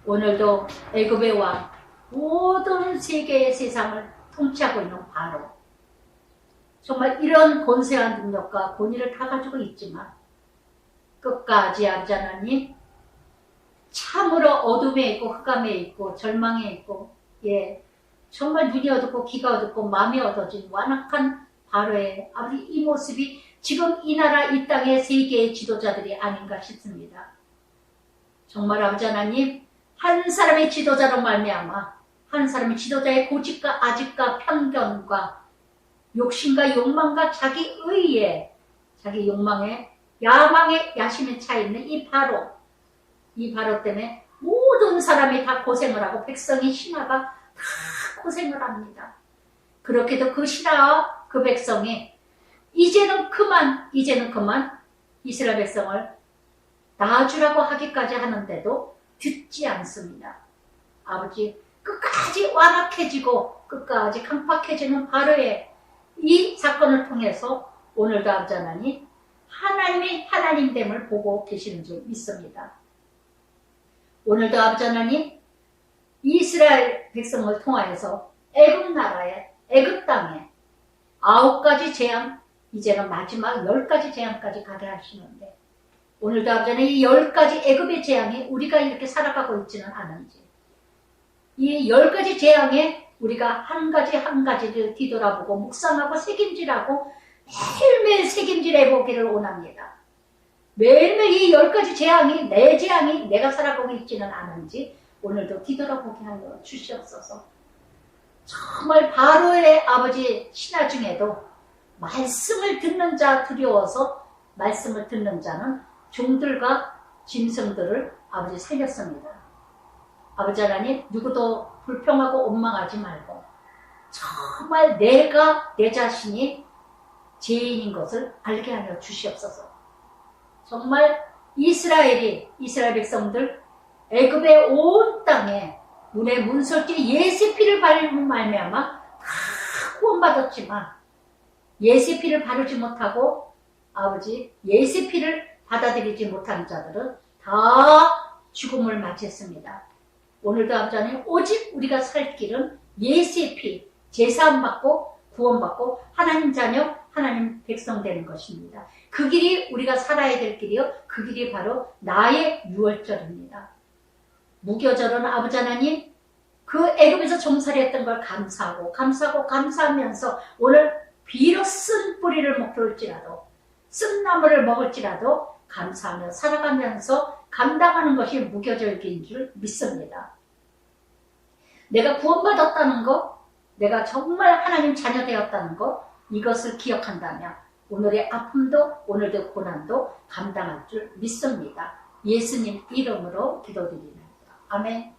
오늘도 애굽의 왕 모든 세계의 세상을 통치하고 있는 바로 정말 이런 권세와 능력과 권위를 다 가지고 있지만 끝까지 아버지 하나님 참으로 어둠에 있고 흑암에 있고 절망에 있고 정말 눈이 어둡고 귀가 어둡고 마음이 어두워진 완악한 바로의 아버지 이 모습이 지금 이 나라 이 땅의 세계의 지도자들이 아닌가 싶습니다. 정말 아버지 하나님 한 사람의 지도자로 말미암아 한 사람의 지도자의 고집과 아집과 편견과 욕심과 욕망과 자기 의에 자기 욕망에 야망에 야심에 차 있는 이 바로 때문에 모든 사람이 다 고생을 하고 백성이 신하가 다 고생을 합니다. 그렇게도 그 신하와 그 백성이 이제는 그만 이스라엘 백성을 놔주라고 하기까지 하는데도 듣지 않습니다. 아버지 끝까지 완악해지고 끝까지 강팍해지는 바로의 이 사건을 통해서 오늘도 아버지 하나님 하나님이 하나님됨을 보고 계시는 줄 믿습니다. 오늘도 아버지 하나님 이스라엘 백성을 통하여서 애굽 나라에 애굽 땅에 9가지 재앙 이제는 마지막 10가지 재앙까지 가게 하시는데 오늘도 아버지 하나님 이 10가지 애굽의 재앙이 우리가 이렇게 살아가고 있지는 않은지 이 10가지 재앙에 우리가 한 가지를 뒤돌아보고 묵상하고 책임질하고 매일매일 책임질해보기를 원합니다. 매일매일 이 10가지 재앙이 내 재앙이 내가 살아가고 있지는 않은지 오늘도 뒤돌아보게 하여 주시옵소서. 정말 바로의 아버지 신하 중에도 말씀을 듣는 자 두려워서 말씀을 듣는 자는 종들과 짐승들을 아버지 살렸습니다. 아버지 하나님 누구도 불평하고 원망하지 말고 정말 내가 내 자신이 죄인인 것을 알게 하여 주시옵소서. 정말 이스라엘 백성들 애굽의 온 땅에 문에 문설주 예수의 피를 바르는 말미암아 다 구원받았지만 예수의 피를 바르지 못하고 아버지 예수의 피를 받아들이지 못한 자들은 다 죽음을 맞이했습니다. 오늘도 아버지 하나님 오직 우리가 살 길은 예수의 피 제사함 받고 구원받고 하나님 자녀 하나님 백성 되는 것입니다. 그 길이 우리가 살아야 될 길이요 그 길이 바로 나의 유월절입니다. 무교절은 아버지 하나님 그 애굽에서 종살이했던 걸 감사하면서 오늘 비록 쓴 뿌리를 먹을지라도 쓴 나무를 먹을지라도 감사하며 살아가면서 감당하는 것이 무교절기인 줄 믿습니다. 내가 구원받았다는 것, 내가 정말 하나님 자녀 되었다는 것, 이것을 기억한다면 오늘의 아픔도 오늘의 고난도 감당할 줄 믿습니다. 예수님 이름으로 기도드립니다. 아멘.